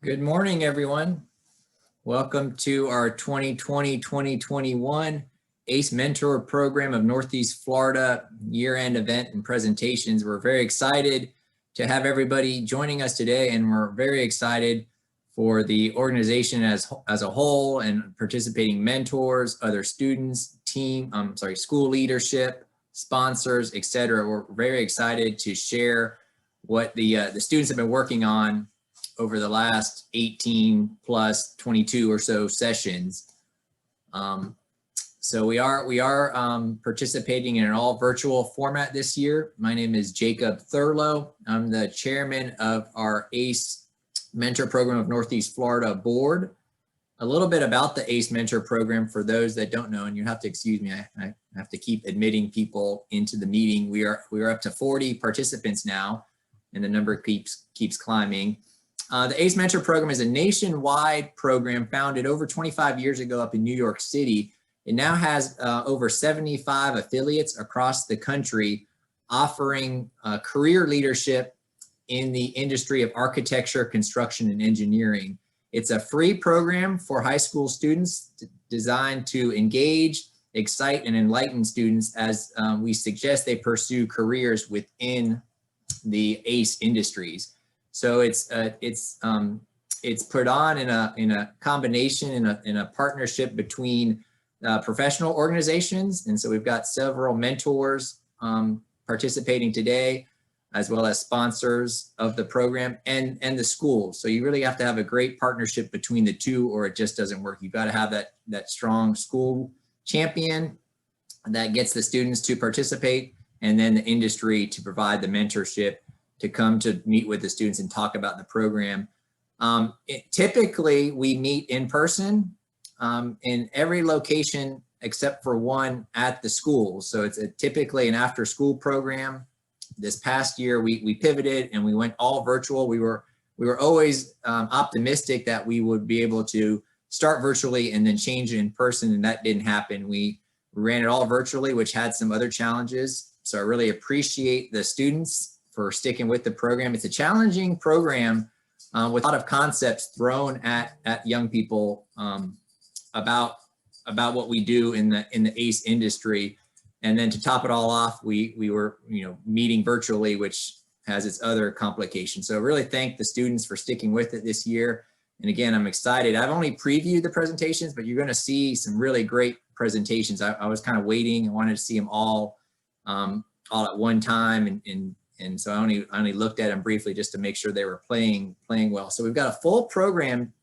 Good morning, everyone. Welcome to our 2020-2021 ACE Mentor Program of Northeast Florida year-end event and presentations. We're very excited to have everybody joining us today, and we're very excited for the organization as a whole and participating mentors, other students, school leadership, sponsors, etc. We're very excited to share what the students have been working on over the last 18 plus 22 or so sessions. So we are participating in an all virtual format this year. My name is Jacob Thurlow. I'm the chairman of our ACE Mentor Program of Northeast Florida board. A little bit about the ACE Mentor Program for those that don't know, and you have to excuse me, I have to keep admitting people into the meeting. We are up to 40 participants now, and the number keeps climbing. The ACE Mentor Program is a nationwide program founded over 25 years ago up in New York City. It now has over 75 affiliates across the country offering career leadership in the industry of architecture, construction, and engineering. It's a free program for high school students designed to engage, excite, and enlighten students as we suggest they pursue careers within the ACE industries. So it's put on in a combination in a partnership between professional organizations, and so we've got several mentors participating today, as well as sponsors of the program and the schools. So you really have to have a great partnership between the two, or it just doesn't work. You've got to have that strong school champion that gets the students to participate, and then the industry to provide the mentorship to come to meet with the students and talk about the program. Typically, we meet in person in every location except for one at the school. So it's typically an after-school program. This past year, we pivoted and we went all virtual. We were always optimistic that we would be able to start virtually and then change it in person, and that didn't happen. We ran it all virtually, which had some other challenges. So I really appreciate the students for sticking with the program. It's a challenging program with a lot of concepts thrown at young people about what we do in the ACE industry. And then to top it all off, we were meeting virtually, which has its other complications. So I really thank the students for sticking with it this year. And again, I'm excited. I've only previewed the presentations, but you're going to see some really great presentations. I was kind of waiting. I wanted to see them all at one time, and so I only looked at them briefly just to make sure they were playing well. So we've got a full program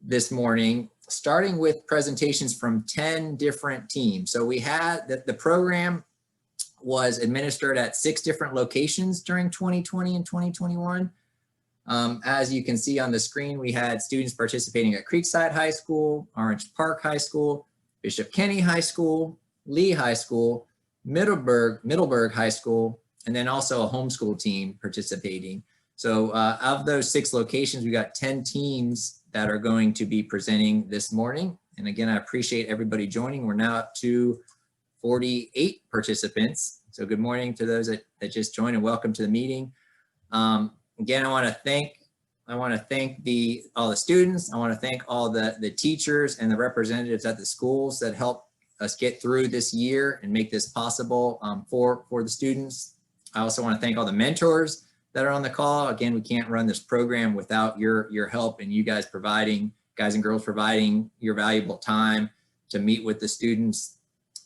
this morning, starting with presentations from 10 different teams. So we had the program was administered at 6 different locations during 2020 and 2021. As you can see on the screen, we had students participating at Creekside High School, Orange Park High School, Bishop Kenny High School, Lee High School, Middleburg High School, and then also a homeschool team participating. So of those 6 locations, we got 10 teams that are going to be presenting this morning. And again, I appreciate everybody joining. We're now up to 48 participants. So good morning to those that just joined, and welcome to the meeting. Again, I want to thank all the students. I want to thank all the teachers and the representatives at the schools that helped us get through this year and make this possible for the students. I also want to thank all the mentors that are on the call. Again, we can't run this program without your help and you guys and girls providing your valuable time to meet with the students.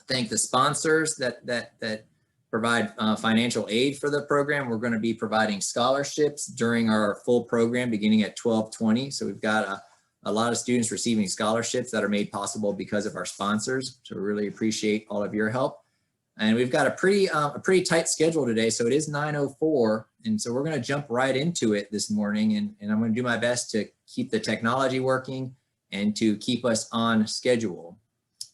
Thank the sponsors that provide financial aid for the program. We're going to be providing scholarships during our full program beginning at 12:20. So we've got a lot of students receiving scholarships that are made possible because of our sponsors. So we really appreciate all of your help. And we've got a pretty tight schedule today. So it is 9:04. And so we're going to jump right into it this morning. And I'm going to do my best to keep the technology working and to keep us on schedule.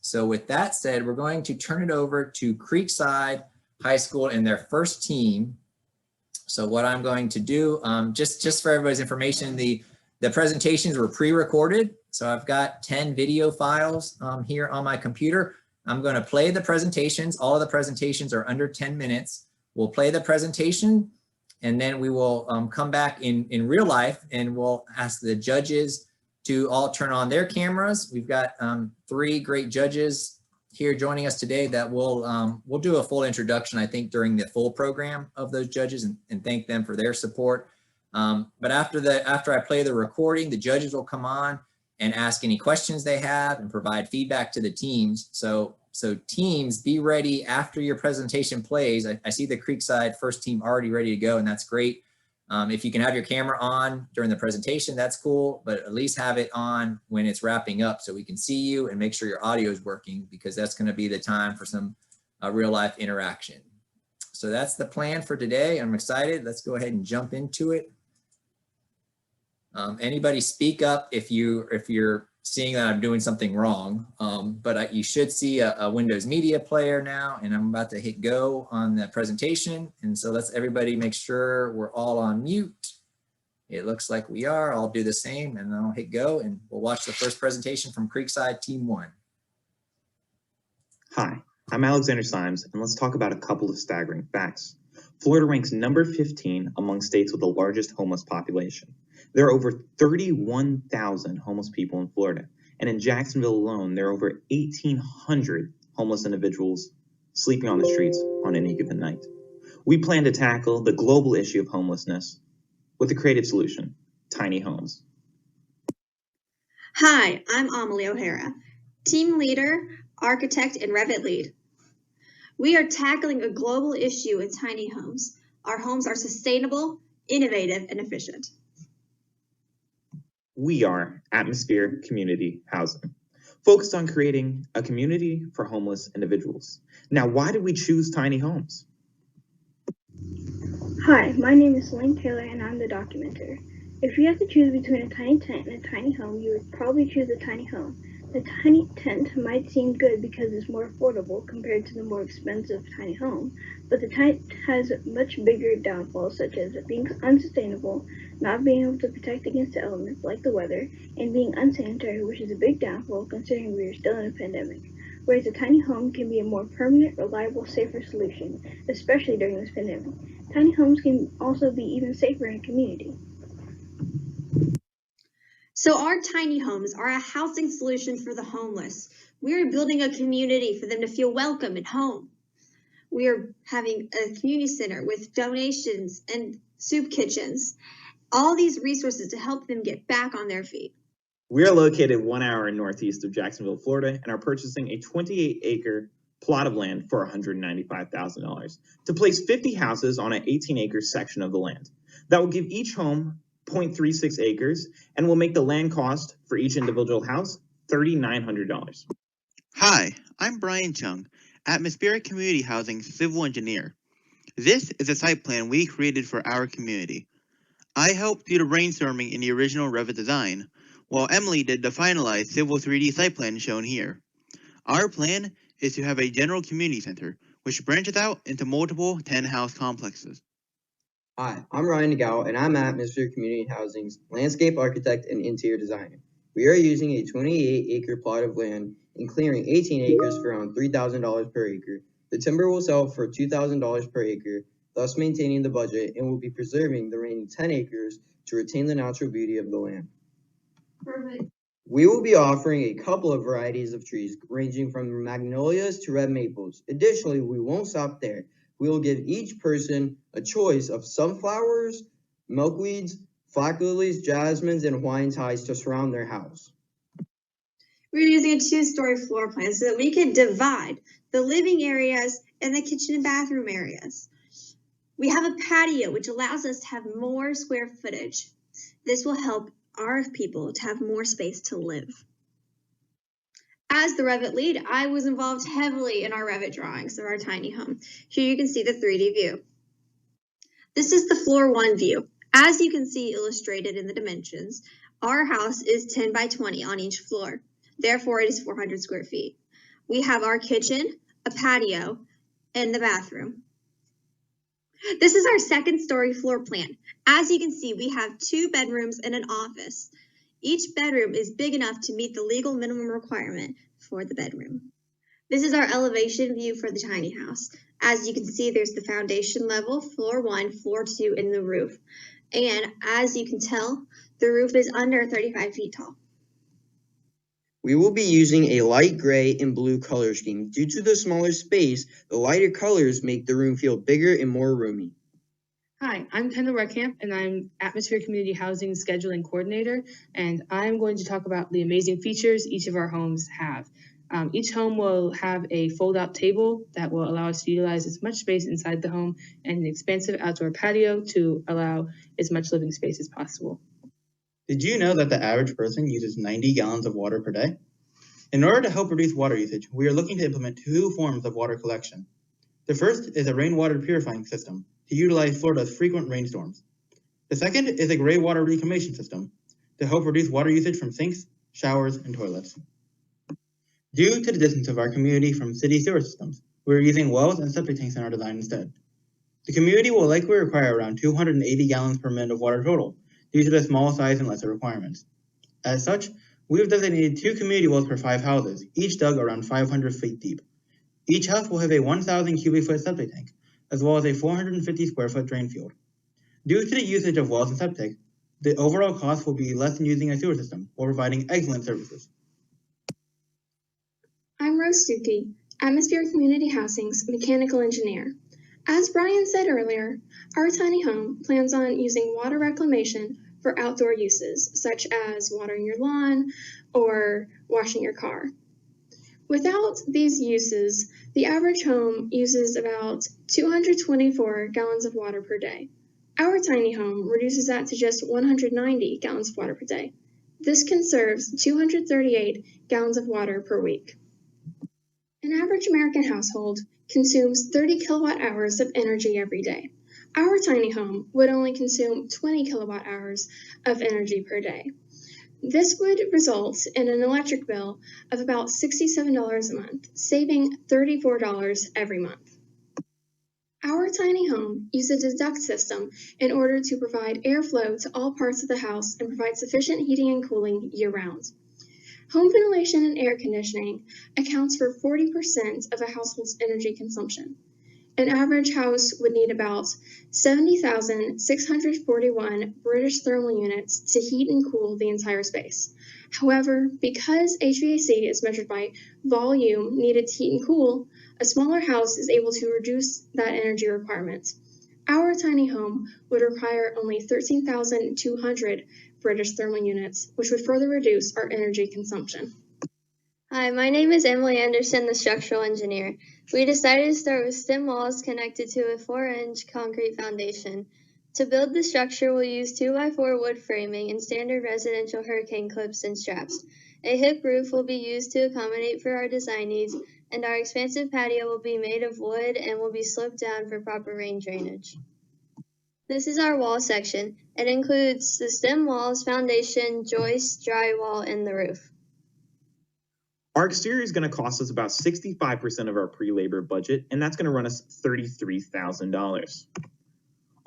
So with that said, we're going to turn it over to Creekside High School and their first team. So what I'm going to do, just for everybody's information, the presentations were pre-recorded. So I've got 10 video files here on my computer. I'm going to play the presentations. All of the presentations are under 10 minutes. We'll play the presentation. And then we will come back in real life and we'll ask the judges to all turn on their cameras. We've got 3 great judges here joining us today that we'll do a full introduction, I think, during the full program of those judges and thank them for their support. But after I play the recording, the judges will come on and ask any questions they have and provide feedback to the teams. So teams, be ready after your presentation plays. I see the Creekside first team already ready to go, and that's great. If you can have your camera on during the presentation, that's cool, but at least have it on when it's wrapping up so we can see you and make sure your audio is working, because that's going to be the time for some real life interaction. So that's the plan for today. I'm excited. Let's go ahead and jump into it. Anybody speak up if you're seeing that I'm doing something wrong, but you should see a Windows Media Player now, and I'm about to hit go on the presentation. And so let's everybody make sure we're all on mute. It looks like we are. I'll do the same and I'll hit go and we'll watch the first presentation from Creekside Team 1. Hi, I'm Alexander Symes, and let's talk about a couple of staggering facts. Florida ranks number 15 among states with the largest homeless population. There are over 31,000 homeless people in Florida, and in Jacksonville alone, there are over 1,800 homeless individuals sleeping on the streets on any given night. We plan to tackle the global issue of homelessness with a creative solution: tiny homes. Hi, I'm Amelie O'Hara, team leader, architect, and Revit lead. We are tackling a global issue in tiny homes. Our homes are sustainable, innovative, and efficient. We are Atmosphere Community Housing, focused on creating a community for homeless individuals. Now, why did we choose tiny homes? Hi, my name is Selene Taylor and I'm the documenter. If you had to choose between a tiny tent and a tiny home, you would probably choose a tiny home. The tiny tent might seem good because it's more affordable compared to the more expensive tiny home, but the tent has much bigger downfalls, such as it being unsustainable, not being able to protect against the elements like the weather, and being unsanitary, which is a big downfall considering we are still in a pandemic. Whereas a tiny home can be a more permanent, reliable, safer solution, especially during this pandemic. Tiny homes can also be even safer in a community. So our tiny homes are a housing solution for the homeless. We are building a community for them to feel welcome at home. We are having a community center with donations and soup kitchens, all these resources to help them get back on their feet. We are located 1 hour northeast of Jacksonville, Florida, and are purchasing a 28-acre plot of land for $195,000 to place 50 houses on an 18-acre section of the land. That will give each home 0.36 acres and will make the land cost for each individual house $3,900. Hi, I'm Brian Chung, Atmospheric Community Housing Civil Engineer. This is a site plan we created for our community. I helped do the brainstorming in the original Revit design, while Emily did the finalized Civil 3D site plan shown here. Our plan is to have a general community center, which branches out into multiple 10-house complexes. Hi, I'm Ryan Nagao, and I'm Atmosphere Community Housing's landscape architect and interior designer. We are using a 28-acre plot of land and clearing 18 acres for around $3,000 per acre. The timber will sell for $2,000 per acre, thus maintaining the budget, and will be preserving the remaining 10 acres to retain the natural beauty of the land. Perfect. We will be offering a couple of varieties of trees, ranging from magnolias to red maples. Additionally, we won't stop there. We will give each person a choice of sunflowers, milkweeds, flax lilies, jasmines, and Hawaiian ties to surround their house. We're using a 2-story floor plan so that we can divide the living areas and the kitchen and bathroom areas. We have a patio, which allows us to have more square footage. This will help our people to have more space to live. As the Revit lead, I was involved heavily in our Revit drawings of our tiny home. Here you can see the 3D view. This is the floor 1 view. As you can see illustrated in the dimensions, our house is 10 by 20 on each floor. Therefore, it is 400 square feet. We have our kitchen, a patio, and the bathroom. This is our 2nd-story floor plan. As you can see, we have 2 bedrooms and an office. Each bedroom is big enough to meet the legal minimum requirement for the bedroom. This is our elevation view for the tiny house. As you can see, there's the foundation level, floor 1, floor 2, and the roof. And as you can tell, the roof is under 35 feet tall. We will be using a light gray and blue color scheme. Due to the smaller space, the lighter colors make the room feel bigger and more roomy. Hi, I'm Kendall Reckamp, and I'm Atmosphere Community Housing Scheduling Coordinator, and I'm going to talk about the amazing features each of our homes have. Each home will have a fold-out table that will allow us to utilize as much space inside the home and an expansive outdoor patio to allow as much living space as possible. Did you know that the average person uses 90 gallons of water per day? In order to help reduce water usage, we are looking to implement 2 forms of water collection. The first is a rainwater purifying system to utilize Florida's frequent rainstorms. The second is a gray water reclamation system to help reduce water usage from sinks, showers, and toilets. Due to the distance of our community from city sewer systems, we are using wells and septic tanks in our design instead. The community will likely require around 280 gallons per minute of water total due to the small size and lesser requirements. As such, we have designated 2 community wells per 5 houses, each dug around 500 feet deep. Each house will have a 1,000 cubic foot septic tank, as well as a 450 square foot drain field. Due to the usage of wells and septic, the overall cost will be less than using a sewer system, while providing excellent services. I'm Rose Stuckey, Atmosphere Community Housing's mechanical engineer. As Brian said earlier, our tiny home plans on using water reclamation for outdoor uses, such as watering your lawn or washing your car. Without these uses, the average home uses about 224 gallons of water per day. Our tiny home reduces that to just 190 gallons of water per day. This conserves 238 gallons of water per week. An average American household consumes 30 kilowatt hours of energy every day. Our tiny home would only consume 20 kilowatt hours of energy per day. This would result in an electric bill of about $67 a month, saving $34 every month. Our tiny home uses a duct system in order to provide airflow to all parts of the house and provide sufficient heating and cooling year-round. Home ventilation and air conditioning accounts for 40% of a household's energy consumption. An average house would need about 70,641 British thermal units to heat and cool the entire space. However, because HVAC is measured by volume needed to heat and cool, a smaller house is able to reduce that energy requirement. Our tiny home would require only 13,200 British thermal units, which would further reduce our energy consumption. Hi, my name is Emily Anderson, the structural engineer. We decided to start with stem walls connected to a 4-inch concrete foundation. To build the structure, we'll use 2x4 wood framing and standard residential hurricane clips and straps. A hip roof will be used to accommodate for our design needs, and our expansive patio will be made of wood and will be sloped down for proper rain drainage. This is our wall section. It includes the stem walls, foundation, joists, drywall, and the roof. Our exterior is going to cost us about 65% of our pre-labor budget, and that's going to run us $33,000.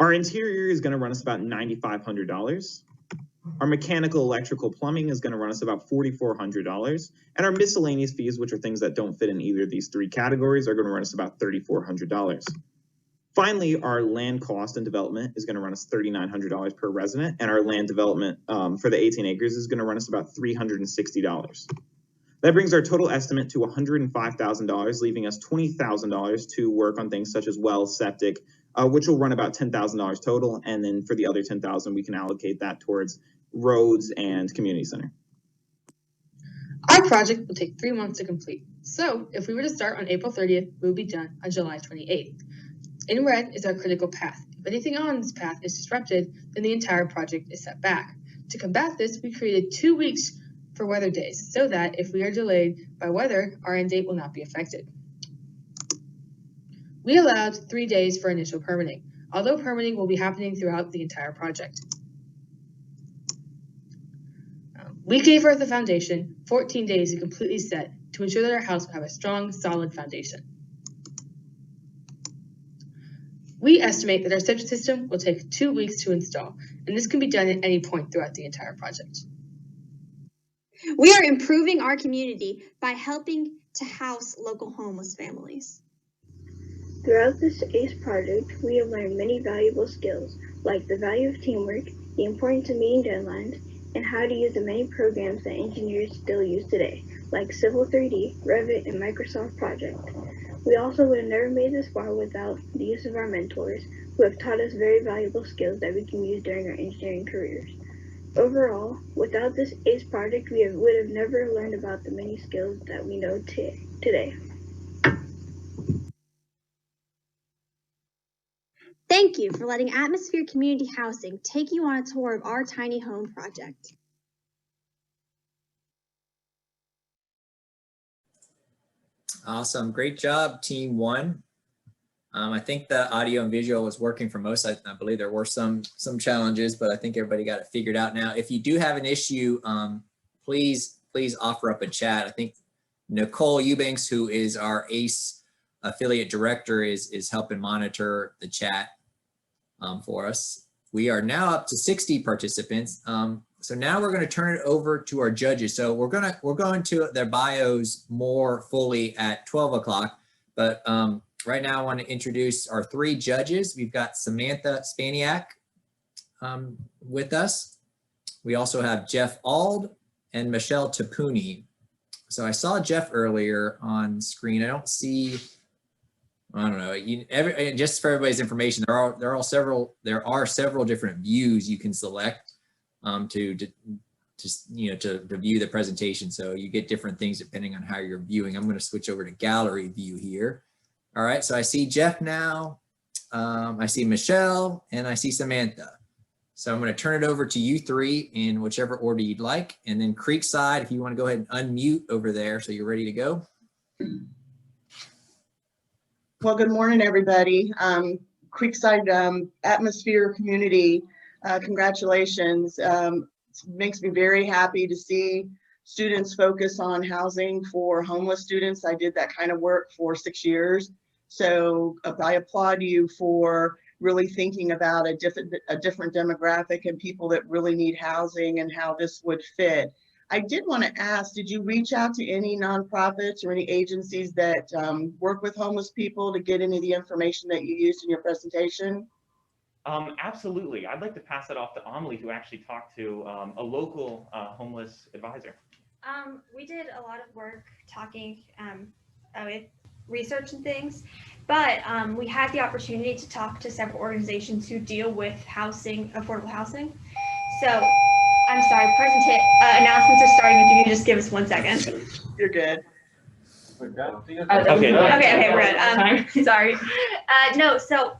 Our interior is going to run us about $9,500. Our mechanical, electrical, plumbing is going to run us about $4,400, and our miscellaneous fees, which are things that don't fit in either of these 3 categories, are going to run us about $3,400. Finally, our land cost and development is going to run us $3,900 per resident, and our land development for the 18 acres is going to run us about $360. That brings our total estimate to $105,000, leaving us $20,000 to work on things such as well, septic, which will run about $10,000 total, and then for the other $10,000, we can allocate that towards roads and community center. Our project will take 3 months to complete. So if we were to start on April 30th, we will be done on July 28th. In red is our critical path. If anything on this path is disrupted, then the entire project is set back. To combat this, we created 2 weeks for weather days so that if we are delayed by weather, our end date will not be affected. We allowed 3 days for initial permitting, although permitting will be happening throughout the entire project. We gave Earth a foundation 14 days to completely set to ensure that our house will have a strong, solid foundation. We estimate that our septic system will take 2 weeks to install, and this can be done at any point throughout the entire project. We are improving our community by helping to house local homeless families. Throughout this ACE project, we have learned many valuable skills, like the value of teamwork, the importance of meeting deadlines, and how to use the many programs that engineers still use today, like Civil 3D, Revit, and Microsoft Project. We also would have never made this far without the use of our mentors, who have taught us very valuable skills that we can use during our engineering careers. Overall, without this ACE project, we would have never learned about the many skills that we know today. Thank you for letting Atmosphere Community Housing take you on a tour of our tiny home project. Awesome. Great job, Team 1. I think the audio and visual was working for most. I believe there were some challenges, but I think everybody got it figured out now. If you do have an issue, please offer up a chat. I think Nicole Eubanks, who is our ACE affiliate director, is helping monitor the chat for us. We are now up to 60 participants. So now we're going to turn it over to our judges. So we're going to their bios more fully at 12 o'clock, but right now I want to introduce our 3 judges. We've got Samantha Spaniak with us. We also have Jeff Ald and Michelle Tapuni. So I saw Jeff earlier on screen. I don't see, I don't know. Just for everybody's information, there are several different views you can select to view the presentation. So you get different things depending on how you're viewing. I'm going to switch over to gallery view here. All right, so I see Jeff now, I see Michelle, and I see Samantha. So I'm going to turn it over to you 3 in whichever order you'd like. And then Creekside, if you want to go ahead and unmute over there so you're ready to go. Well, good morning, everybody. Creekside Atmosphere Community, congratulations. It makes me very happy to see students focus on housing for homeless students. I did that kind of work for 6 years. So I applaud you for really thinking about a different demographic and people that really need housing and how this would fit. I did want to ask, did you reach out to any nonprofits or any agencies that work with homeless people to get any of the information that you used in your presentation? Absolutely. I'd like to pass it off to Amelie, who actually talked to a local homeless advisor. We did a lot of work talking with research and things, but we had the opportunity to talk to several organizations who deal with housing, affordable housing. So I'm sorry, announcements are starting. If you could just give us 1 second. You're good. Okay, we're good. Sorry. No, so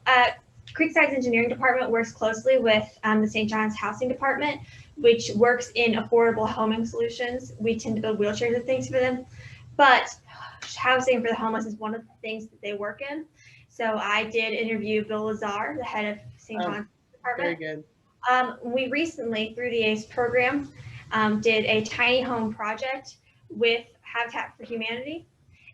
Creekside's engineering department works closely with the St. John's Housing Department, which works in affordable homing solutions. We tend to build wheelchairs and things for them, but housing for the homeless is one of the things that they work in. So I did interview Bill Lazar, the head of St. John's Department. Very good. We recently, through the ACE program, did a tiny home project with Habitat for Humanity.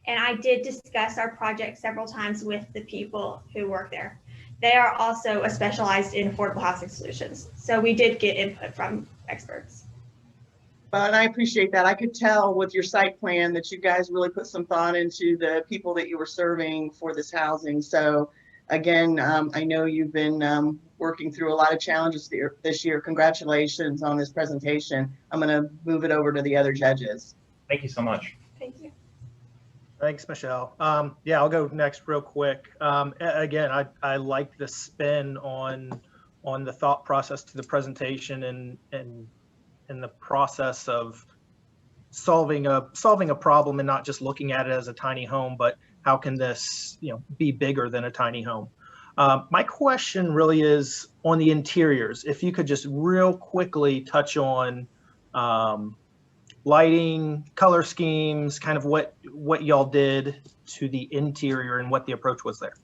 And I did discuss our project several times with the people who work there. They are also specialized in affordable housing solutions. So we did get input from experts. And I appreciate that. I could tell with your site plan that you guys really put some thought into the people that you were serving for this housing. So again, I know you've been working through a lot of challenges this year. Congratulations on this presentation. I'm going to move it over to the other judges. Thank you so much. Thank you. Thanks, Michelle. Yeah, I'll go next real quick. Again, I like the spin on the thought process to the presentation and the process of solving a problem and not just looking at it as a tiny home, but how can this be bigger than a tiny home. My question really is on the interiors. If you could just real quickly touch on lighting, color schemes, kind of what y'all did to the interior and what the approach was there.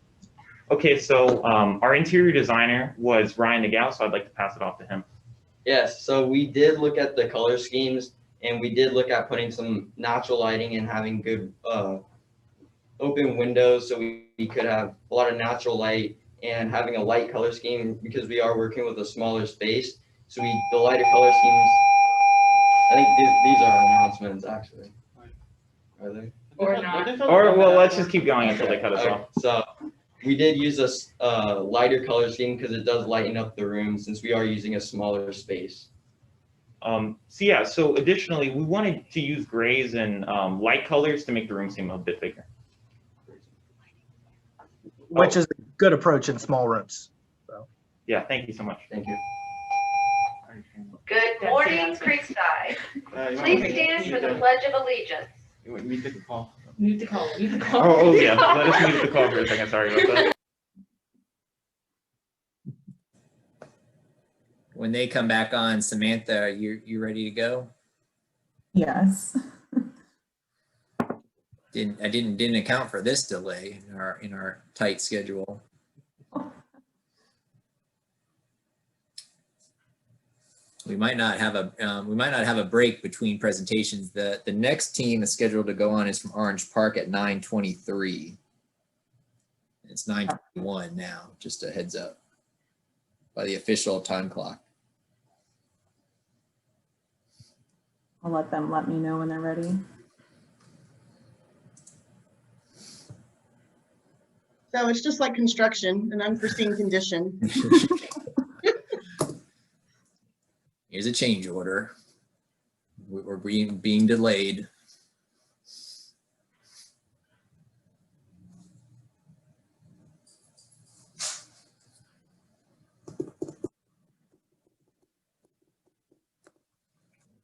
Okay, so our interior designer was Ryan Nagel, so I'd like to pass it off to him. Yes, so we did look at the color schemes and we did look at putting some natural lighting and having good open windows so we could have a lot of natural light and having a light color scheme because we are working with a smaller space. So the lighter color schemes, I think these are announcements actually. Are they? Or well, let's just keep going until they cut us off. So we did use a lighter color scheme because it does lighten up the room since we are using a smaller space. So additionally, we wanted to use grays and light colors to make the room seem a bit bigger. Which is a good approach in small rooms. So. Yeah, thank you so much. Thank you. Good morning, Creekside. Please stand for the Pledge of Allegiance. Mute the call. Mute the call. Mute the call. Oh yeah, let us mute the call for a second. Sorry about that. When they come back on, Samantha, you ready to go? Yes. I didn't account for this delay in our tight schedule. We might not have a break between presentations. The next team is scheduled to go on is from Orange Park at 9:23. It's 9:21 now, just a heads up by the official time clock. I'll let them let me know when they're ready. So it's just like construction, an unforeseen condition. Here's a change order. We're being delayed.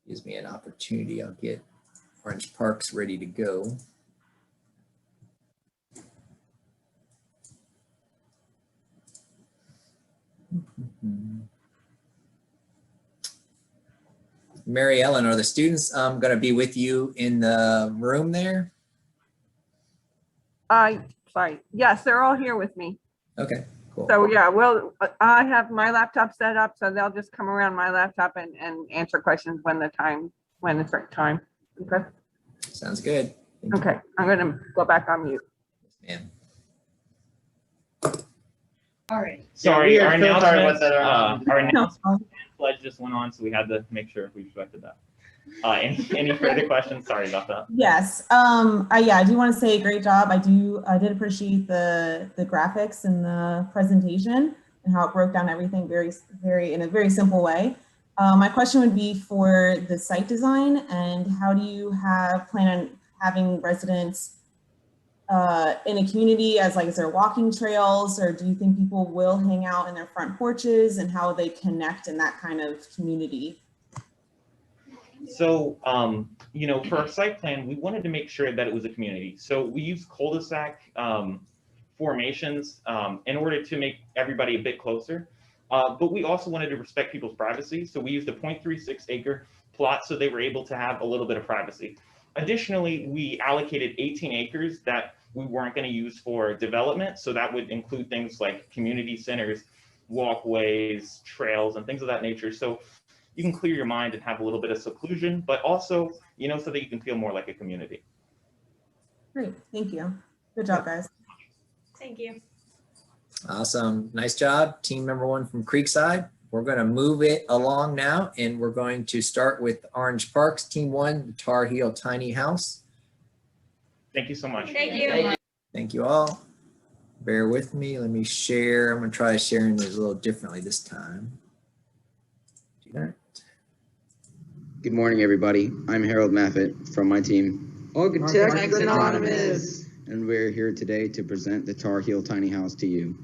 Gives me an opportunity. I'll get Orange Parks ready to go. Mary Ellen, are the students going to be with you in the room there? Sorry. Yes, they're all here with me. Okay, cool. So yeah, I have my laptop set up, so they'll just come around my laptop and answer questions when it's right time. Okay. Sounds good. Okay, I'm going to go back on mute. Ma'am. All right. Sorry, Yeah, our we are so sorry about announcement, that. our announcement pledge just went on, so we had to make sure we respected that. Any further questions? Sorry about that. Yes. I do want to say great job. I did appreciate the graphics and the presentation and how it broke down everything in a very simple way. My question would be for the site design, and how do you plan on having residents in a community as is there walking trails, or do you think people will hang out in their front porches, and how they connect in that kind of community? So, for our site plan, we wanted to make sure that it was a community. So we used cul-de-sac formations in order to make everybody a bit closer. But we also wanted to respect people's privacy. So we used a 0.36 acre plot so they were able to have a little bit of privacy. Additionally, we allocated 18 acres that we weren't going to use for development. So that would include things like community centers, walkways, trails, and things of that nature. So you can clear your mind and have a little bit of seclusion, but also, so that you can feel more like a community. Great, thank you. Good job, guys. Thank you. Awesome, nice job. Team member 1 from Creekside. We're going to move it along now, and we're going to start with Orange Parks, Team 1, the Tar Heel Tiny House. Thank you so much. Thank you. Thank you all. Bear with me. Let me share. I'm going to try sharing this a little differently this time. Do that. Good morning, everybody. I'm Harold Maffett from my team, Architects Anonymous. And we're here today to present the Tar Heel Tiny House to you.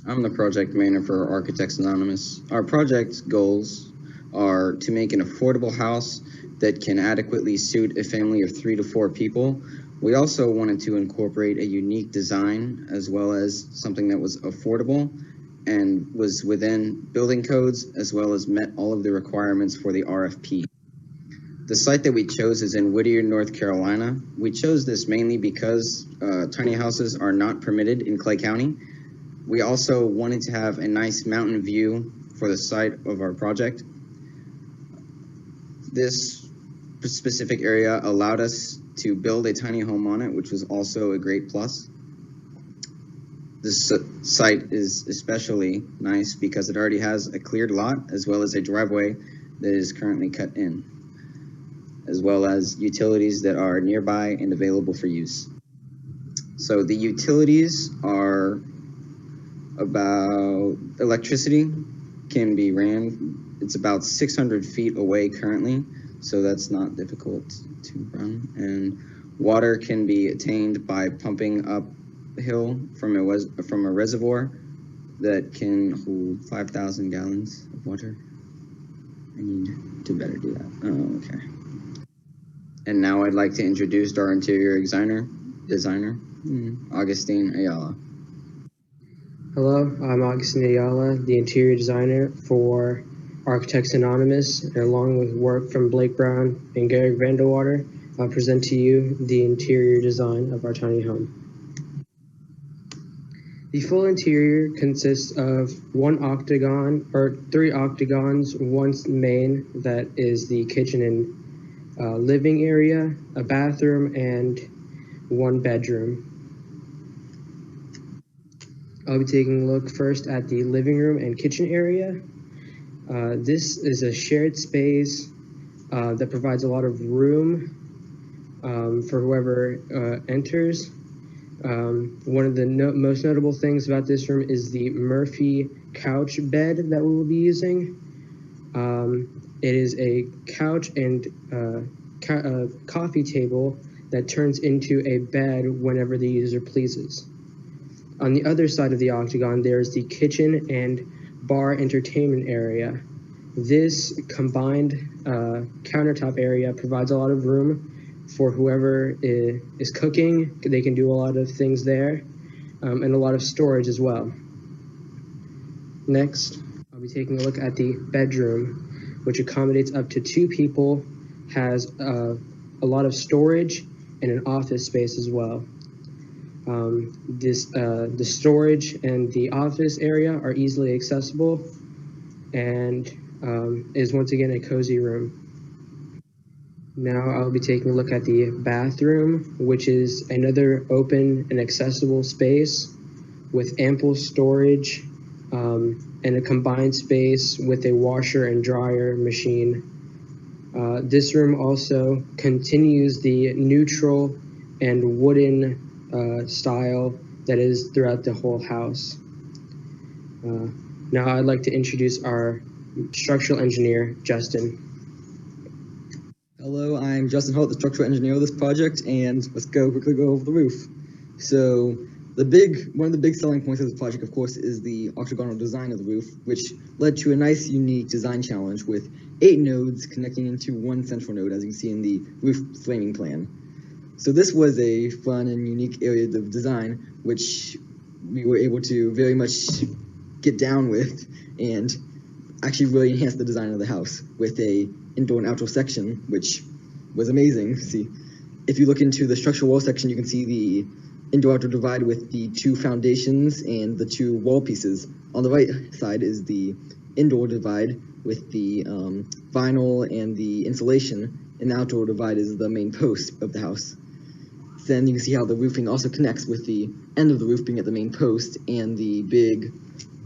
I'm the project manager for Architects Anonymous. Our project's goals are to make an affordable house that can adequately suit a family of 3 to 4 people. We also wanted to incorporate a unique design as well as something that was affordable and was within building codes, as well as met all of the requirements for the RFP. The site that we chose is in Whittier, North Carolina. We chose this mainly because tiny houses are not permitted in Clay County. We also wanted to have a nice mountain view for the site of our project. This specific area allowed us to build a tiny home on it, which was also a great plus. This site is especially nice because it already has a cleared lot as well as a driveway that is currently cut in, as well as utilities that are nearby and available for use. So the utilities are about electricity can be ran. It's about 600 feet away currently, so that's not difficult to run. And water can be attained by pumping uphill from a reservoir that can hold 5,000 gallons of water. I need to better do that. Oh, okay. And now I'd like to introduce our interior designer, Augustine Ayala. Hello, I'm Augustine Ayala, the interior designer for Architects Anonymous, and along with work from Blake Brown and Garrick Vanderwater, I'll present to you the interior design of our tiny home. The full interior consists of three octagons, one main that is the kitchen and living area, a bathroom, and one bedroom. I'll be taking a look first at the living room and kitchen area. This is a shared space that provides a lot of room for whoever enters. One of the most notable things about this room is the Murphy couch bed that we will be using. It is a couch and coffee table that turns into a bed whenever the user pleases. On the other side of the octagon, there's the kitchen and bar entertainment area. This combined countertop area provides a lot of room for whoever is cooking. They can do a lot of things there, and a lot of storage as well. Next, I'll be taking a look at the bedroom, which accommodates up to 2 people, has a lot of storage and an office space as well. The storage and the office area are easily accessible and is once again a cozy room. Now I'll be taking a look at the bathroom, which is another open and accessible space with ample storage and a combined space with a washer and dryer machine. This room also continues the neutral and wooden style that is throughout the whole house. Now I'd like to introduce our structural engineer, Justin. Hello, I'm Justin Holt, the structural engineer of this project, and let's quickly go over the roof. So one of the big selling points of this project, of course, is the octagonal design of the roof, which led to a nice, unique design challenge with 8 nodes connecting into one central node, as you can see in the roof framing plan. So this was a fun and unique area of design, which we were able to very much get down with and actually really enhance the design of the house with a indoor and outdoor section, which was amazing. See, if you look into the structural wall section, you can see the indoor-outdoor divide with the 2 foundations and the 2 wall pieces. On the right side is the indoor divide with the vinyl and the insulation, and the outdoor divide is the main post of the house. Then you can see how the roofing also connects with the end of the roof being at the main post and the big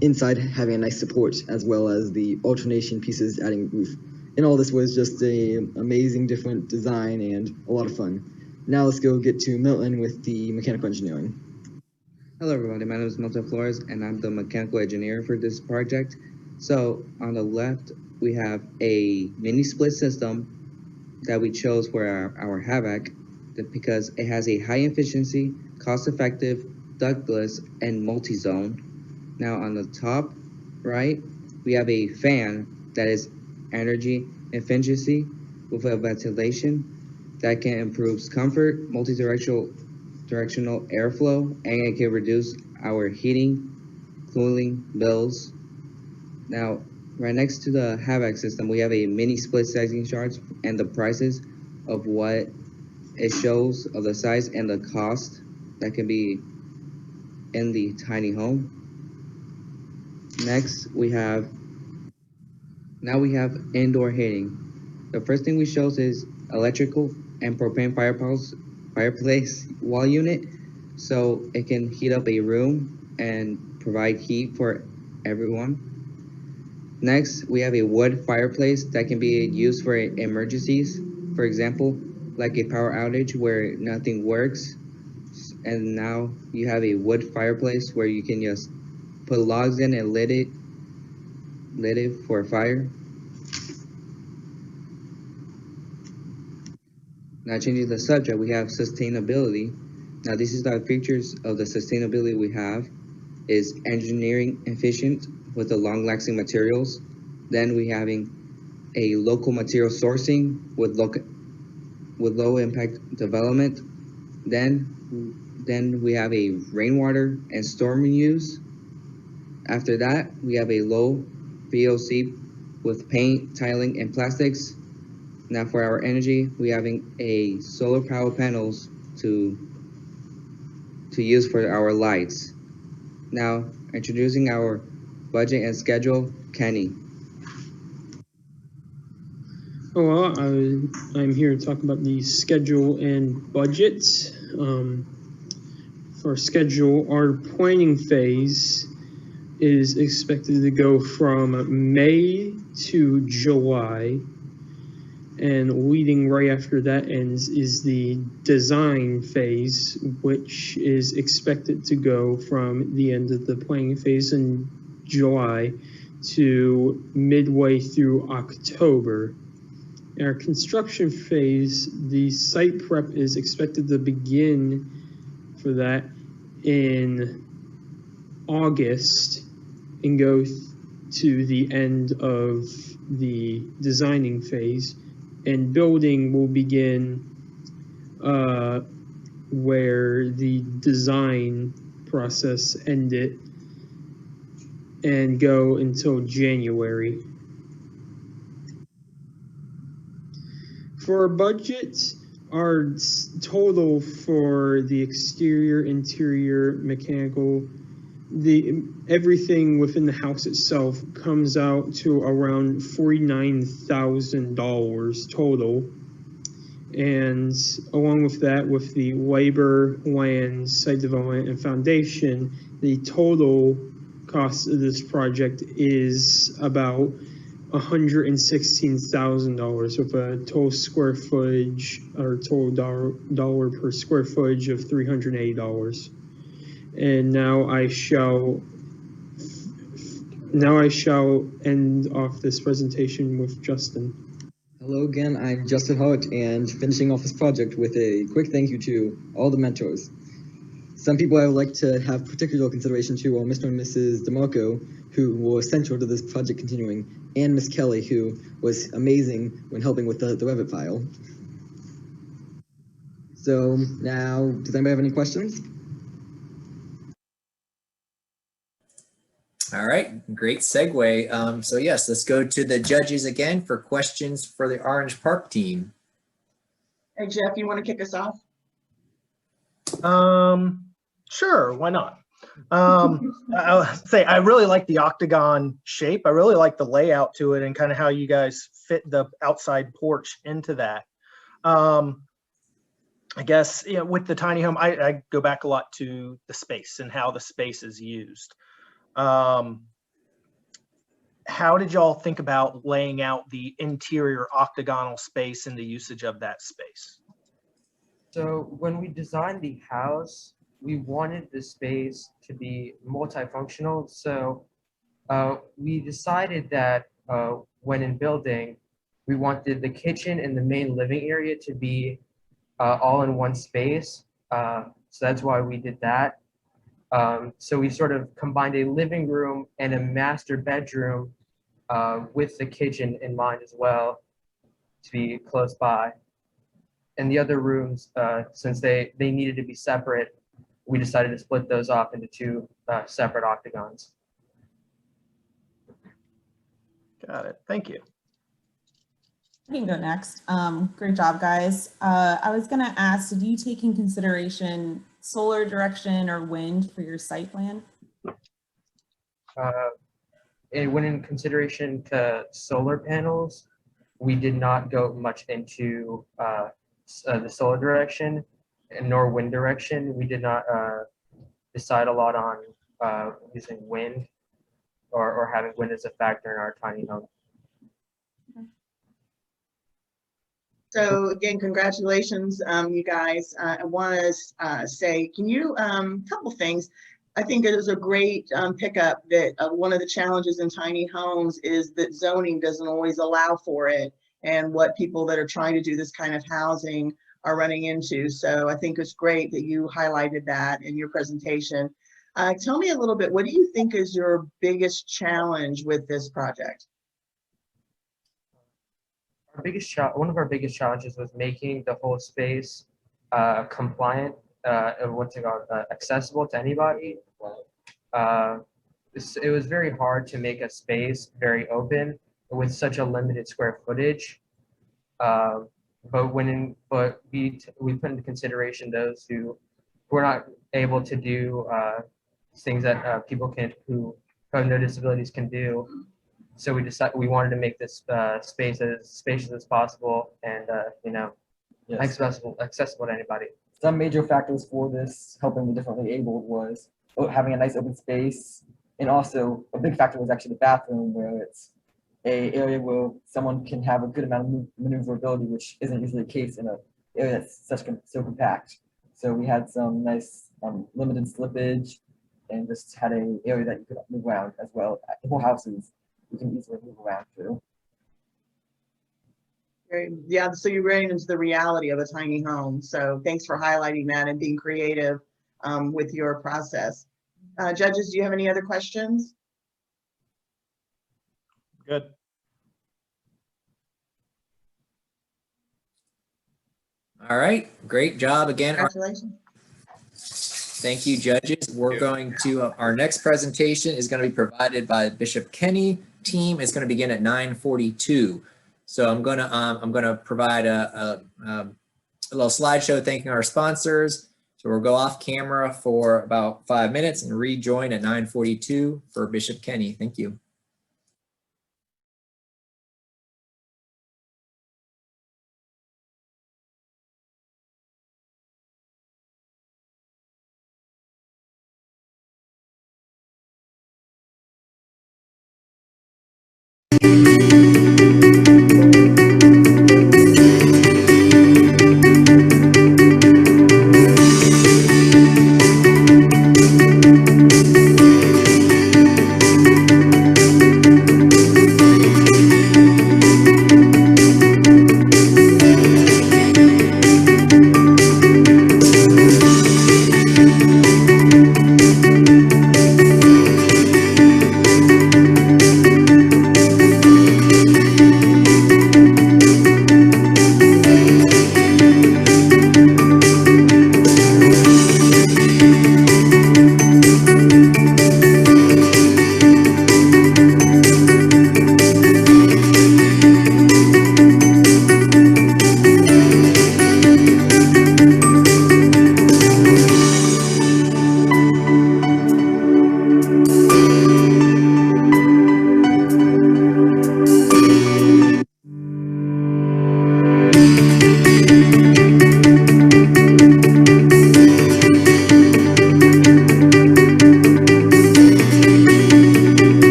inside having a nice support, as well as the alternation pieces adding roof. And all this was just a amazing different design and a lot of fun. Now let's go get to Milton with the mechanical engineering. Hello everybody, my name is Milton Flores and I'm the mechanical engineer for this project. So on the left, we have a mini split system that we chose for our HVAC because it has a high efficiency, cost-effective, ductless, and multi-zone. Now on the top right, we have a fan that is energy efficiency with a ventilation that can improve comfort, multi-directional airflow, and it can reduce our heating, cooling bills. Now, right next to the HVAC system, we have a mini split sizing chart and the prices of what it shows of the size and the cost that can be in the tiny home. Next, we have indoor heating. The first thing we show is electrical and propane fireplace wall unit, so it can heat up a room and provide heat for everyone. Next, we have a wood fireplace that can be used for emergencies. For example, like a power outage where nothing works, and now you have a wood fireplace where you can just put logs in and lit it for a fire. Now changing the subject, we have sustainability. Now this is the features of the sustainability we have is engineering efficient with the long-lasting materials. Then we having a local material sourcing with low impact development. Then we have a rainwater and storm use. After that, we have a low VOC with paint, tiling, and plastics. Now for our energy, we having a solar power panels to use for our lights. Now introducing our budget and schedule, Kenny. Oh, well, I'm here to talk about the schedule and budget. For schedule, our planning phase is expected to go from May to July, and leading right after that ends is the design phase, which is expected to go from the end of the planning phase in July to midway through October. In our construction phase, the site prep is expected to begin for that in August and go to the end of the designing phase, and building will begin where the design process ended and go until January. For our budget, our total for the exterior, interior, mechanical, everything within the house itself comes out to around $49,000 total. And along with that, with the labor, land, site development, and foundation, the total cost of this project is about $116,000 with a total square footage or total dollar per square footage of $380. And now I shall end off this presentation with Justin. Hello again, I'm Justin Hart, and finishing off this project with a quick thank you to all the mentors. Some people I would like to have particular consideration to are Mr. and Mrs. DeMarco, who were essential to this project continuing, and Miss Kelly, who was amazing when helping with the Revit file. So now, does anybody have any questions? All right, great segue. So yes, let's go to the judges again for questions for the Orange Park team. Hey, Jeff, you want to kick us off? Sure, why not? I'll say I really like the octagon shape. I really like the layout to it and kind of how you guys fit the outside porch into that. I guess, you know, with the tiny home, I go back a lot to the space and how the space is used. How did y'all think about laying out the interior octagonal space and the usage of that space? So when we designed the house, we wanted the space to be multifunctional. So we decided that when in building, we wanted the kitchen and the main living area to be all in one space. So that's why we did that. So we sort of combined a living room and a master bedroom with the kitchen in mind as well, to be close by. And the other rooms, since they needed to be separate, we decided to split those off into two separate octagons. Got it. Thank you. I can go next. Great job, guys. I was going to ask, did you take in consideration solar direction or wind for your site plan? When in consideration to solar panels, we did not go much into the solar direction nor wind direction. We did not decide a lot on using wind or having wind as a factor in our tiny home. So again, congratulations, you guys. I want to say, can you, couple things. I think it is a great pickup that one of the challenges in tiny homes is that zoning doesn't always allow for it, and what people that are trying to do this kind of housing are running into. So I think it's great that you highlighted that in your presentation. Tell me a little bit, what do you think is your biggest challenge with this project? One of our biggest challenges was making the whole space compliant, what's it called, accessible to anybody. It was very hard to make a space very open with such a limited square footage. But we put into consideration those who were not able to do things that people who have no disabilities can do. So we wanted to make this space as spacious as possible and accessible to anybody. Some major factors for this helping the differently abled was having a nice open space, and also a big factor was actually the bathroom, where it's a area where someone can have a good amount of maneuverability, which isn't usually the case in an area that's so compact. So we had some nice limited slippage, and just had an area that you could move around as well. The whole house is you can easily move around through. Yeah, so you ran into the reality of a tiny home. So thanks for highlighting that and being creative with your process. Judges, do you have any other questions? Good. All right, great job again. Congratulations. Thank you, judges. We're going to, our next presentation is going to be provided by Bishop Kenny team. It's going to begin at 9:42. So I'm going to provide a little slideshow thanking our sponsors. So we'll go off camera for about 5 minutes and rejoin at 9:42 for Bishop Kenny. Thank you.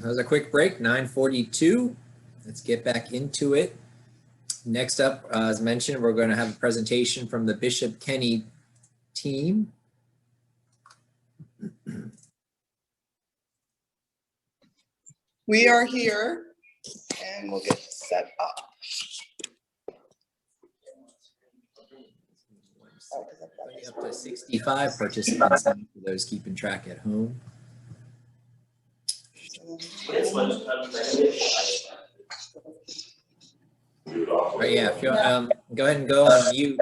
that was a quick break, 9:42. Let's get back into it. Next up, as mentioned, we're going to have a presentation from the Bishop Kenny team. We are here and we'll get set up. Up to 65 participants for those keeping track at home. Right, yeah, if you, go ahead and go on mute,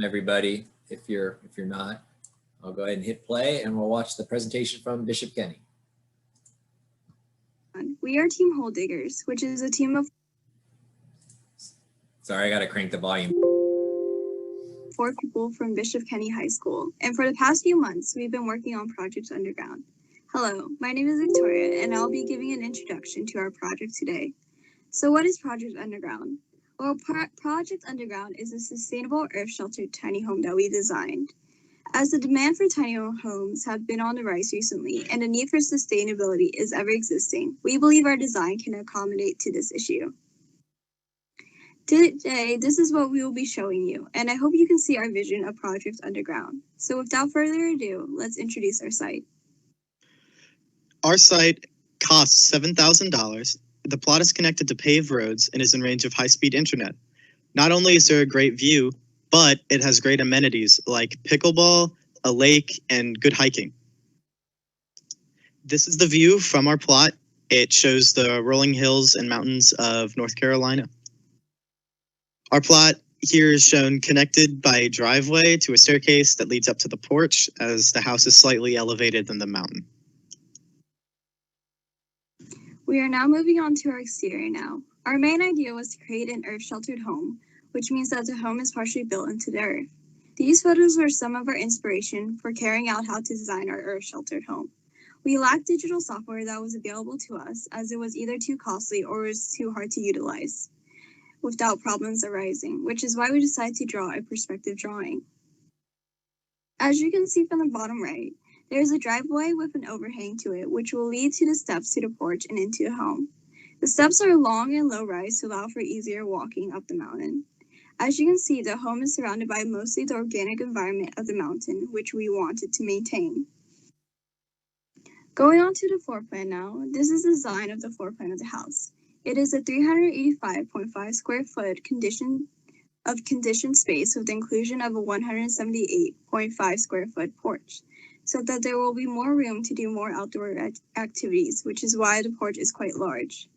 everybody, if you're not. I'll go ahead and hit play and we'll watch the presentation from Bishop Kenny. We are Team Hole Diggers, which is a team of Sorry, I gotta crank the volume. 4 people from Bishop Kenny High School. And for the past few months, we've been working on Project Underground. Hello, my name is Victoria, and I'll be giving an introduction to our project today. So what is Project Underground? Well, Project Underground is a sustainable earth-sheltered tiny home that we designed. As the demand for tiny homes have been on the rise recently and the need for sustainability is ever existing, we believe our design can accommodate to this issue. Today, this is what we will be showing you, and I hope you can see our vision of Project Underground. So without further ado, let's introduce our site. Our site costs $7,000. The plot is connected to paved roads and is in range of high-speed internet. Not only is there a great view, but it has great amenities like pickleball, a lake, and good hiking. This is the view from our plot. It shows the rolling hills and mountains of North Carolina. Our plot here is shown connected by a driveway to a staircase that leads up to the porch, as the house is slightly elevated than the mountain. We are now moving on to our exterior now. Our main idea was to create an earth-sheltered home, which means that the home is partially built into the earth. These photos were some of our inspiration for carrying out how to design our earth-sheltered home. We lacked digital software that was available to us, as it was either too costly or was too hard to utilize without problems arising, which is why we decided to draw a perspective drawing. As you can see from the bottom right, there is a driveway with an overhang to it, which will lead to the steps to the porch and into the home. The steps are long and low-rise to allow for easier walking up the mountain. As you can see, the home is surrounded by mostly the organic environment of the mountain, which we wanted to maintain. Going on to the floor plan now, this is the design of the floor plan of the house. It is a 385.5 square foot conditioned space with the inclusion of a 178.5 square foot porch, so that there will be more room to do more outdoor activities, which is why the porch is quite large.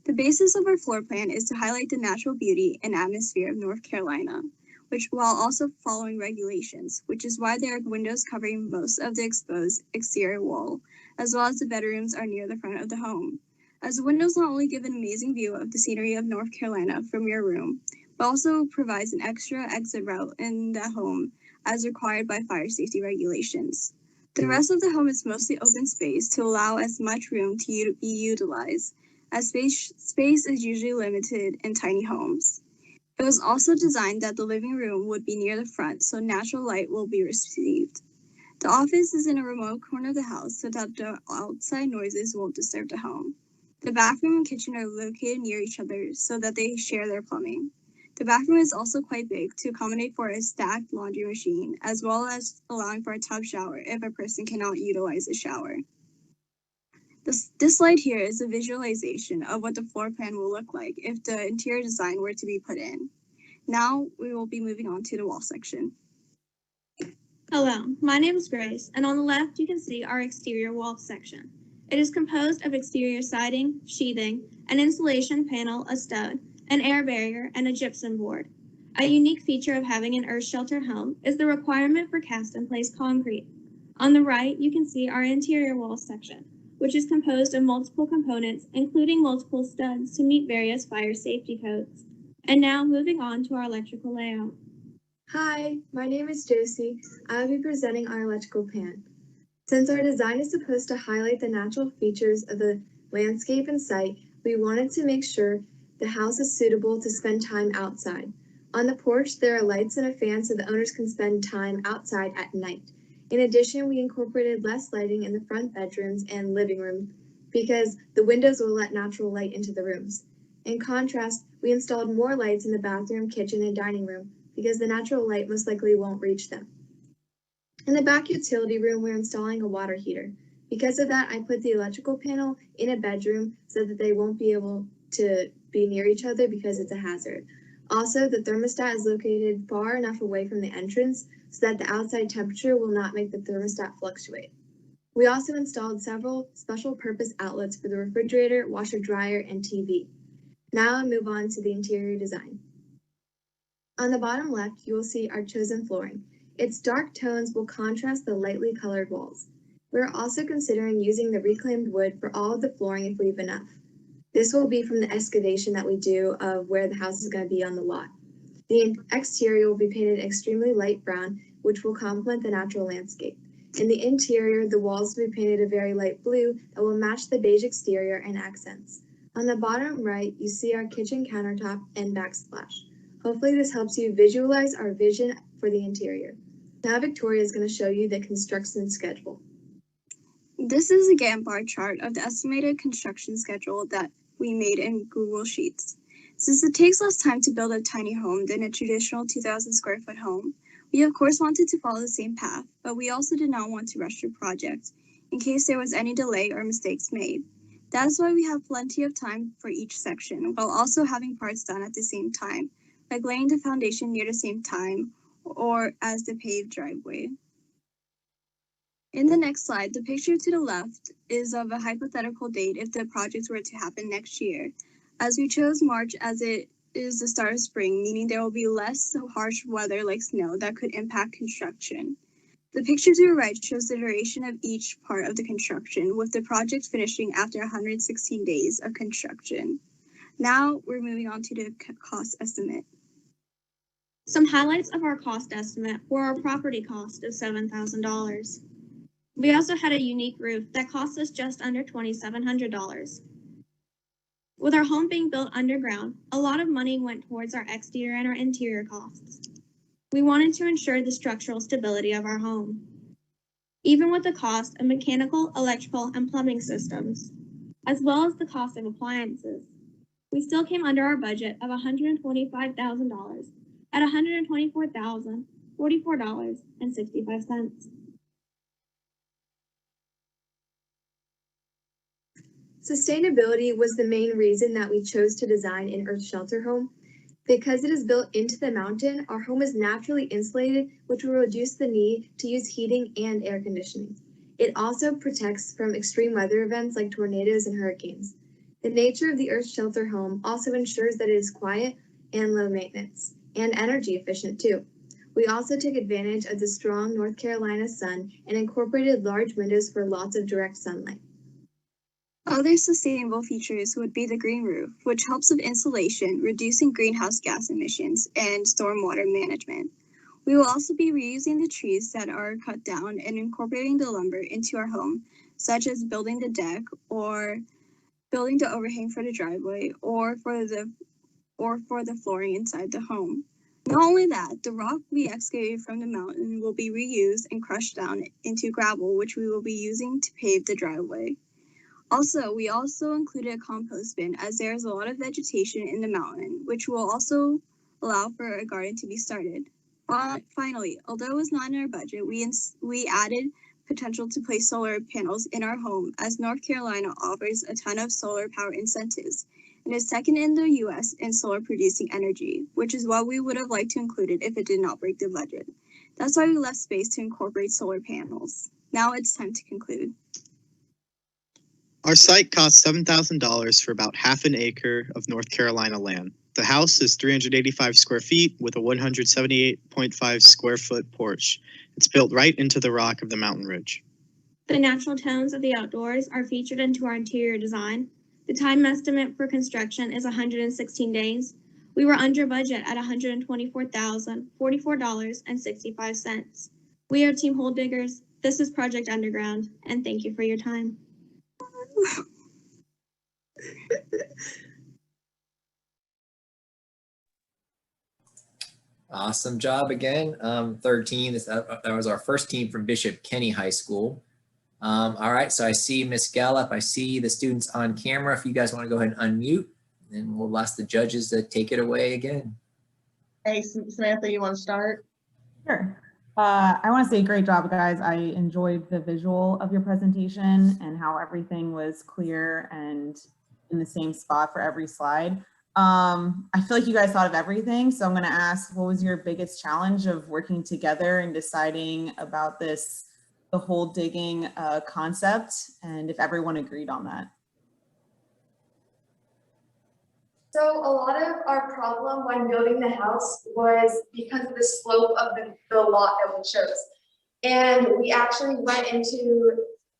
The basis of our floor plan is to highlight the natural beauty and atmosphere of North Carolina, which while also following regulations, which is why there are windows covering most of the exposed exterior wall, as well as the bedrooms are near the front of the home. As the windows not only give an amazing view of the scenery of North Carolina from your room, but also provides an extra exit route in the home as required by fire safety regulations. The rest of the home is mostly open space to allow as much room to be utilized, as space is usually limited in tiny homes. It was also designed that the living room would be near the front so natural light will be received. The office is in a remote corner of the house so that the outside noises won't disturb the home. The bathroom and kitchen are located near each other so that they share their plumbing. The bathroom is also quite big to accommodate for a stacked laundry machine, as well as allowing for a tub shower if a person cannot utilize a shower. This slide here is a visualization of what the floor plan will look like if the interior design were to be put in. Now we will be moving on to the wall section. Hello, my name is Grace, and on the left you can see our exterior wall section. It is composed of exterior siding, sheathing, an insulation panel, a stud, an air barrier, and a gypsum board. A unique feature of having an earth-sheltered home is the requirement for cast-in-place concrete. On the right, you can see our interior wall section, which is composed of multiple components, including multiple studs to meet various fire safety codes. And now moving on to our electrical layout. Hi, my name is Josie. I will be presenting our electrical plan. Since our design is supposed to highlight the natural features of the landscape and site, we wanted to make sure the house is suitable to spend time outside. On the porch, there are lights and a fan so the owners can spend time outside at night. In addition, we incorporated less lighting in the front bedrooms and living room because the windows will let natural light into the rooms. In contrast, we installed more lights in the bathroom, kitchen, and dining room because the natural light most likely won't reach them. In the back utility room, we're installing a water heater. Because of that, I put the electrical panel in a bedroom so that they won't be able to be near each other because it's a hazard. Also, the thermostat is located far enough away from the entrance so that the outside temperature will not make the thermostat fluctuate. We also installed several special purpose outlets for the refrigerator, washer dryer, and TV. Now I'll move on to the interior design. On the bottom left, you will see our chosen flooring. Its dark tones will contrast the lightly colored walls. We're also considering using the reclaimed wood for all of the flooring if we have enough. This will be from the excavation that we do of where the house is going to be on the lot. The exterior will be painted extremely light brown, which will complement the natural landscape. In the interior, the walls will be painted a very light blue that will match the beige exterior and accents. On the bottom right, you see our kitchen countertop and backsplash. Hopefully this helps you visualize our vision for the interior. Now Victoria is going to show you the construction schedule. This is a Gantt bar chart of the estimated construction schedule that we made in Google Sheets. Since it takes less time to build a tiny home than a traditional 2,000 square foot home, we of course wanted to follow the same path, but we also did not want to rush the project in case there was any delay or mistakes made. That is why we have plenty of time for each section, while also having parts done at the same time, like laying the foundation near the same time or as the paved driveway. In the next slide, the picture to the left is of a hypothetical date if the project were to happen next year, as we chose March as it is the start of spring, meaning there will be less harsh weather like snow that could impact construction. The picture to the right shows the duration of each part of the construction, with the project finishing after 116 days of construction. Now we're moving on to the cost estimate. Some highlights of our cost estimate were our property cost of $7,000. We also had a unique roof that cost us just under $2,700. With our home being built underground, a lot of money went towards our exterior and our interior costs. We wanted to ensure the structural stability of our home, even with the cost of mechanical, electrical, and plumbing systems, as well as the cost of appliances. We still came under our budget of $125,000 at $124,044.65. Sustainability was the main reason that we chose to design an earth shelter home. Because it is built into the mountain, our home is naturally insulated, which will reduce the need to use heating and air conditioning. It also protects from extreme weather events like tornadoes and hurricanes. The nature of the earth shelter home also ensures that it is quiet and low maintenance, and energy efficient too. We also took advantage of the strong North Carolina sun and incorporated large windows for lots of direct sunlight. Other sustainable features would be the green roof, which helps with insulation, reducing greenhouse gas emissions, and stormwater management. We will also be reusing the trees that are cut down and incorporating the lumber into our home, such as building the deck or building the overhang for the driveway or for the flooring inside the home. Not only that, the rock we excavated from the mountain will be reused and crushed down into gravel, which we will be using to pave the driveway. We also included a compost bin as there is a lot of vegetation in the mountain, which will also allow for a garden to be started. Finally, although it was not in our budget, we added potential to place solar panels in our home, as North Carolina offers a ton of solar power incentives and is second in the US in solar producing energy, which is what we would have liked to include it if it did not break the budget. That's why we left space to incorporate solar panels. Now it's time to conclude. Our site cost $7,000 for about half an acre of North Carolina land. The house is 385 square feet with a 178.5 square foot porch. It's built right into the rock of the mountain ridge. The natural tones of the outdoors are featured into our interior design. The time estimate for construction is 116 days. We were under budget at $124,044.65. We are Team Hole Diggers. This is Project Underground, and thank you for your time. Awesome job again. Third team. That was our first team from Bishop Kenny High School. All right, so I see Miss Gallup. I see the students on camera. If you guys want to go ahead and unmute, and we'll ask the judges to take it away again. Hey, Samantha, you want to start? Sure. I want to say great job, guys. I enjoyed the visual of your presentation and how everything was clear and in the same spot for every slide. I feel like you guys thought of everything. So I'm going to ask, what was your biggest challenge of working together and deciding about this, the whole digging concept, and if everyone agreed on that? So a lot of our problem when building the house was because of the slope of the lot that we chose. And we actually went into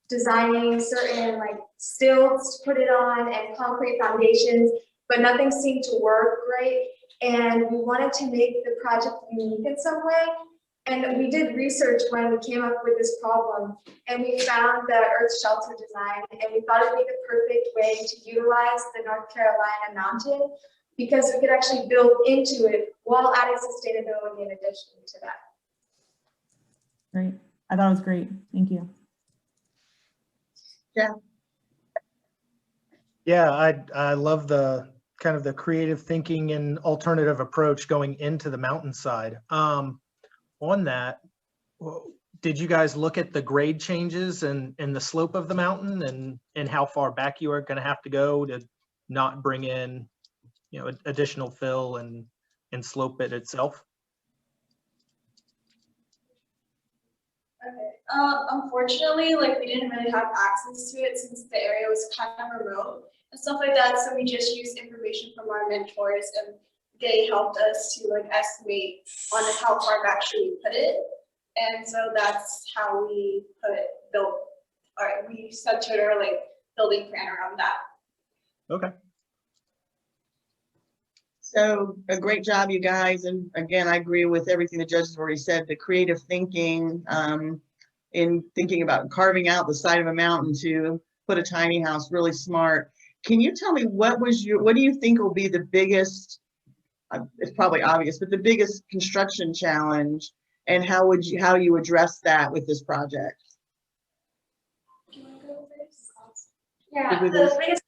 designing certain like stilts to put it on and concrete foundations, but nothing seemed to work right. And we wanted to make the project unique in some way. And we did research when we came up with this problem, and we found the earth shelter design, and we thought it'd be the perfect way to utilize the North Carolina mountain, because we could actually build into it while adding sustainability in addition to that. Great. I thought it was great. Thank you. Yeah. Yeah, I love the kind of the creative thinking and alternative approach going into the mountainside. On that, did you guys look at the grade changes and the slope of the mountain and how far back you are going to have to go to not bring in, you know, additional fill and slope it itself? Okay. Unfortunately, like we didn't really have access to it since the area was kind of remote and stuff like that. So we just used information from our mentors, and they helped us to like estimate on how far back should we put it. And so that's how we we centered our like building plan around that. Okay. So a great job, you guys. And again, I agree with everything the judges have already said. The creative thinking in thinking about carving out the side of a mountain to put a tiny house, really smart. Can you tell me what do you think will be the biggest, it's probably obvious, but the biggest construction challenge, and how you address that with this project? Do you want to go first? Yeah, the biggest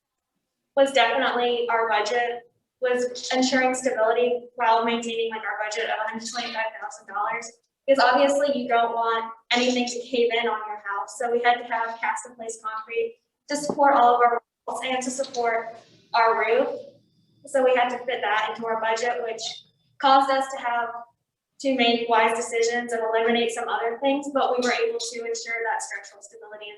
was definitely our budget, was ensuring stability while maintaining like our budget of $125,000. Because obviously you don't want anything to cave in on your house. So we had to have cast in place concrete to support all of our walls and to support our roof. So we had to fit that into our budget, which caused us to make wise decisions and eliminate some other things, but we were able to ensure that structural stability in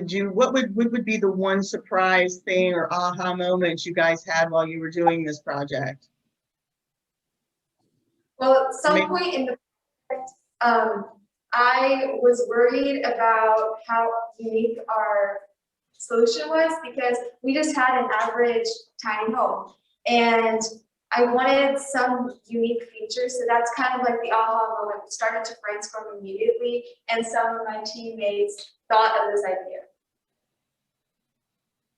the end. What would be the one surprise thing or aha moment you guys had while you were doing this project? Well, at some point in the project, I was worried about how unique our solution was, because we just had an average tiny home, and I wanted some unique features. So that's kind of like the aha moment. We started to brainstorm immediately, and some of my teammates thought of this idea.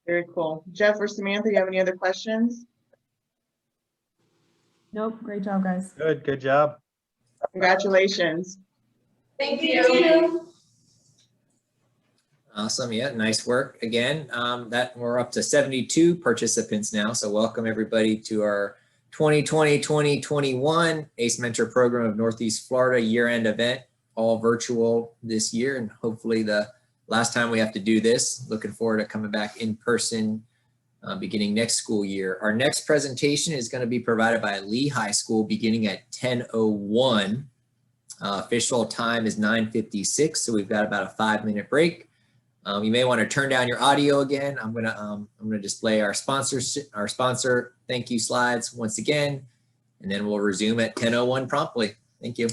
Very cool. Jeff or Samantha, you have any other questions? Nope. Great job, guys. Good job. Congratulations. Thank you. Awesome. Yeah, nice work again. That we're up to 72 participants now. So welcome everybody to our 2020-2021 ACE Mentor Program of Northeast Florida year-end event, all virtual this year, and hopefully the last time we have to do this. Looking forward to coming back in person beginning next school year. Our next presentation is going to be provided by Lee High School beginning at 10:01. Official time is 9:56, so we've got about a 5-minute break. You may want to turn down your audio again. I'm gonna display our sponsor thank you slides once again, and then we'll resume at 10:01 promptly. Thank you.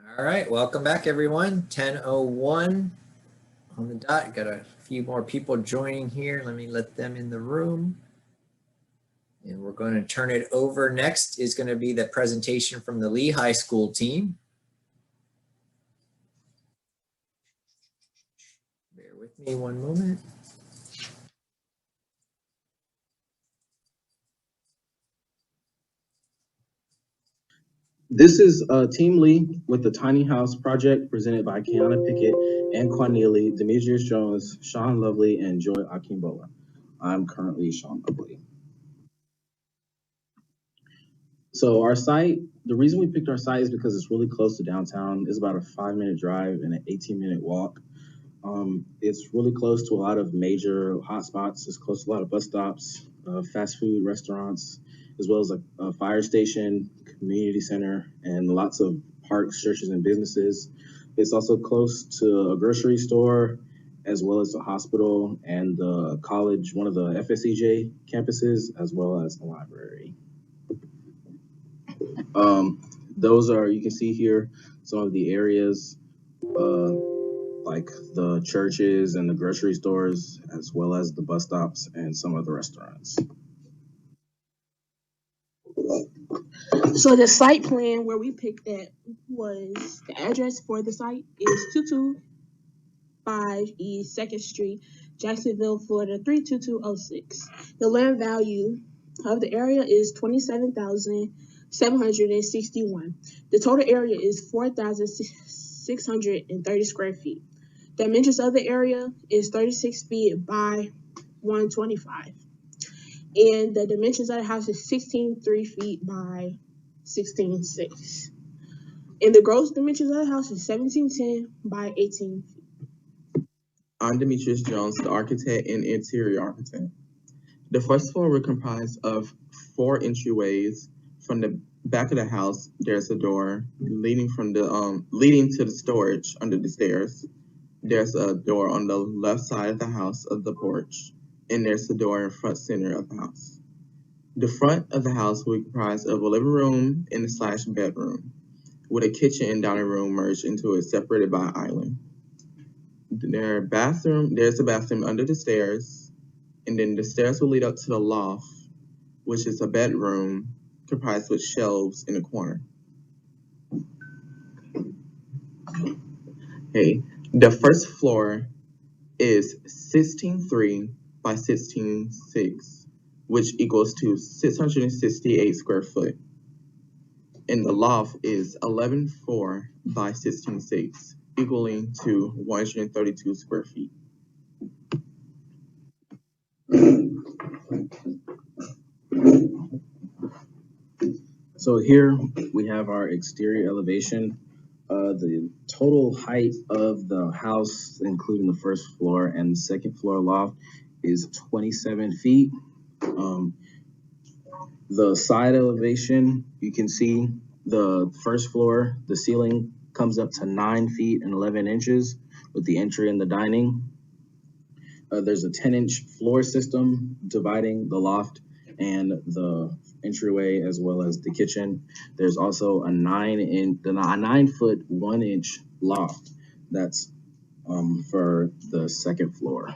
All right, welcome back, everyone. 10:01 on the dot. Got a few more people joining here. Let me let them in the room. And we're going to turn it over. Next is going to be the presentation from the Lee High School team. Bear with me one moment. This is Team Lee with the Tiny House Project presented by Kiana Pickett and Cornelia, Demetrius Jones, Sean Lovely, and Joy Akimbola. I'm currently Sean Lovely. So our site, the reason we picked our site is because it's really close to downtown. It's about a 5-minute drive and an 18-minute walk. It's really close to a lot of major hotspots. It's close to a lot of bus stops, fast food restaurants, as well as a fire station, community center, and lots of parks, churches, and businesses. It's also close to a grocery store, as well as a hospital and the college, one of the FSEJ campuses, as well as a library. Those are, you can see here, some of the areas, like the churches and the grocery stores, as well as the bus stops and some of the restaurants. So the site plan where we picked that was, the address for the site is 225 East 2nd Street, Jacksonville, Florida 32206. The land value of the area is $27,761. The total area is 4,630 square feet. The dimensions of the area is 36 feet by 125. And the dimensions of the house is 16.3 feet by 16.6. And the gross dimensions of the house is 1710 by 18 feet. I'm Demetrius Jones, the architect and interior architect. The first floor will comprise of 4 entryways. From the back of the house, there's a door leading to the storage under the stairs. There's a door on the left side of the house of the porch, and there's a door in front center of the house. The front of the house will comprise of a living room and a bedroom, with a kitchen and dining room merged into it, separated by an island. There's a bathroom under the stairs, and then the stairs will lead up to the loft, which is a bedroom comprised with shelves in the corner. The first floor is 16.3 by 16.6, which equals to 668 square foot. And the loft is 11.4 by 16.6, equaling to 132 square feet. So here we have our exterior elevation. The total height of the house, including the first floor and the second floor loft, is 27 feet. The side elevation, you can see the first floor, the ceiling comes up to 9 feet and 11 inches with the entry and the dining. There's a 10-inch floor system dividing the loft and the entryway, as well as the kitchen. There's also a 9-foot 1-inch loft that's for the second floor.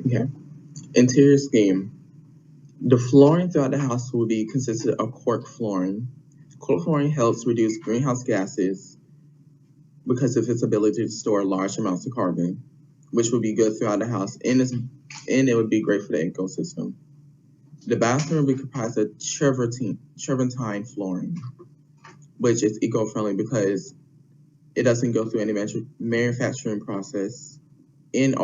Okay. Interior scheme. The flooring throughout the house will be consisted of cork flooring. Cork flooring helps reduce greenhouse gases because of its ability to store large amounts of carbon, which will be good throughout the house, and it would be great for the ecosystem. The bathroom will be comprised of travertine flooring, which is eco-friendly because it doesn't go through any manufacturing process and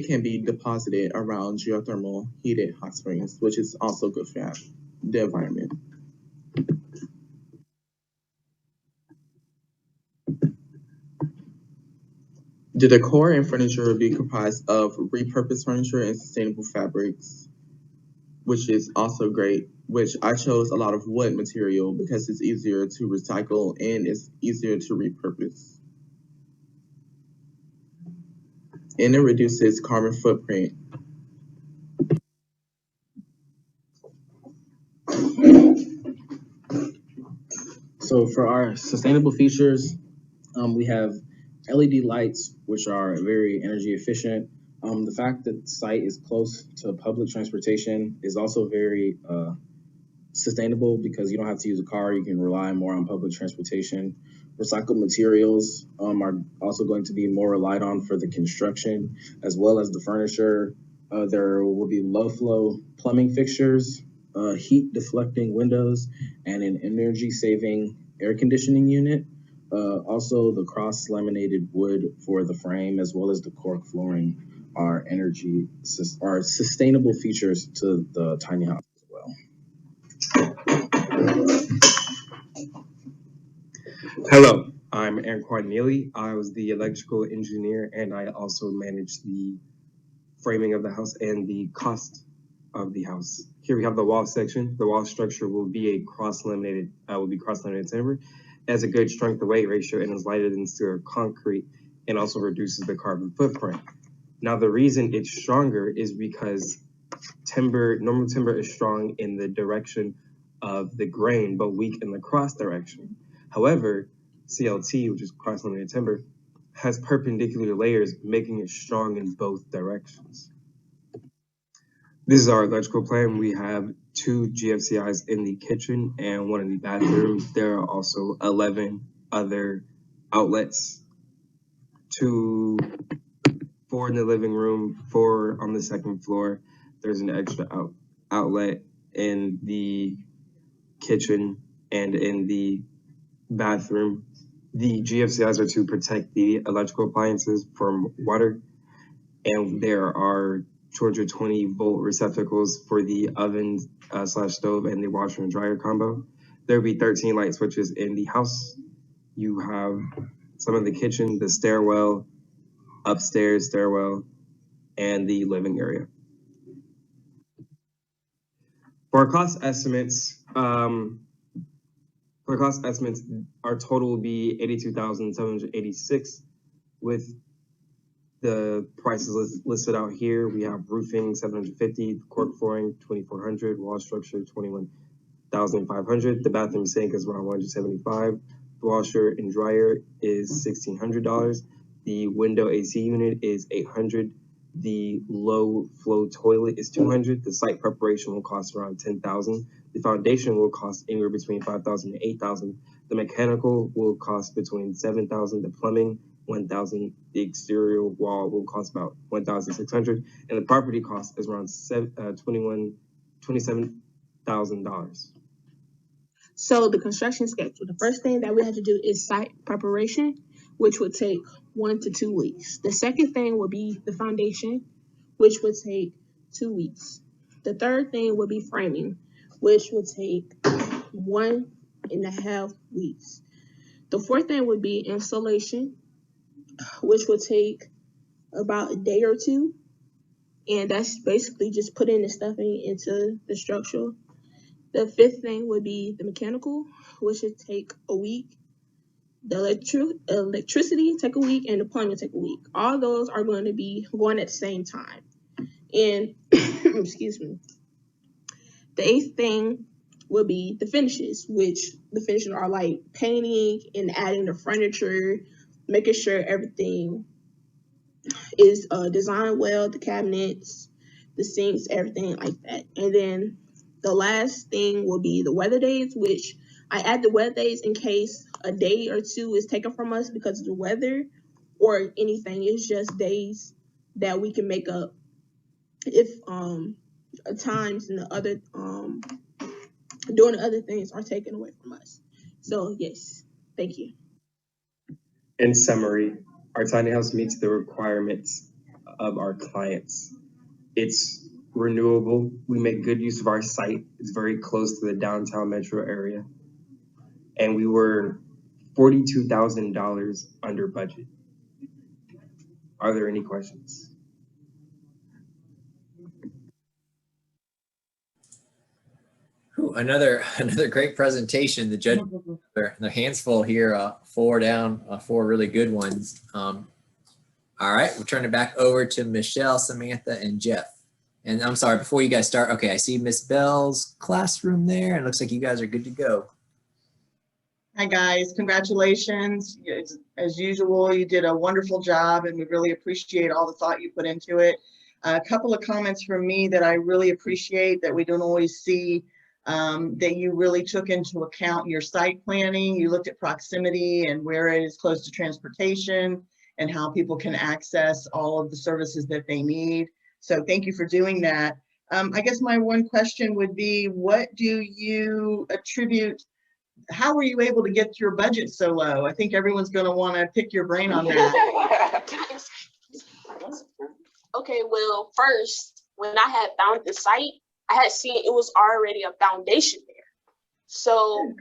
can be deposited around geothermal heated hot springs, which is also good for the environment. The decor and furniture will be comprised of repurposed furniture and sustainable fabrics, which is also great, which I chose a lot of wood material because it's easier to recycle and it's easier to repurpose. and it reduces carbon footprint. So for our sustainable features, we have LED lights, which are very energy efficient. The fact that the site is close to public transportation is also very sustainable because you don't have to use a car. You can rely more on public transportation. Recycled materials are also going to be more relied on for the construction as well as the furniture. There will be low flow plumbing fixtures, heat deflecting windows, and an energy saving air conditioning unit. Also, the cross laminated wood for the frame as well as the cork flooring are sustainable features to the tiny house as well. Hello, I'm Aaron Neely. I was the electrical engineer and I also managed the framing of the house and the cost of the house. Here we have the wall section. The wall structure will be cross-laminated timber. It has a good strength to weight ratio and is lighter than steel concrete and also reduces the carbon footprint. Now the reason it's stronger is because normal timber is strong in the direction of the grain, but weak in the cross direction. However, CLT, which is cross-laminated timber, has perpendicular layers, making it strong in both directions. This is our electrical plan. We have 2 GFCIs in the kitchen and 1 in the bathroom. There are also 11 other outlets, 4 in the living room, 4 on the second floor. There's an extra outlet in the kitchen and in the bathroom. The GFCIs are to protect the electrical appliances from water, and there are 220 volt receptacles for the oven / stove and the washer and dryer combo. There will be 13 light switches in the house. You have some in the kitchen, the stairwell, upstairs stairwell, and the living area. For our cost estimates, our total will be $82,786 with the prices listed out here. We have roofing $750, cork flooring $2,400, wall structure $21,500. The bathroom sink is around $175. The washer and dryer is $1,600. The window AC unit is $800. The low flow toilet is $200. The site preparation will cost around $10,000. The foundation will cost anywhere between $5,000 and $8,000. The mechanical will cost between $7,000. The plumbing $1,000. The exterior wall will cost about $1,600, and the property cost is around $27,000. So the construction schedule, the first thing that we have to do is site preparation, which would take 1 to 2 weeks. The second thing will be the foundation, which would take 2 weeks. The third thing will be framing, which will take 1.5 weeks. The fourth thing would be installation, which will take about a day or 2. And that's basically just putting the stuffing into the structure. The fifth thing would be the mechanical, which would take a week. The electricity take a week, and the plumbing take a week. All those are going to be going at the same time. And excuse me. The eighth thing will be the finishes, which the finishes are like painting and adding the furniture, making sure everything is designed well, the cabinets, the sinks, everything like that. And then the last thing will be the weather days, which I add the weather days in case a day or 2 is taken from us because of the weather or anything. It's just days that we can make up if times and the other doing the other things are taken away from us. So yes, thank you. In summary, our tiny house meets the requirements of our clients. It's renewable. We make good use of our site. It's very close to the downtown metro area. And we were $42,000 under budget. Are there any questions? Another great presentation. The judge, their hands full here, 4 down, 4 really good ones. All right, we'll turn it back over to Michelle, Samantha, and Jeff. And I'm sorry, before you guys start, okay, I see Miss Bell's classroom there. And it looks like you guys are good to go. Hi, guys. Congratulations. As usual, you did a wonderful job, and we really appreciate all the thought you put into it. A couple of comments from me that I really appreciate that we don't always see, that you really took into account your site planning. You looked at proximity and where it is close to transportation and how people can access all of the services that they need. So thank you for doing that. I guess my one question would be, what do you attribute, how were you able to get your budget so low? I think everyone's going to want to pick your brain on that. Okay, well, first, when I had found the site, I had seen it was already a foundation there. So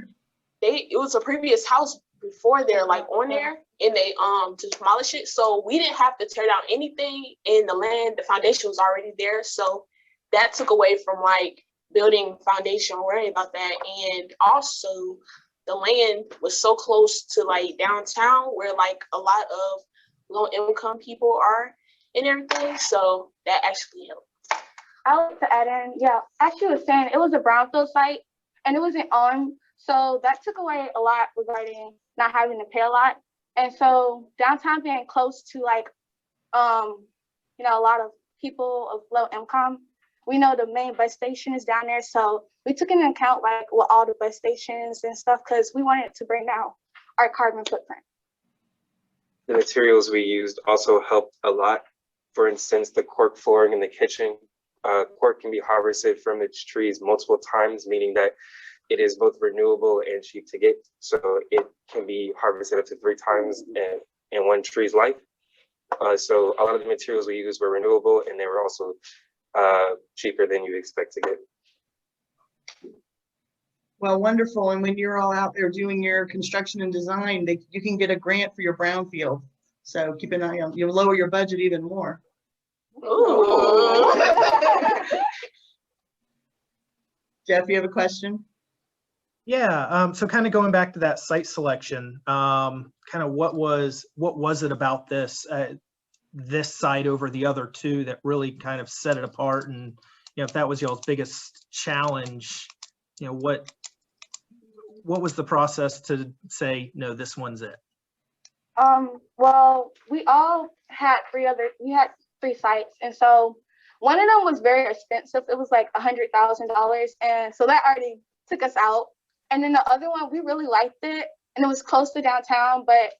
it was a previous house before there, like on there, and they to demolish it. So we didn't have to tear down anything, and the foundation was already there. So that took away from like building foundation, worrying about that. And also the land was so close to like downtown where like a lot of low income people are and everything. So that actually helped. I would like to add in, yeah, as she was saying, it was a brownfield site and it wasn't on. So that took away a lot regarding not having to pay a lot. And so downtown being close to like, a lot of people of low income, we know the main bus station is down there. So we took into account like with all the bus stations and stuff, because we wanted to bring down our carbon footprint. The materials we used also helped a lot. For instance, the cork flooring in the kitchen. Cork can be harvested from its trees multiple times, meaning that it is both renewable and cheap to get. So it can be harvested up to 3 times in one tree's life. So a lot of the materials we used were renewable, and they were also cheaper than you expect to get. Well, wonderful. And when you're all out there doing your construction and design, you can get a grant for your brownfield. So keep an eye on, you'll lower your budget even more. Ooh. Jeff, you have a question? Yeah, so kind of going back to that site selection, kind of what was it about this site over the other two that really kind of set it apart? And if that was y'all's biggest challenge, what was the process to say, no, this one's it? Well, we had 3 sites, and so one of them was very expensive. It was like $100,000, and so that already took us out. And then the other one, we really liked it, and it was close to downtown. But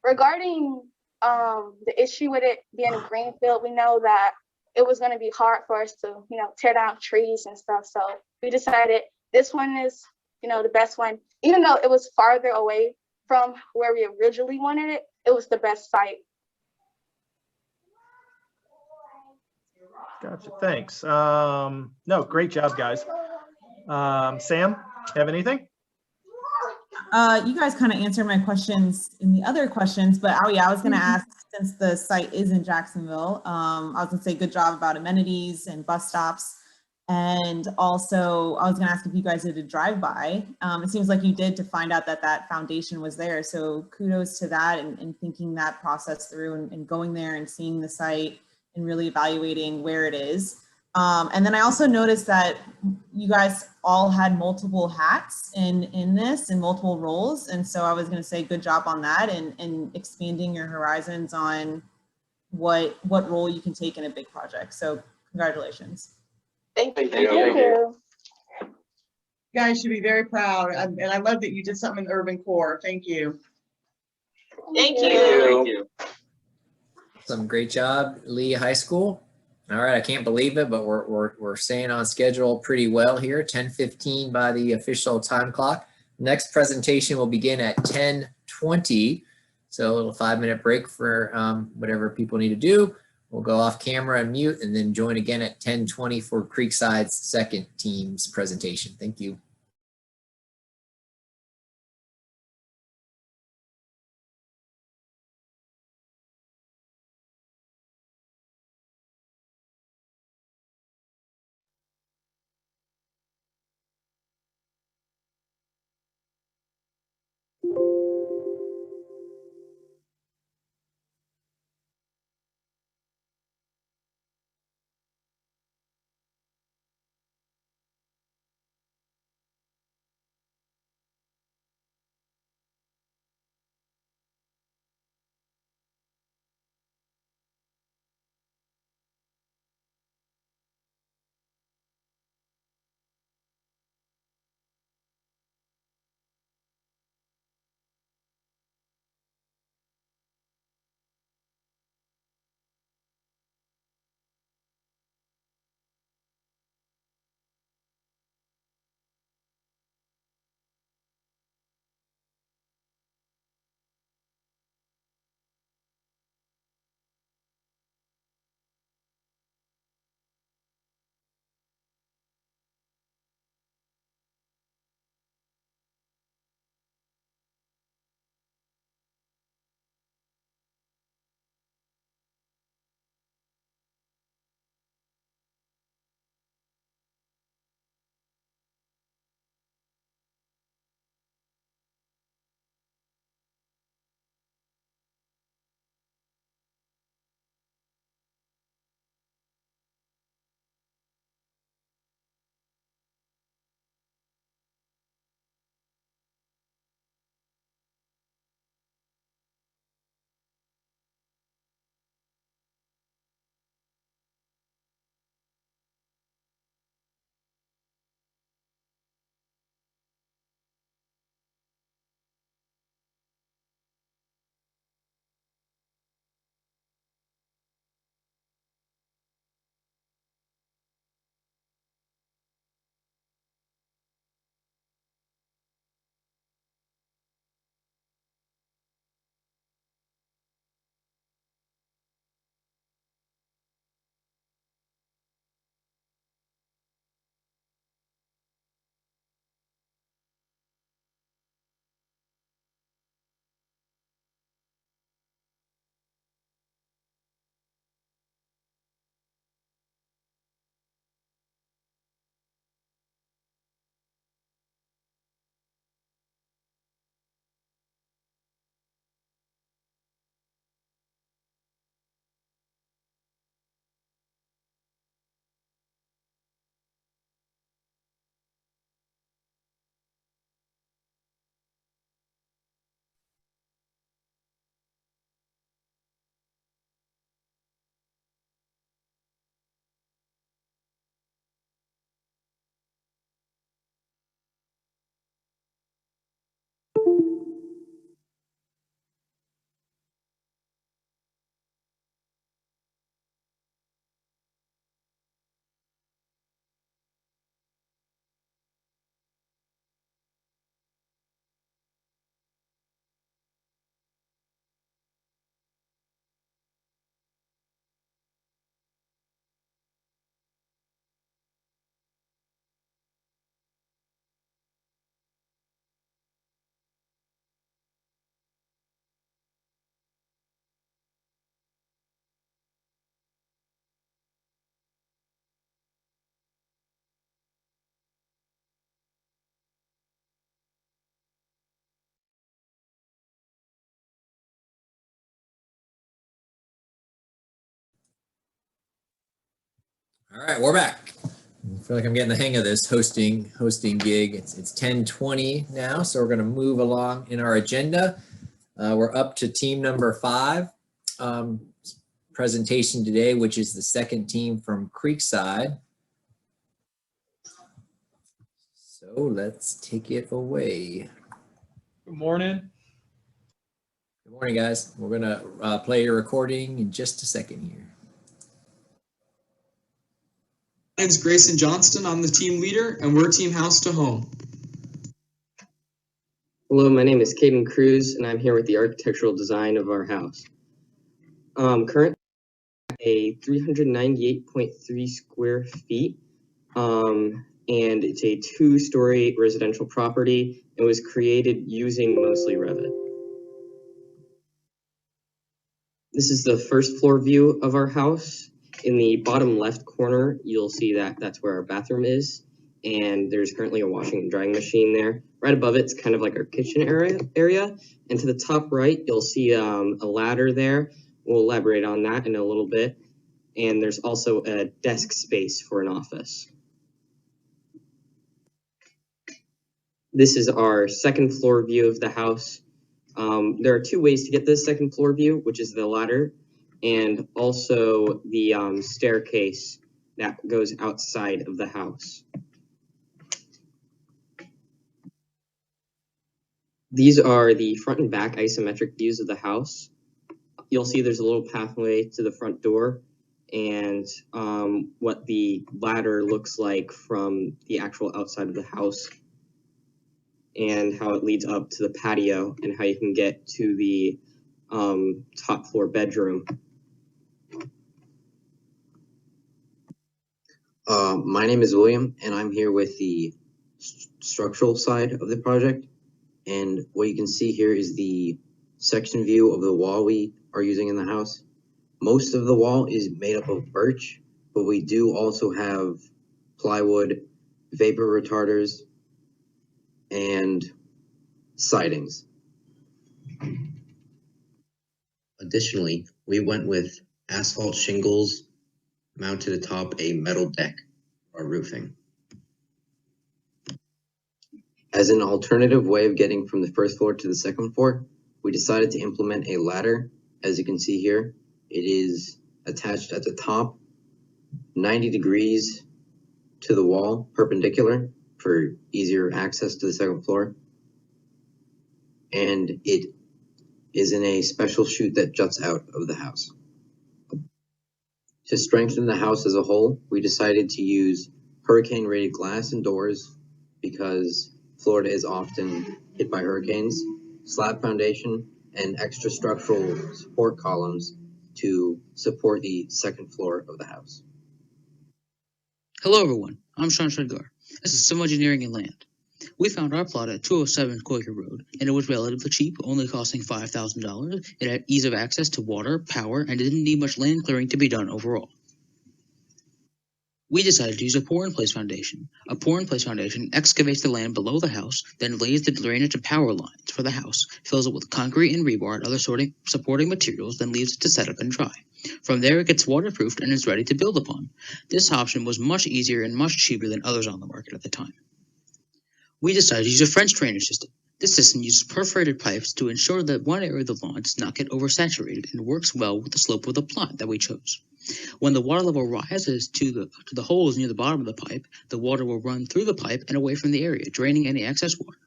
regarding the issue with it being a greenfield, we know that it was going to be hard for us to, tear down trees and stuff. So we decided this one is, the best one, even though it was farther away from where we originally wanted it. It was the best site. Gotcha. Thanks. No, great job, guys. Sam, have anything? You guys kind of answered my questions in the other questions, but I was going to ask, since the site is in Jacksonville, I was going to say good job about amenities and bus stops. And also I was going to ask if you guys did a drive-by. It seems like you did, to find out that foundation was there. So kudos to that, and thinking that process through, and going there and seeing the site and really evaluating where it is. And then I also noticed that you guys all had multiple hats in this, and multiple roles. And so I was going to say good job on that, and expanding your horizons on what role you can take in a big project. So congratulations. Thank you. Thank you. You guys should be very proud. And I love that you did something in the urban core. Thank you. Thank you. Thank you. Some great job, Lee High School. All right, I can't believe it, but we're staying on schedule pretty well here. 10:15 by the official time clock. Next presentation will begin at 10:20. So a little 5-minute break for whatever people need to do. We'll go off camera and mute, and then join again at 10:20 for Creekside's second team's presentation. Thank you. All right, we're back. I feel like I'm getting the hang of this hosting gig. It's 10:20 now, so we're going to move along in our agenda. We're up to team number 5 presentation today, which is the second team from Creekside. So let's take it away. Good morning. Good morning, guys. We're going to play your recording in just a second here. My name's Grayson Johnston. I'm the team leader, and we're Team House to Home. Hello, my name is Caden Cruz, and I'm here with the architectural design of our house. Currently, a 398.3 square feet, and it's a 2-story residential property. It was created using mostly Revit. This is the first floor view of our house. In the bottom left corner, you'll see that that's where our bathroom is, and there's currently a washing and drying machine there. Right above it's kind of like our kitchen area, and to the top right, you'll see a ladder there. We'll elaborate on that in a little bit, and there's also a desk space for an office. This is our second floor view of the house. There are 2 ways to get this second floor view, which is the ladder and also the staircase that goes outside of the house. These are the front and back isometric views of the house. You'll see there's a little pathway to the front door and what the ladder looks like from the actual outside of the house, and how it leads up to the patio and how you can get to the top floor bedroom. My name is William, and I'm here with the structural side of the project. And what you can see here is the section view of the wall we are using in the house. Most of the wall is made up of birch, but we do also have plywood, vapor retarders, and sidings. Additionally, we went with asphalt shingles mounted atop a metal deck or roofing. As an alternative way of getting from the first floor to the second floor, we decided to implement a ladder. As you can see here, it is attached at the top, 90 degrees to the wall, perpendicular, for easier access to the second floor. And it is in a special chute that juts out of the house. To strengthen the house as a whole, we decided to use hurricane-rated glass and doors because Florida is often hit by hurricanes, slab foundation, and extra structural support columns to support the second floor of the house. Hello everyone, I'm Sean Shedgar. This is Civil Engineering and Land. We found our plot at 207 Quaker Road, and it was relatively cheap, only costing $5,000. It had ease of access to water, power, and didn't need much land clearing to be done overall. We decided to use a pour-in-place foundation. A pour-in-place foundation excavates the land below the house, then lays the drainage and power lines for the house, fills it with concrete and rebar and other supporting materials, then leaves it to set up and dry. From there, it gets waterproofed and is ready to build upon. This option was much easier and much cheaper than others on the market at the time. We decided to use a French drainage system. This system uses perforated pipes to ensure that one area of the lawn does not get oversaturated and works well with the slope of the plot that we chose. When the water level rises to the holes near the bottom of the pipe, the water will run through the pipe and away from the area, draining any excess water.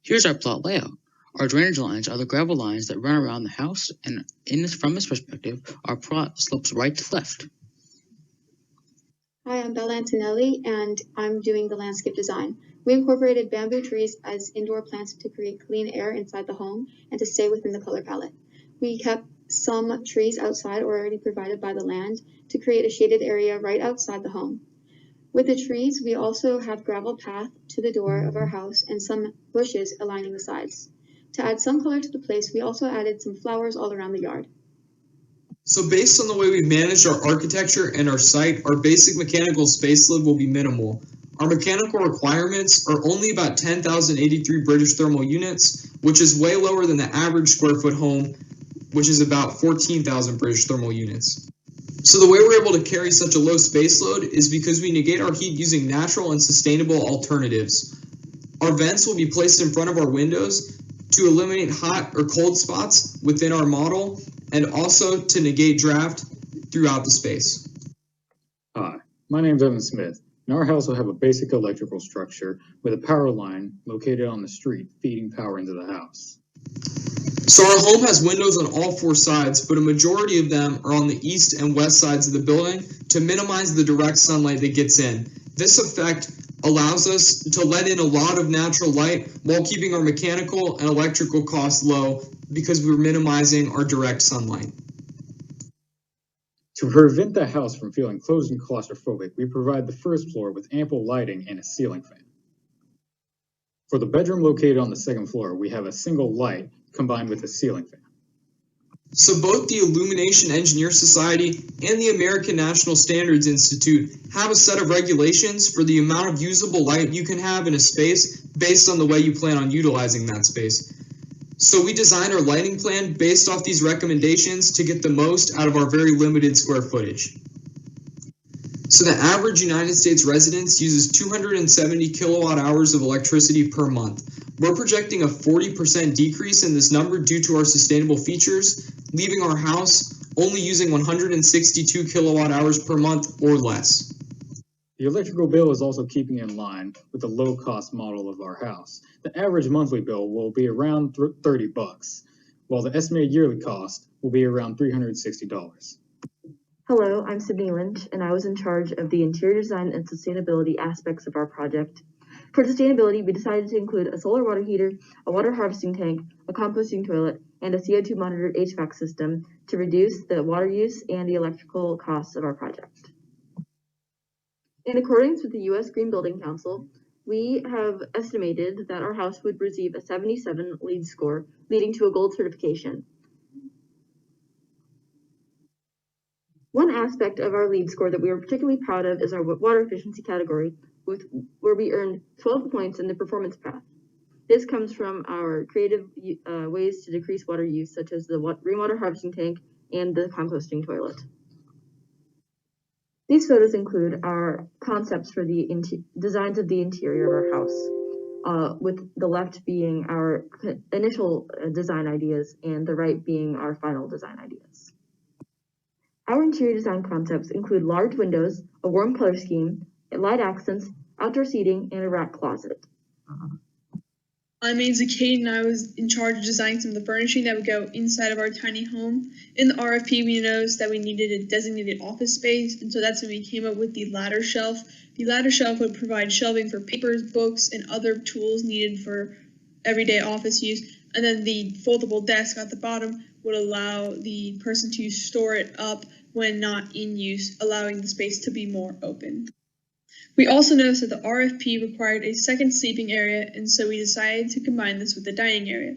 Here's our plot layout. Our drainage lines are the gravel lines that run around the house, and from this perspective, our plot slopes right to left. Hi, I'm Bella Antonelli, and I'm doing the landscape design. We incorporated bamboo trees as indoor plants to create clean air inside the home and to stay within the color palette. We kept some trees outside or already provided by the land to create a shaded area right outside the home. With the trees, we also have gravel path to the door of our house and some bushes aligning the sides. To add some color to the place, we also added some flowers all around the yard. So based on the way we've managed our architecture and our site, our basic mechanical space load will be minimal. Our mechanical requirements are only about 10,083 British thermal units, which is way lower than the average square foot home, which is about 14,000 British thermal units. So the way we're able to carry such a low space load is because we negate our heat using natural and sustainable alternatives. Our vents will be placed in front of our windows to eliminate hot or cold spots within our model and also to negate draft throughout the space. Hi, my name is Evan Smith, and our house will have a basic electrical structure with a power line located on the street feeding power into the house. So our home has windows on all four sides, but a majority of them are on the east and west sides of the building to minimize the direct sunlight that gets in. This effect allows us to let in a lot of natural light while keeping our mechanical and electrical costs low because we're minimizing our direct sunlight. To prevent the house from feeling closed and claustrophobic, we provide the first floor with ample lighting and a ceiling fan. For the bedroom located on the second floor, we have a single light combined with a ceiling fan. So both the Illumination Engineer Society and the American National Standards Institute have a set of regulations for the amount of usable light you can have in a space based on the way you plan on utilizing that space. So we designed our lighting plan based off these recommendations to get the most out of our very limited square footage. So the average United States residence uses 270 kilowatt hours of electricity per month. We're projecting a 40% decrease in this number due to our sustainable features, leaving our house only using 162 kilowatt hours per month or less. The electrical bill is also keeping in line with the low-cost model of our house. The average monthly bill will be around $30, while the estimated yearly cost will be around $360. Hello, I'm Sydney Lynch, and I was in charge of the interior design and sustainability aspects of our project. For sustainability, we decided to include a solar water heater, a water harvesting tank, a composting toilet, and a CO2 monitored HVAC system to reduce the water use and the electrical costs of our project. In accordance with the U.S. Green Building Council, we have estimated that our house would receive a 77 LEED score, leading to a gold certification. One aspect of our LEED score that we are particularly proud of is our water efficiency category, where we earned 12 points in the performance path. This comes from our creative ways to decrease water use, such as the rainwater harvesting tank and the composting toilet. These photos include our concepts for the designs of the interior of our house, with the left being our initial design ideas and the right being our final design ideas. Our interior design concepts include large windows, a warm color scheme, light accents, outdoor seating, and a rack closet. I'm Ainsley Kate, and I was in charge of designing some of the furnishing that would go inside of our tiny home. In the RFP, we noticed that we needed a designated office space, and so that's when we came up with the ladder shelf. The ladder shelf would provide shelving for papers, books, and other tools needed for everyday office use. And then the foldable desk at the bottom would allow the person to store it up when not in use, allowing the space to be more open. We also noticed that the RFP required a second sleeping area, and so we decided to combine this with the dining area.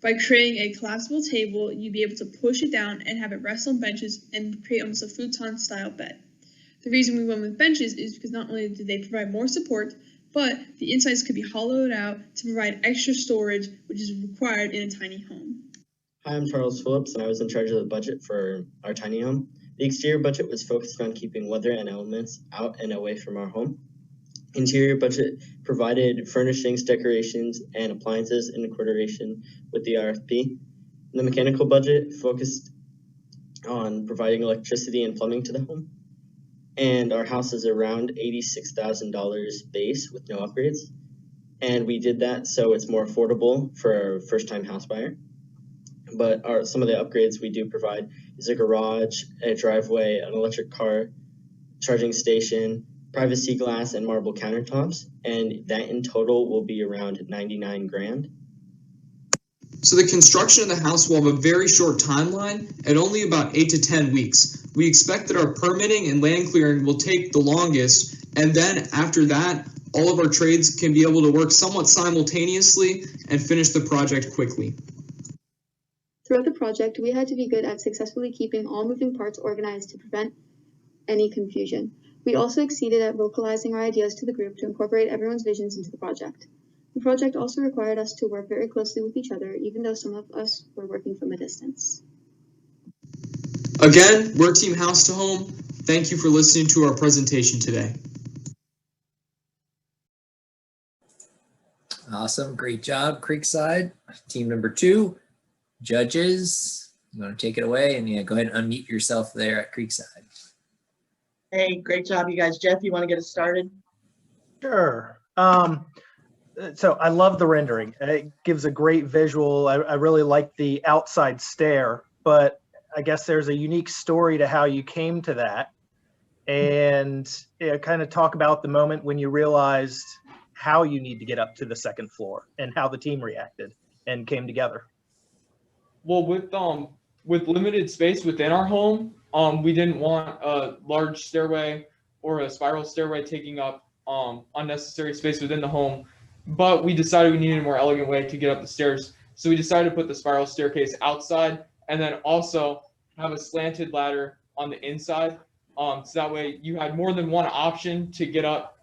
By creating a collapsible table, you'd be able to push it down and have it rest on benches and create almost a futon style bed. The reason we went with benches is because not only did they provide more support, but the insides could be hollowed out to provide extra storage, which is required in a tiny home. Hi, I'm Charles Phillips, and I was in charge of the budget for our tiny home. The exterior budget was focused on keeping weather and elements out and away from our home. Interior budget provided furnishings, decorations, and appliances in coordination with the RFP. The mechanical budget focused on providing electricity and plumbing to the home. And our house is around $86,000 base with no upgrades. And we did that so it's more affordable for a first-time house buyer. But some of the upgrades we do provide is a garage, a driveway, an electric car, charging station, privacy glass, and marble countertops. And that in total will be around $99,000. So the construction of the house will have a very short timeline at only about 8 to 10 weeks. We expect that our permitting and land clearing will take the longest, and then after that, all of our trades can be able to work somewhat simultaneously and finish the project quickly. Throughout the project, we had to be good at successfully keeping all moving parts organized to prevent any confusion. We also exceeded at vocalizing our ideas to the group to incorporate everyone's visions into the project. The project also required us to work very closely with each other, even though some of us were working from a distance. Again, we're Team House to Home. Thank you for listening to our presentation today. Awesome. Great job, Creekside. Team number 2, judges, you want to take it away? And yeah, go ahead and unmute yourself there at Creekside. Hey, great job, you guys. Jeff, you want to get us started? Sure. So I love the rendering. It gives a great visual. I really like the outside stair, but I guess there's a unique story to how you came to that. And kind of talk about the moment when you realized how you need to get up to the second floor and how the team reacted and came together. Well, with limited space within our home, we didn't want a large stairway or a spiral stairway taking up unnecessary space within the home. But we decided we needed a more elegant way to get up the stairs. So we decided to put the spiral staircase outside and then also have a slanted ladder on the inside. So that way you had more than one option to get up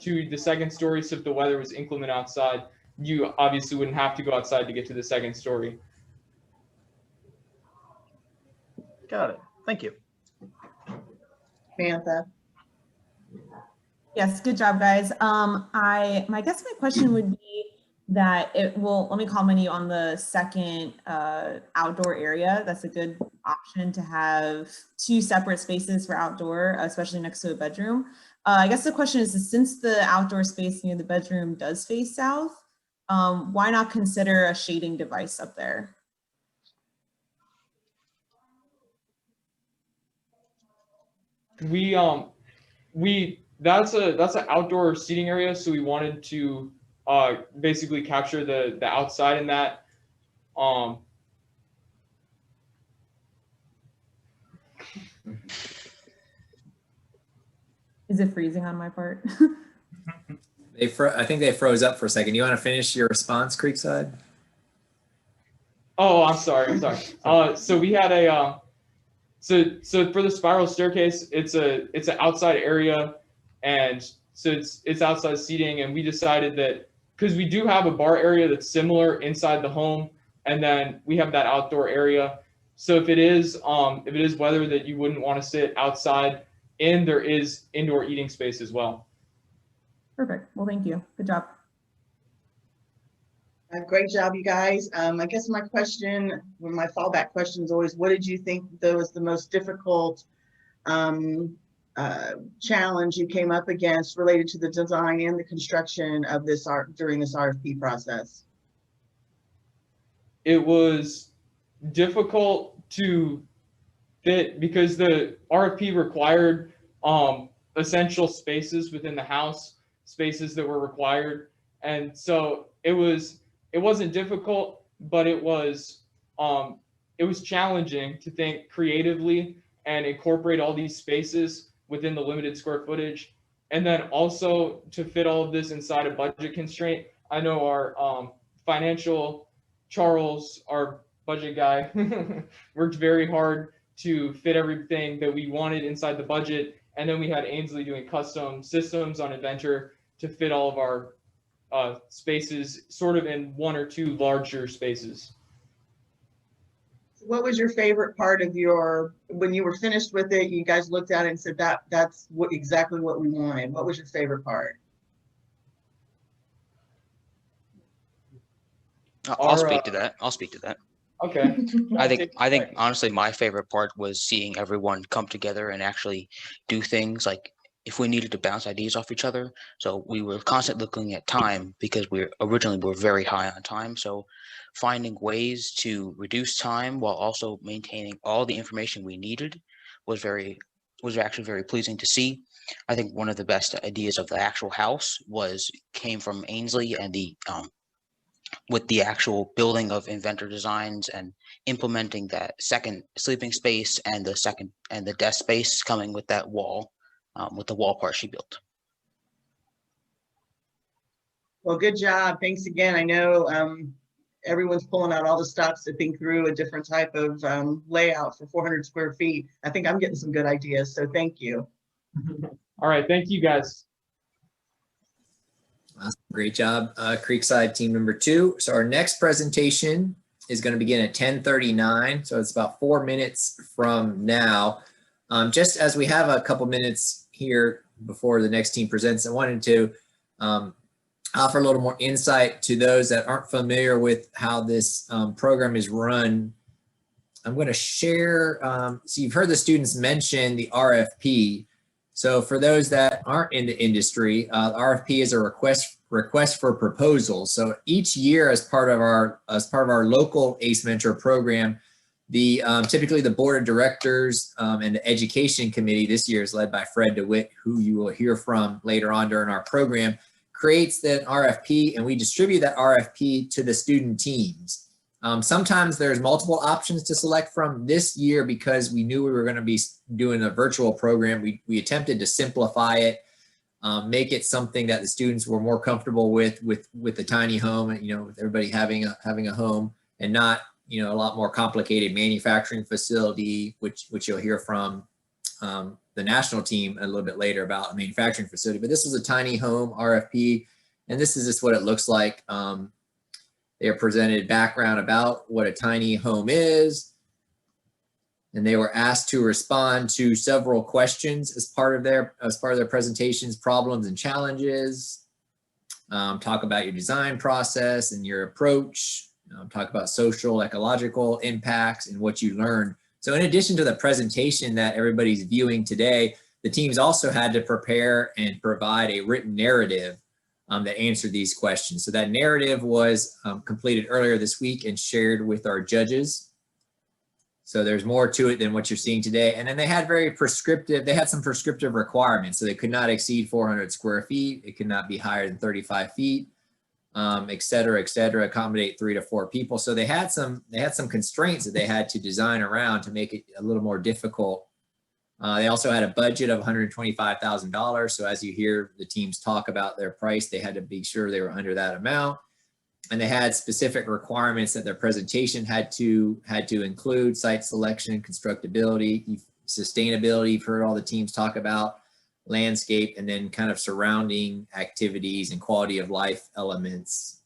to the second story. So if the weather was inclement outside, you obviously wouldn't have to go outside to get to the second story. Got it. Thank you. Samantha. Yes, good job, guys. I guess my question would be that let me comment you on the second outdoor area. That's a good option to have 2 separate spaces for outdoor, especially next to a bedroom. I guess the question is, since the outdoor space near the bedroom does face south, why not consider a shading device up there? That's an outdoor seating area, so we wanted to basically capture the outside in that. Is it freezing on my part? I think they froze up for a second. You want to finish your response, Creekside? Oh, I'm sorry. So we had a so for the spiral staircase, it's an outside area, and so it's outside seating, and we decided that because we do have a bar area that's similar inside the home, and then we have that outdoor area. So if it is weather that you wouldn't want to sit outside in, there is indoor eating space as well. Perfect. Well, thank you. Good job. Great job, you guys. I guess my fallback question is always, what did you think was the most difficult challenge you came up against related to the design and the construction of this during this RFP process? It was difficult to fit because the RFP required essential spaces within the house, spaces that were required, and so it wasn't difficult, but it was challenging to think creatively and incorporate all these spaces within the limited square footage, and then also to fit all of this inside a budget constraint. I know our financial Charles, our budget guy, worked very hard to fit everything that we wanted inside the budget, and then we had Ainsley doing custom systems on Inventor to fit all of our spaces sort of in 1 or 2 larger spaces. What was your favorite part of when you were finished with it, you guys looked at it and said that's exactly what we wanted? What was your favorite part? I'll speak to that. Okay. I think honestly my favorite part was seeing everyone come together and actually do things, like if we needed to bounce ideas off each other. So we were constantly looking at time because we originally were very high on time. So finding ways to reduce time while also maintaining all the information we needed was actually very pleasing to see. I think one of the best ideas of the actual house came from Ainsley and with the actual building of Inventor designs and implementing that second sleeping space and the desk space coming with that wall, with the wall part she built. Well, good job. Thanks again. I know everyone's pulling out all the stops to think through a different type of layout for 400 square feet. I think I'm getting some good ideas, so thank you. All right, thank you guys. Awesome. Great job, Creekside team number 2. So our next presentation is going to begin at 10:39. So it's about 4 minutes from now. Just as we have a couple minutes here before the next team presents, I wanted to offer a little more insight to those that aren't familiar with how this program is run. I'm going to share, so you've heard the students mention the RFP. So for those that aren't in the industry, RFP is a request for proposals. So each year, as part of our local ACE Mentor program, typically the board of directors and the education committee, this year is led by Fred DeWitt, who you will hear from later on during our program, creates the RFP, and we distribute that RFP to the student teams. Sometimes there's multiple options to select from. This year, because we knew we were going to be doing a virtual program, we attempted to simplify it, make it something that the students were more comfortable with the tiny home, and with everybody having a home, and not a lot more complicated manufacturing facility, which you'll hear from the national team a little bit later about a manufacturing facility. But this was a tiny home RFP, and this is just what it looks like. They are presented background about what a tiny home is, and they were asked to respond to several questions as part of their presentations, problems and challenges. Talk about your design process and your approach. Talk about social, ecological impacts and what you learned. So in addition to the presentation that everybody's viewing today, the teams also had to prepare and provide a written narrative that answered these questions. So that narrative was completed earlier this week and shared with our judges. So there's more to it than what you're seeing today. And then they had some prescriptive requirements. So they could not exceed 400 square feet. It could not be higher than 35 feet, et cetera, accommodate 3 to 4 people. So they had some constraints that they had to design around to make it a little more difficult. They also had a budget of $125,000. So as you hear the teams talk about their price, they had to be sure they were under that amount. And they had specific requirements that their presentation had to include: site selection, constructability, sustainability. You've heard all the teams talk about landscape, and then kind of surrounding activities and quality of life elements.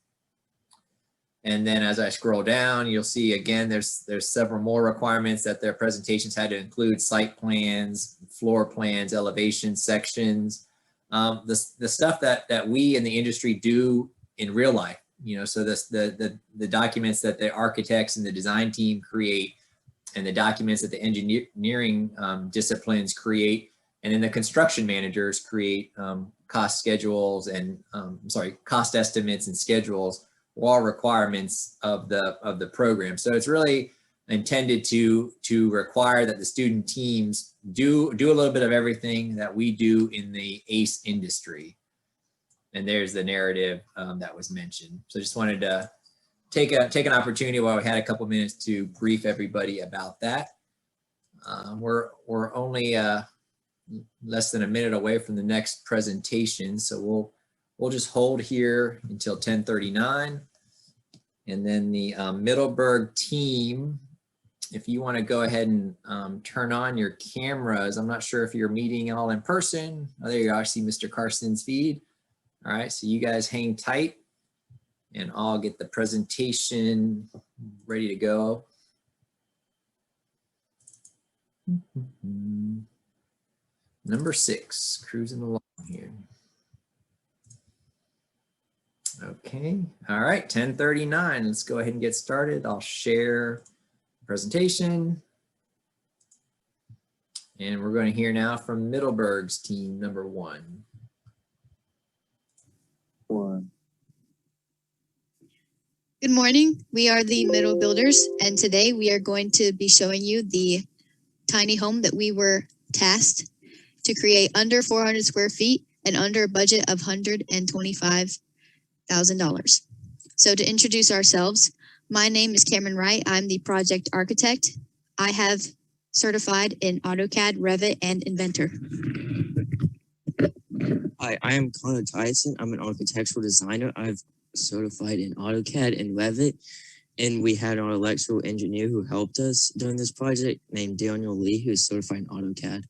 And then as I scroll down, you'll see again, there's several more requirements that their presentations had to include: site plans, floor plans, elevation sections, the stuff that we in the industry do in real life. So the documents that the architects and the design team create, and the documents that the engineering disciplines create, and then the construction managers create cost estimates and schedules, all requirements of the program. So it's really intended to require that the student teams do a little bit of everything that we do in the ACE industry. And there's the narrative that was mentioned. So just wanted to take an opportunity while we had a couple minutes to brief everybody about that. We're only less than a minute away from the next presentation, so we'll just hold here until 10:39, and then the Middleburg team, if you want to go ahead and turn on your cameras. I'm not sure if you're meeting all in person. Oh, there you are. I see Mr. Carson's feed. All right, so you guys hang tight, and I'll get the presentation ready to go. Number 6, cruising along here. Okay, all right, 10:39. Let's go ahead and get started. I'll share the presentation. And we're going to hear now from Middleburg's team, number 1. Good morning. We are the Middle Builders, and today we are going to be showing you the tiny home that we were tasked to create under 400 square feet and under a budget of $125,000. So to introduce ourselves, my name is Cameron Wright. I'm the project architect. I have certified in AutoCAD, Revit, and Inventor. Hi, I am Connor Tyson. I'm an architectural designer. I've certified in AutoCAD and Revit, and we had our electrical engineer who helped us during this project named Daniel Lee, who is certified in AutoCAD.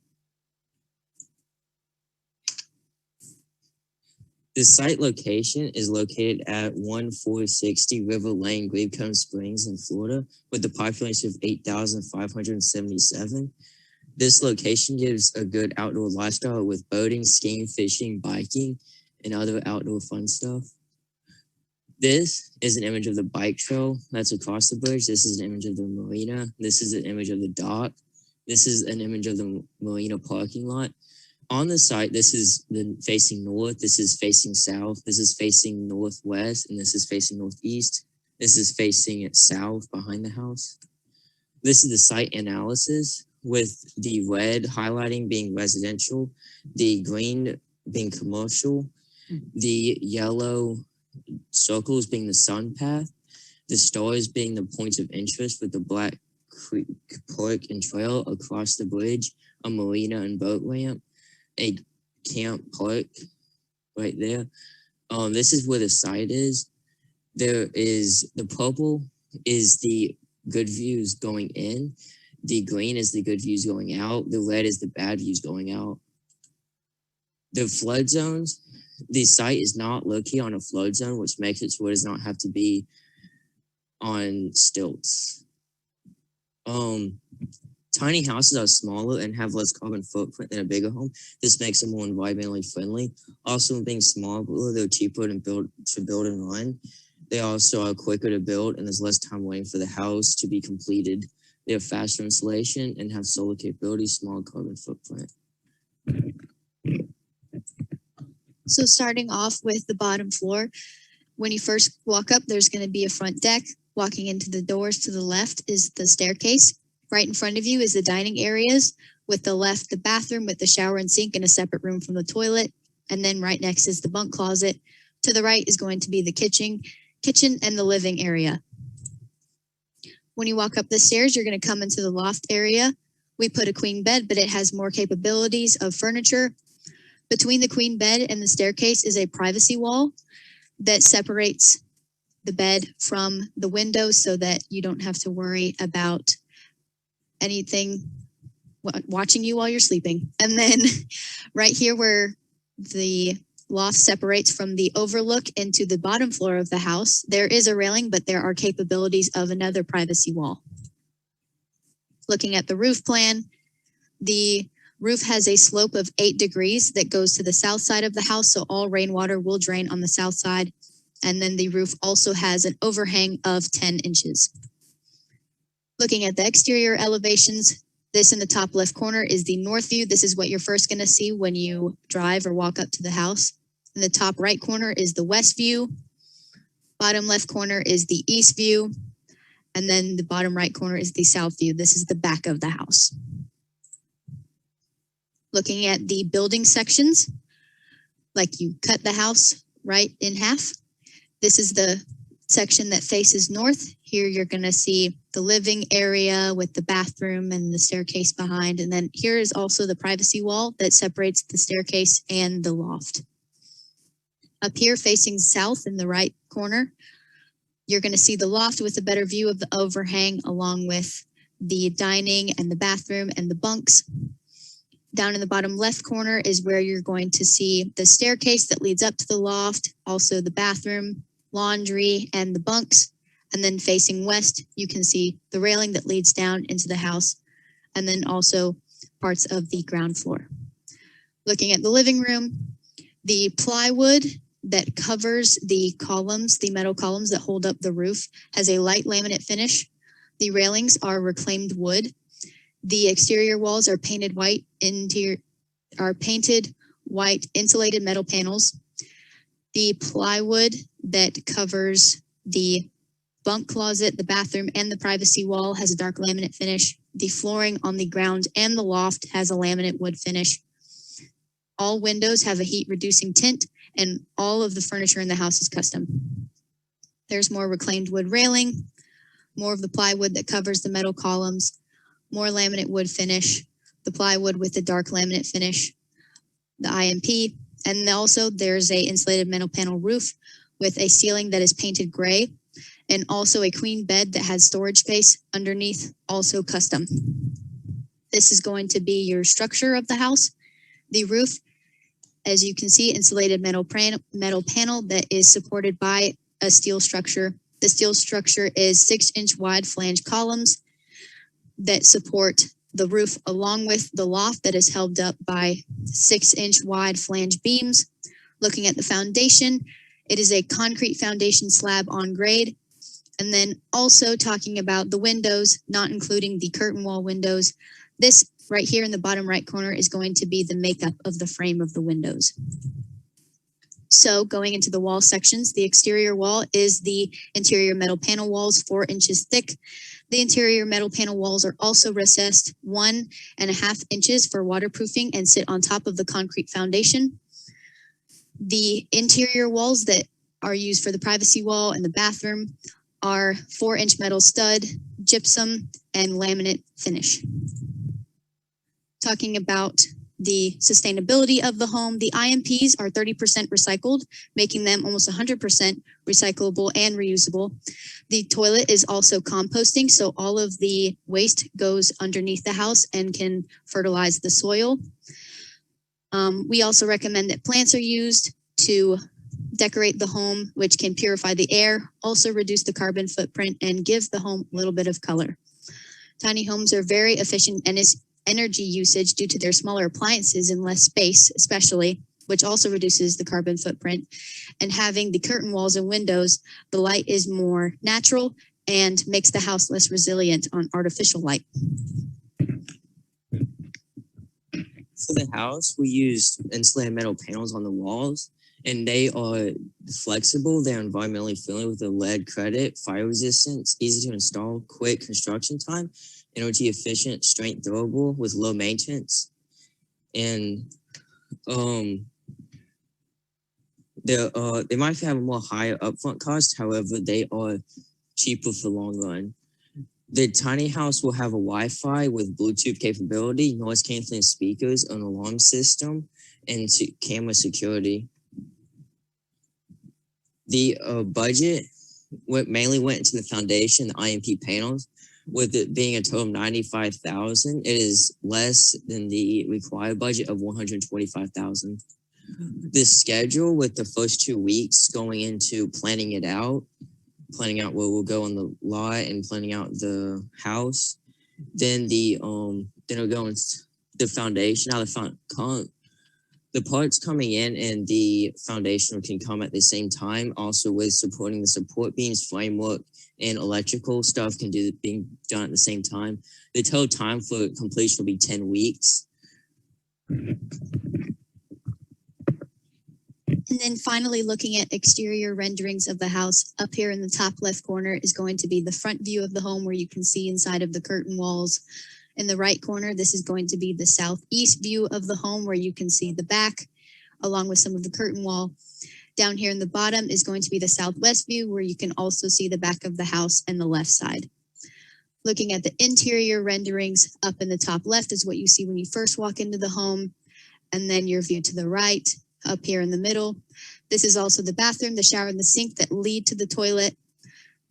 The site location is located at 1460 River Lane, Grave Cone Springs in Florida, with a population of 8,577. This location gives a good outdoor lifestyle with boating, skiing, fishing, biking, and other outdoor fun stuff. This is an image of the bike trail that's across the bridge. This is an image of the marina. This is an image of the dock. This is an image of the marina parking lot. On the site, this is facing north. This is facing south. This is facing northwest, and this is facing northeast. This is facing south behind the house. This is the site analysis, with the red highlighting being residential, the green being commercial, the yellow circles being the sun path, the stars being the points of interest, with the black creek, park and trail across the bridge, a marina and boat ramp, a camp park right there. This is where the site is. There is the purple is the good views going in. The green is the good views going out. The red is the bad views going out. The flood zones, the site is not located on a flood zone, which makes it so it does not have to be on stilts. Tiny houses are smaller and have less carbon footprint than a bigger home. This makes them more environmentally friendly. Also, being smaller, they're cheaper to build and run. They also are quicker to build, and there's less time waiting for the house to be completed. They have faster installation and have solar capability, small carbon footprint. So starting off with the bottom floor, when you first walk up, there's going to be a front deck. Walking into the doors to the left is the staircase. Right in front of you is the dining areas. With the left, the bathroom with the shower and sink in a separate room from the toilet. And then right next is the bunk closet. To the right is going to be the kitchen and the living area. When you walk up the stairs, you're going to come into the loft area. We put a queen bed, but it has more capabilities of furniture. Between the queen bed and the staircase is a privacy wall that separates the bed from the window so that you don't have to worry about anything watching you while you're sleeping. And then right here where the loft separates from the overlook into the bottom floor of the house, there is a railing, but there are capabilities of another privacy wall. Looking at the roof plan, the roof has a slope of 8 degrees that goes to the south side of the house, so all rainwater will drain on the south side. And then the roof also has an overhang of 10 inches. Looking at the exterior elevations, this in the top left corner is the north view. This is what you're first going to see when you drive or walk up to the house. In the top right corner is the west view. Bottom left corner is the east view. And then the bottom right corner is the south view. This is the back of the house. Looking at the building sections, like you cut the house right in half. This is the section that faces north. Here you're going to see the living area with the bathroom and the staircase behind. And then here is also the privacy wall that separates the staircase and the loft. Up here facing south in the right corner, you're going to see the loft with a better view of the overhang along with the dining and the bathroom and the bunks. Down in the bottom left corner is where you're going to see the staircase that leads up to the loft, also the bathroom, laundry, and the bunks. And then facing west, you can see the railing that leads down into the house, and then also parts of the ground floor. Looking at the living room, the plywood that covers the columns, the metal columns that hold up the roof, has a light laminate finish. The railings are reclaimed wood. The exterior walls are painted white, white insulated metal panels. The plywood that covers the bunk closet, the bathroom, and the privacy wall has a dark laminate finish. The flooring on the ground and the loft has a laminate wood finish. All windows have a heat-reducing tint, and all of the furniture in the house is custom. There's more reclaimed wood railing, more of the plywood that covers the metal columns, more laminate wood finish, the plywood with the dark laminate finish, the IMP, and also there's a insulated metal panel roof with a ceiling that is painted gray, and also a queen bed that has storage space underneath, also custom. This is going to be your structure of the house. The roof as you can see, insulated metal panel that is supported by a steel structure. The steel structure is 6-inch wide flange columns that support the roof along with the loft that is held up by 6-inch wide flange beams. Looking at the foundation, it is a concrete foundation slab on grade. And then also talking about the windows, not including the curtain wall windows. This right here in the bottom right corner is going to be the makeup of the frame of the windows. So going into the wall sections, the exterior wall is the interior metal panel walls, 4 inches thick. The interior metal panel walls are also recessed 1.5 inches for waterproofing and sit on top of the concrete foundation. The interior walls that are used for the privacy wall and the bathroom are 4-inch metal stud, gypsum, and laminate finish. Talking about the sustainability of the home, the IMPs are 30% recycled, making them almost 100% recyclable and reusable. The toilet is also composting, so all of the waste goes underneath the house and can fertilize the soil. We also recommend that plants are used to decorate the home, which can purify the air, also reduce the carbon footprint, and give the home a little bit of color. Tiny homes are very efficient and energy usage due to their smaller appliances and less space, especially, which also reduces the carbon footprint. And having the curtain walls and windows, the light is more natural and makes the house less resilient on artificial light. For the house, we used insulated metal panels on the walls, and they are flexible. They're environmentally friendly with a lead credit, fire resistance, easy to install, quick construction time, energy efficient, strength durable with low maintenance. And they might have a more higher upfront cost. However, they are cheaper for the long run. The tiny house will have a Wi-Fi with Bluetooth capability, noise canceling speakers, an alarm system, and camera security. The budget mainly went into the foundation, the IMP panels, with it being a total of $95,000. It is less than the required budget of $125,000. The schedule with the first 2 weeks going into planning out where we'll go on the lot and planning out the house. Then it'll go into the foundation. Now the parts coming in and the foundation can come at the same time, also with supporting the support beams, framework, and electrical stuff being done at the same time. The total time for completion will be 10 weeks. And then finally, looking at exterior renderings of the house, up here in the top left corner is going to be the front view of the home where you can see inside of the curtain walls. In the right corner, this is going to be the southeast view of the home where you can see the back along with some of the curtain wall. Down here in the bottom is going to be the southwest view where you can also see the back of the house and the left side. Looking at the interior renderings, up in the top left is what you see when you first walk into the home, and then your view to the right, up here in the middle. This is also the bathroom, the shower, and the sink that lead to the toilet.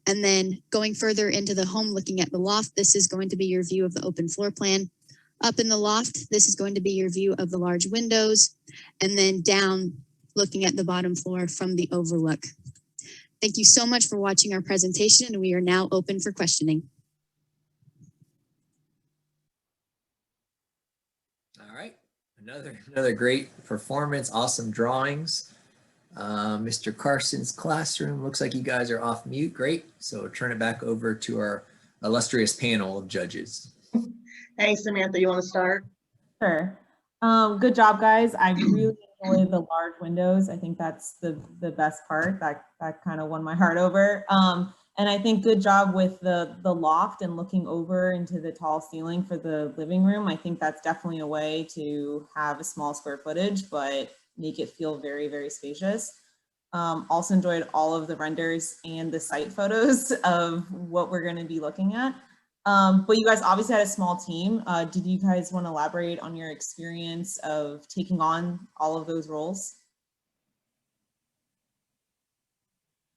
And then going further into the home, looking at the loft, this is going to be your view of the open floor plan. Up in the loft, this is going to be your view of the large windows. And then down, looking at the bottom floor from the overlook. Thank you so much for watching our presentation, and we are now open for questioning. All right, another great performance, awesome drawings. Mr. Carson's classroom, looks like you guys are off mute. Great. So turn it back over to our illustrious panel of judges. Hey, Samantha, you want to start? Sure. Good job, guys. I really enjoy the large windows. I think that's the best part. That kind of won my heart over. And I think good job with the loft and looking over into the tall ceiling for the living room. I think that's definitely a way to have a small square footage, but make it feel very, very spacious. Also enjoyed all of the renders and the site photos of what we're going to be looking at. But you guys obviously had a small team. Did you guys want to elaborate on your experience of taking on all of those roles?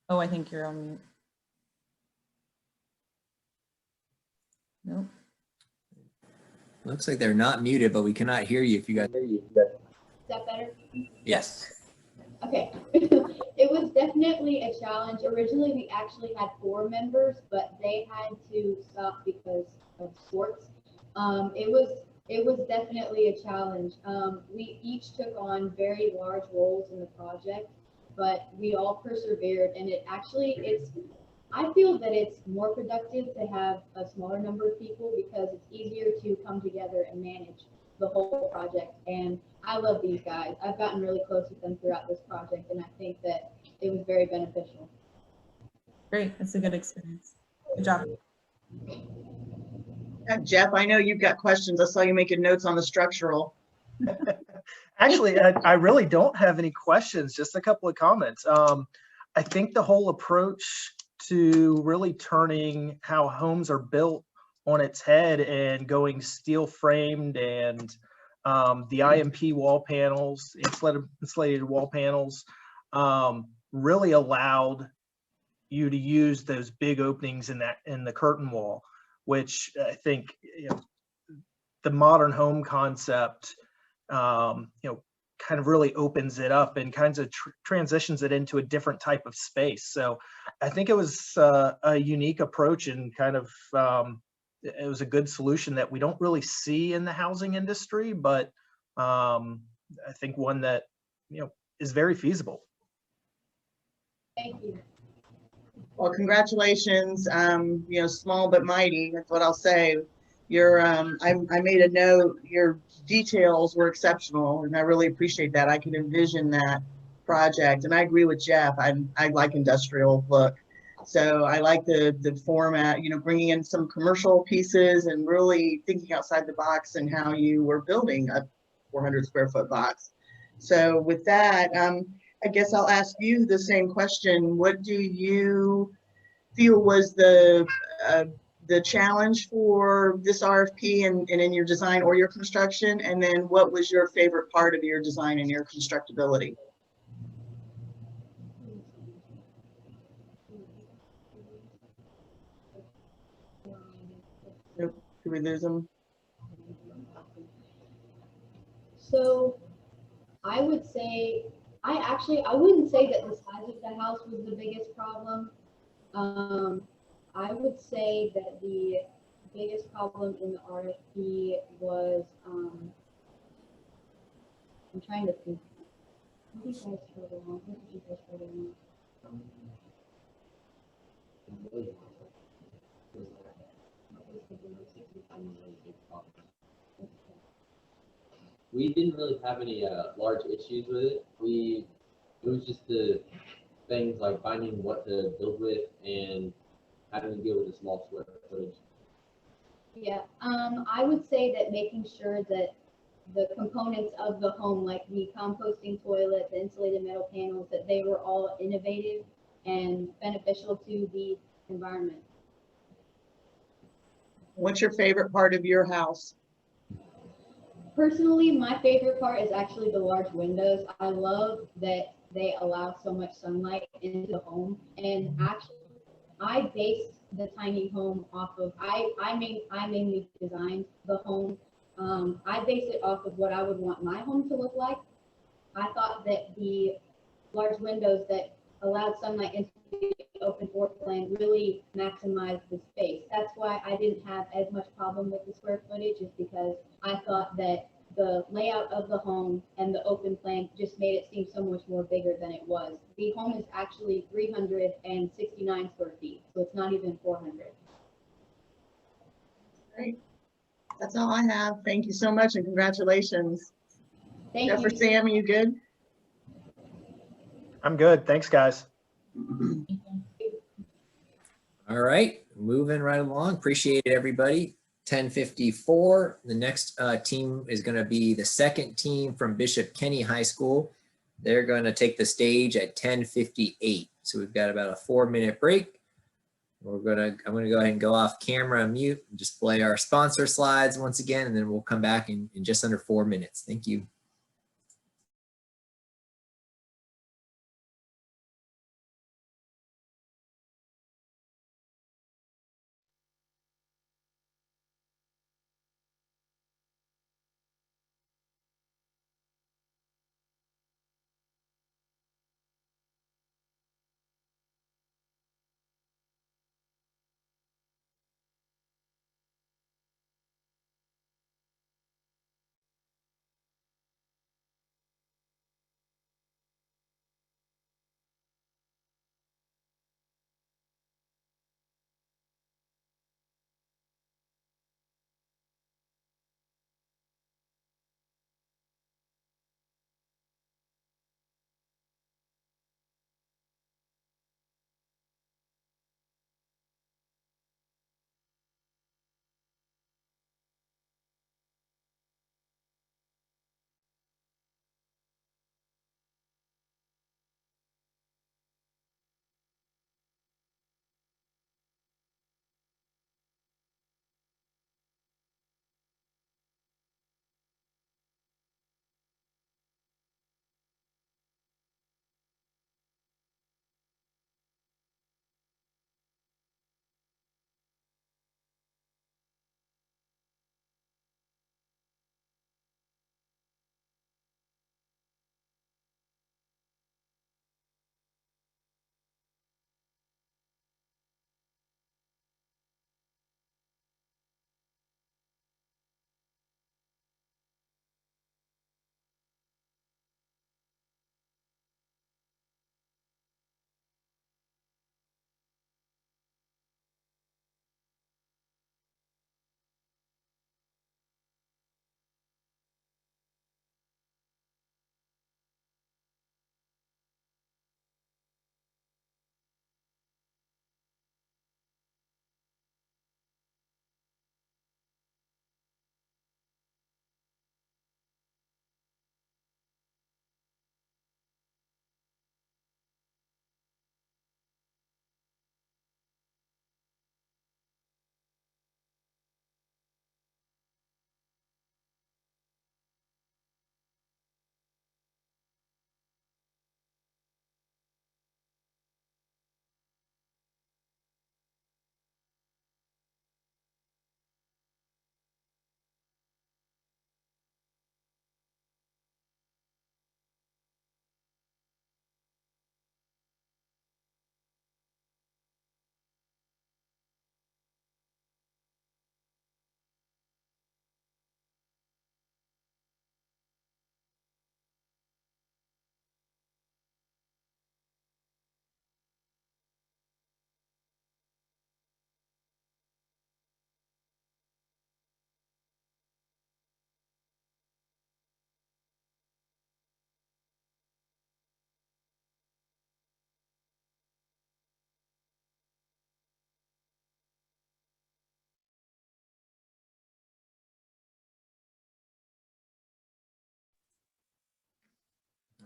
Oh, I think you're on mute. Nope. Looks like they're not muted, but we cannot hear you if you guys. that better? Yes. Okay. It was definitely a challenge. Originally, we actually had 4 members, but they had to stop because of sports. It was definitely a challenge. We each took on very large roles in the project, but we all persevered, and I feel that it's more productive to have a smaller number of people because it's easier to come together and manage the whole project. And I love these guys. I've gotten really close with them throughout this project, and I think that it was very beneficial. Great, that's a good experience. Good job. Jeff, I know you've got questions. I saw you making notes on the structural. Actually, I really don't have any questions, just a couple of comments. I think the whole approach to really turning how homes are built on its head and going steel framed and the IMP wall panels, insulated wall panels, really allowed you to use those big openings in the curtain wall, which I think, the modern home concept, kind of really opens it up and kinds of transitions it into a different type of space. So I think it was a unique approach and kind of, it was a good solution that we don't really see in the housing industry, but I think one that, is very feasible. Thank you. Well, congratulations. Small but mighty. That's what I'll say. I made a note. Your details were exceptional, and I really appreciate that. I can envision that project, and I agree with Jeff. I like industrial look, so I like the format. Bringing in some commercial pieces and really thinking outside the box and how you were building a 400 square foot box. So with that, I guess I'll ask you the same question. What do you feel was the challenge for this RFP and in your design or your construction? And then what was your favorite part of your design and your constructability? Nope. Did we lose them? So I would say, I wouldn't say that the size of the house was the biggest problem. I would say that the biggest problem in the RFP was, I'm trying to think. What did you guys struggle on? What did you guys struggle on? We didn't really have any large issues with it. It was just the things like finding what to build with and having to deal with the small square footage. Yeah, I would say that making sure that the components of the home, like the composting toilet, the insulated metal panels, that they were all innovative and beneficial to the environment. What's your favorite part of your house? Personally, my favorite part is actually the large windows. I love that they allow so much sunlight into the home. And actually, I based the tiny home off of, I mainly designed the home. I based it off of what I would want my home to look like. I thought that the large windows that allowed sunlight into the open floor plan really maximized the space. That's why I didn't have as much problem with the square footage, is because I thought that the layout of the home and the open plan just made it seem so much more bigger than it was. The home is actually 369 square feet, so it's not even 400. Great. That's all I have. Thank you so much and congratulations. Thank Jeff you. or Sam, are you good? I'm good. Thanks, guys. All right, moving right along. Appreciate it, everybody. 10:54. The next team is going to be the second team from Bishop Kenny High School. They're going to take the stage at 10:58. So we've got about a 4-minute break. I'm going to go ahead and go off camera and mute and display our sponsor slides once again, and then we'll come back in just under 4 minutes. Thank you.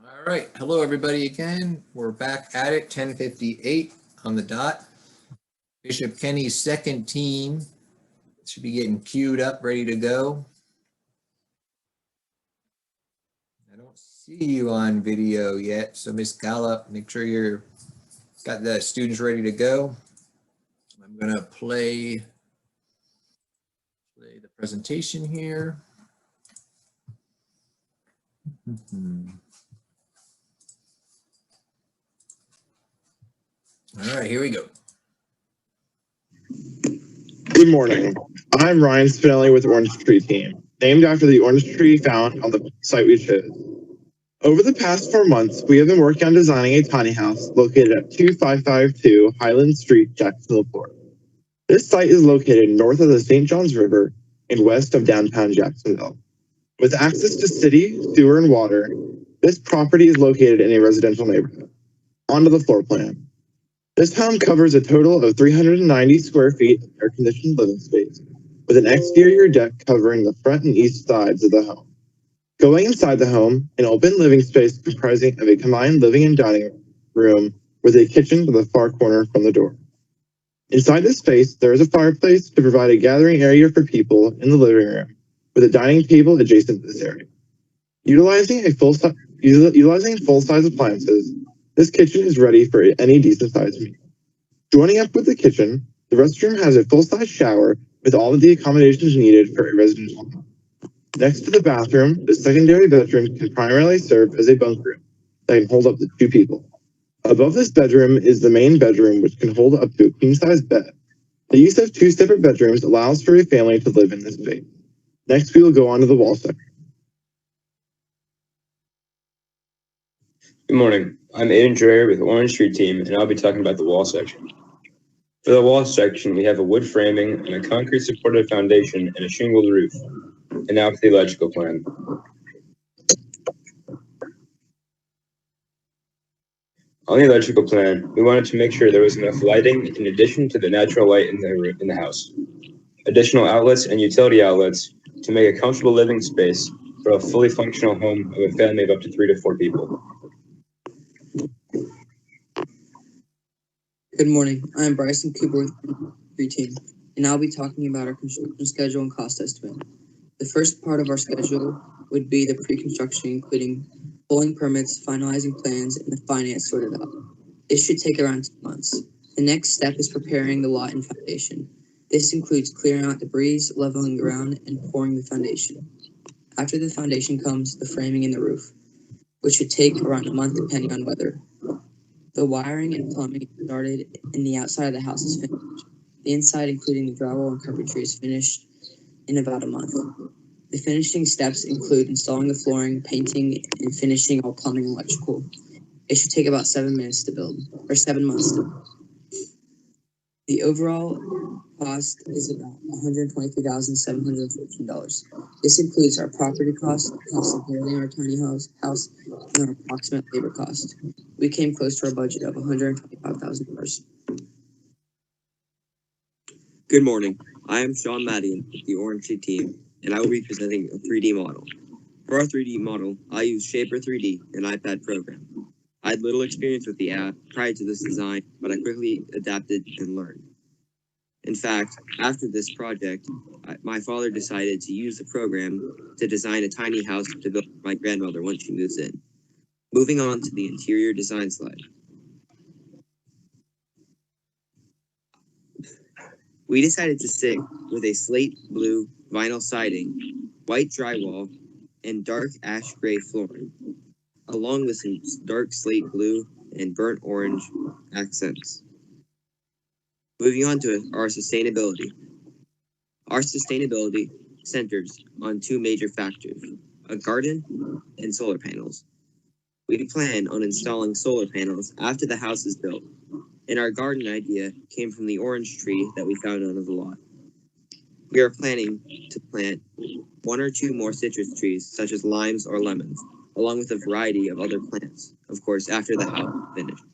All right, hello everybody again. We're back at it, 10:58 on the dot. Bishop Kenny's second team should be getting queued up, ready to go. I don't see you on video yet, so Miss Gallup, make sure you're got the students ready to go. I'm gonna play the presentation here. All right, here we go. Good morning. I'm Ryan Spinelli with Orange Tree Team, named after the orange tree found on the site we chose. Over the past 4 months, we have been working on designing a tiny house located at 2552 Highland Street, Jacksonville, Florida. This site is located north of the St. Johns River and west of downtown Jacksonville. With access to city, sewer, and water, this property is located in a residential neighborhood. Onto the floor plan. This home covers a total of 390 square feet of air-conditioned living space, with an exterior deck covering the front and east sides of the home. Going inside the home, an open living space comprising of a combined living and dining room with a kitchen to the far corner from the door. Inside this space, there is a fireplace to provide a gathering area for people in the living room, with a dining table adjacent to this area. Utilizing full-size appliances, this kitchen is ready for any decent-sized meal. Joining up with the kitchen, the restroom has a full-size shower with all of the accommodations needed for a residential home. Next to the bathroom, the secondary bedroom can primarily serve as a bunk room that can hold up to 2 people. Above this bedroom is the main bedroom, which can hold up to a queen-size bed. The use of 2 separate bedrooms allows for a family to live in this space. Next, we will go on to the wall section. Good morning. I'm Aiden Dreyer with Orange Street Team, and I'll be talking about the wall section. For the wall section, we have a wood framing and a concrete supported foundation and a shingled roof. And now for the electrical plan. On the electrical plan, we wanted to make sure there was enough lighting in addition to the natural light in the house. Additional outlets and utility outlets to make a comfortable living space for a fully functional home of a family of up to 3 to 4 people. Good morning. I'm Bryson Cooper with Tree Team, and I'll be talking about our construction schedule and cost estimate. The first part of our schedule would be the pre-construction, including pulling permits, finalizing plans, and the finance sorted out. This should take around 2 months. The next step is preparing the lot and foundation. This includes clearing out debris, leveling the ground, and pouring the foundation. After the foundation comes the framing and the roof, which should take around a month depending on weather. The wiring and plumbing started, and the outside of the house is finished. The inside, including the drywall and carpentry, is finished in about a month. The finishing steps include installing the flooring, painting, and finishing all plumbing and electrical. It should take about 7 months to build. The overall cost is about $123,714. This includes our property cost of building our tiny house, and our approximate labor cost. We came close to our budget of $125,000. Good morning. I am Sean Madian with the Orange Tree Team, and I will be presenting a 3D model. For our 3D model, I used Shaper 3D, an iPad program. I had little experience with the app prior to this design, but I quickly adapted and learned. In fact, after this project, my father decided to use the program to design a tiny house to build for my grandmother once she moves in. Moving on to the interior design slide. We decided to stick with a slate blue vinyl siding, white drywall, and dark ash gray flooring, along with some dark slate blue and burnt orange accents. Moving on to our sustainability. Our sustainability centers on 2 major factors, a garden and solar panels. We plan on installing solar panels after the house is built, and our garden idea came from the orange tree that we found on the lot. We are planning to plant 1 or 2 more citrus trees, such as limes or lemons, along with a variety of other plants, of course, after the house is finished.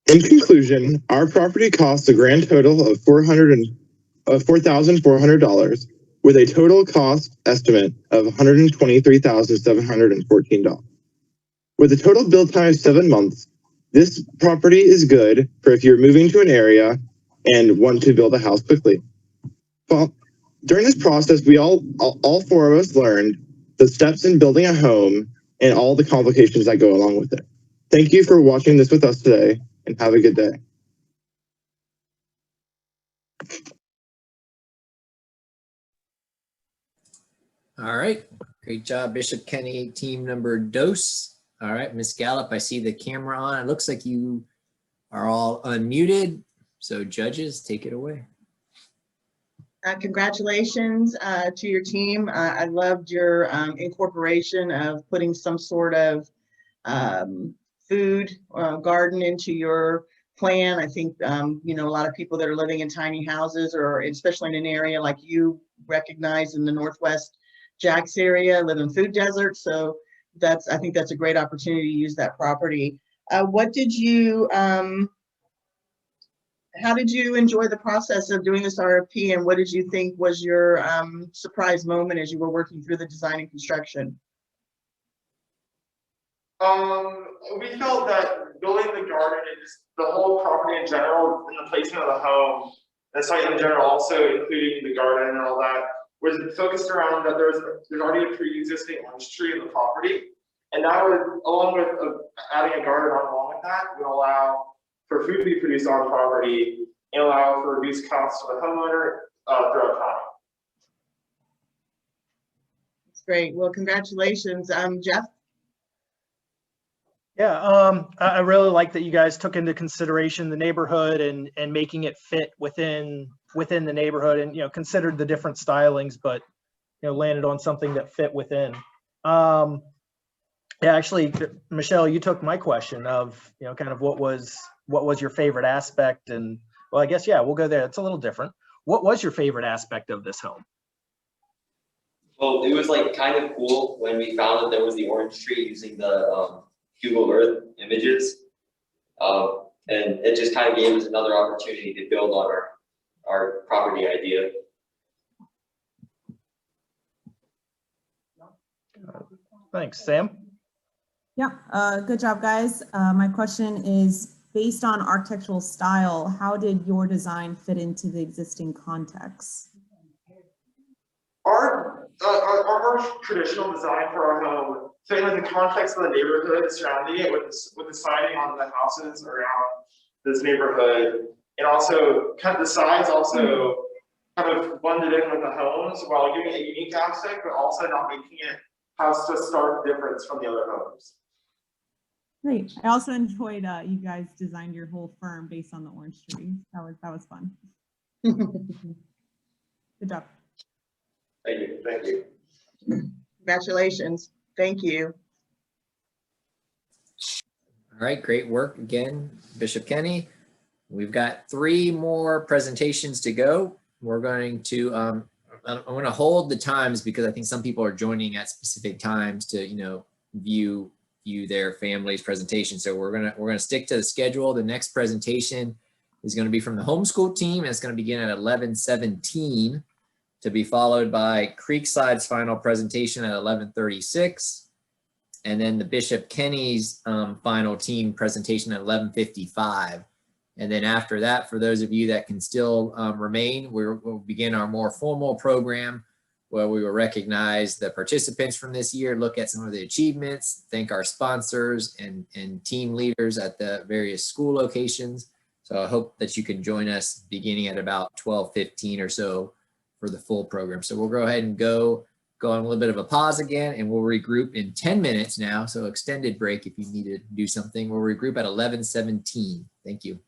In conclusion, our property costs a grand total of $4,400, with a total cost estimate of $123,714. With a total build time of 7 months, this property is good for if you're moving to an area and want to build a house quickly. Well, during this process, we all four of us learned the steps in building a home and all the complications that go along with it. Thank you for watching this with us today, and have a good day. All right, great job, Bishop Kenny, team member Dose. All right, Miss Gallup, I see the camera on. It looks like you are all unmuted. So judges, take it away. Congratulations to your team. I loved your incorporation of putting some sort of food garden into your plan. I think, you know, a lot of people that are living in tiny houses, or especially in an area like you recognize in the Northwest Jax area, live in food deserts. So I think that's a great opportunity to use that property. What did you, how did you enjoy the process of doing this RFP, and what did you think was your surprise moment as you were working through the design and construction? We felt that building the garden and just the whole property in general, and the placement of the home, the site in general, also including the garden and all that, was focused around that there's already a pre-existing orange tree in the property, and that would, along with adding a garden on along with that, would allow for food to be produced on property and allow for reduced costs to the homeowner throughout time. That's great. Well, congratulations, Jeff. Yeah, I really like that you guys took into consideration the neighborhood and making it fit within the neighborhood, and, you know, considered the different stylings, but, you know, landed on something that fit within. Yeah, actually, Michelle, you took my question of, you know, kind of what was your favorite aspect, and, well, I guess, yeah, we'll go there. It's a little different. What was your favorite aspect of this home? Well, it was like kind of cool when we found that there was the orange tree using the Google Earth images, and it just kind of gave us another opportunity to build on our property idea. Thanks, Sam. Yeah, good job, guys. My question is, based on architectural style, how did your design fit into the existing context? Our traditional design for our home fit in the context of the neighborhood surrounding it, with the siding on the houses around this neighborhood, and also kind of the sides also kind of blended in with the homes while giving it a unique aspect, but also not making it have such a stark difference from the other homes. Great. I also enjoyed you guys designed your whole firm based on the orange tree. That was fun. Good job. Thank you. Thank you. Congratulations. Thank you. All right, great work again, Bishop Kenny. We've got 3 more presentations to go. We're going to, I'm going to hold the times because I think some people are joining at specific times to, you know, view their family's presentation. So we're gonna stick to the schedule. The next presentation is going to be from the homeschool team, and it's going to begin at 11:17, to be followed by Creekside's final presentation at 11:36, and then the Bishop Kenny's final team presentation at 11:55. And then after that, for those of you that can still remain, we'll begin our more formal program, where we will recognize the participants from this year, look at some of the achievements, thank our sponsors and team leaders at the various school locations. So I hope that you can join us beginning at about 12:15 or so for the full program. So we'll go ahead and go on a little bit of a pause again, and we'll regroup in 10 minutes now. So extended break if you need to do something. We'll regroup at 11:17. Thank you.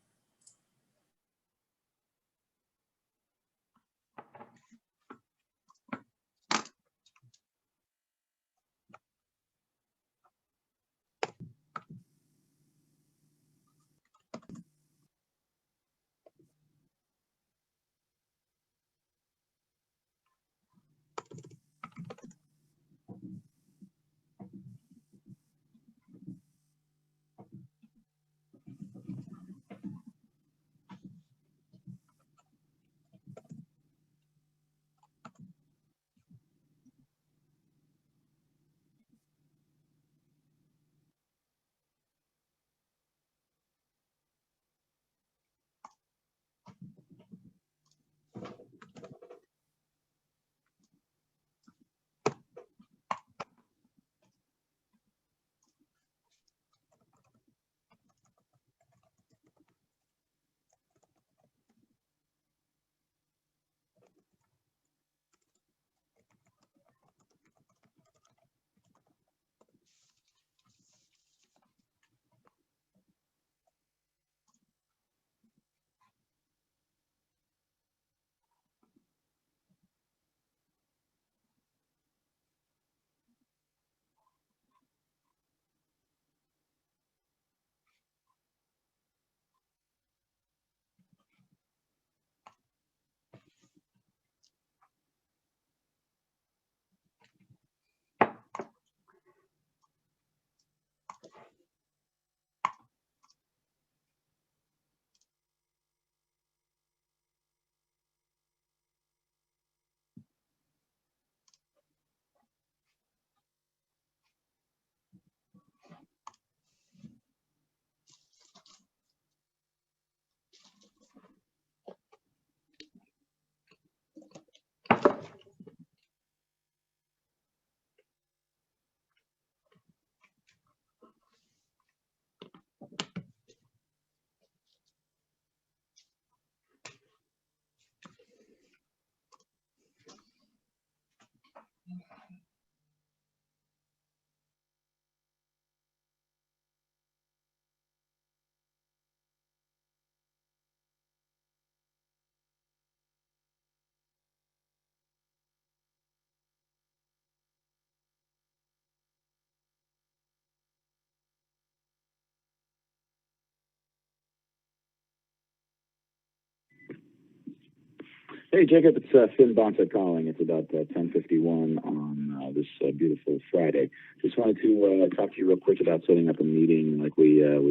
Hey, Jacob, it's Finn Bonta calling. It's about 10:51 on this beautiful Friday. Just wanted to talk to you real quick about setting up a meeting like we have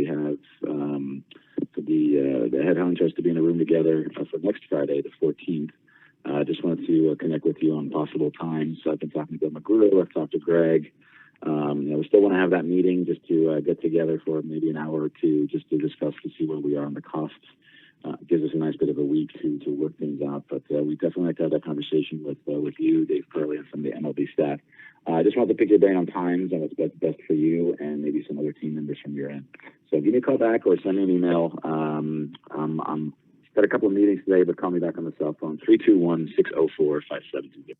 for the head hunters to be in a room together for next Friday, the 14th. Just wanted to connect with you on possible times. I've been talking to Bill McGrew. I've talked to Greg. We still want to have that meeting just to get together for maybe an hour or two just to discuss to see where we are on the costs. Gives us a nice bit of a week to work things out, but we definitely like to have that conversation with you, Dave Curley, and some of the MLB staff. I just wanted to pick your brain on times and what's best for you and maybe some other team members from your end. So give me a call back or send me an email. I'm got a couple of meetings today, but call me back on the cell phone, 321-604-5720.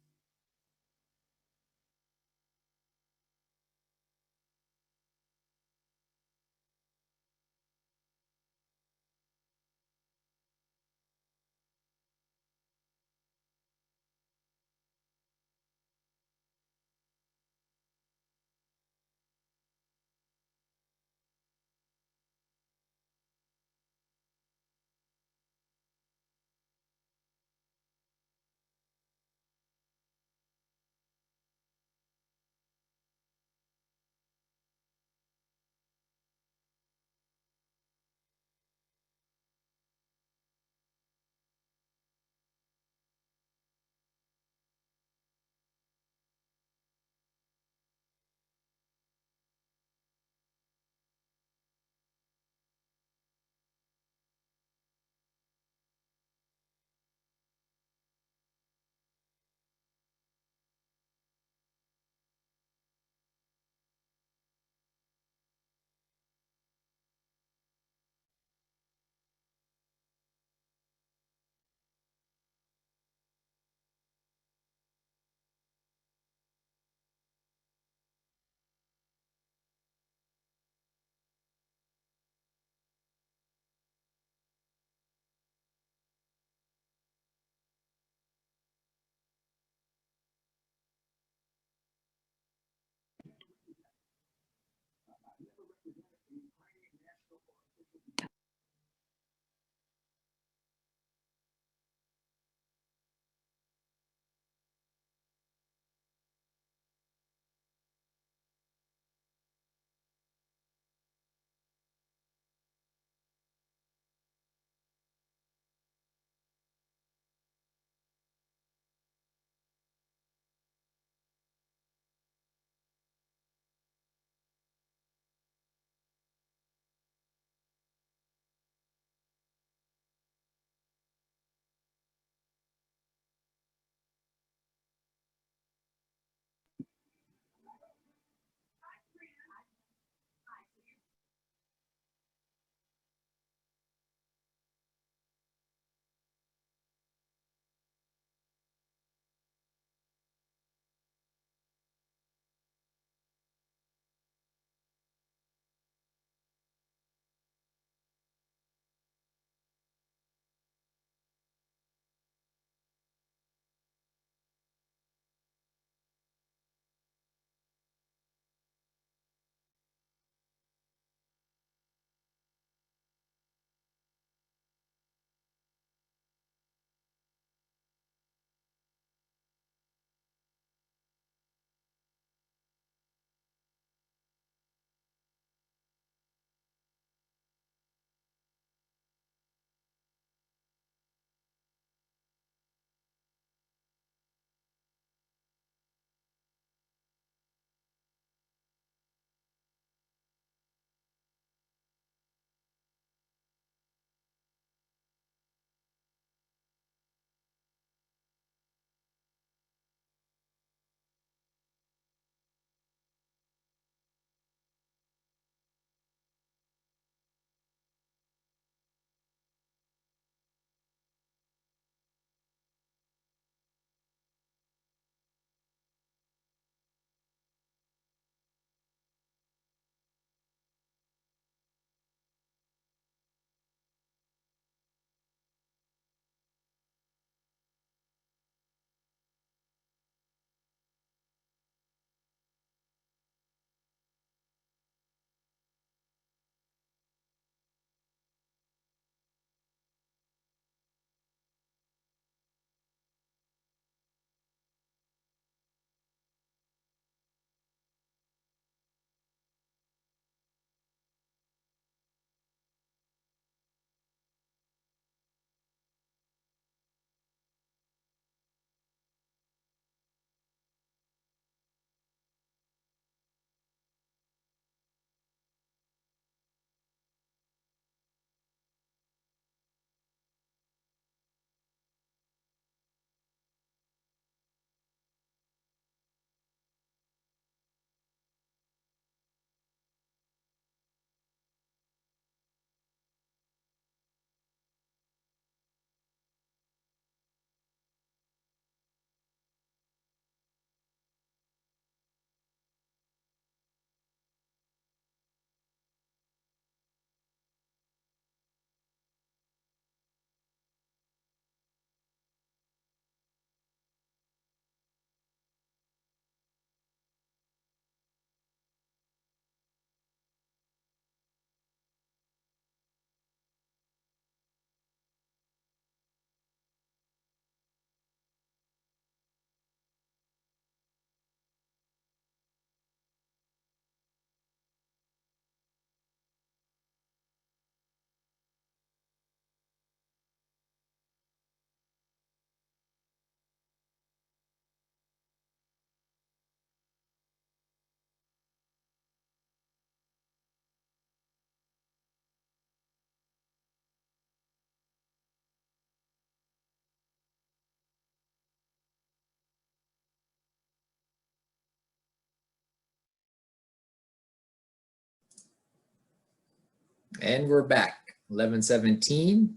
And we're back, 11:17.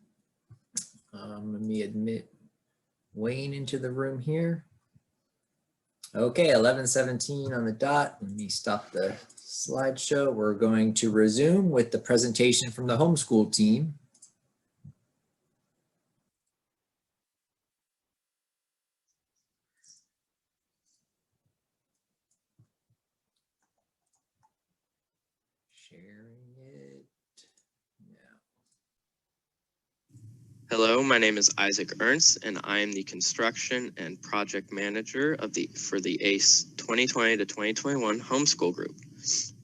Let me admit Wayne into the room here. Okay, 11:17 on the dot. Let me stop the slideshow. We're going to resume with the presentation from the homeschool team. Sharing it now. Hello, my name is Isaac Ernst, and I am the construction and project manager for the ACE 2020 to 2021 homeschool group.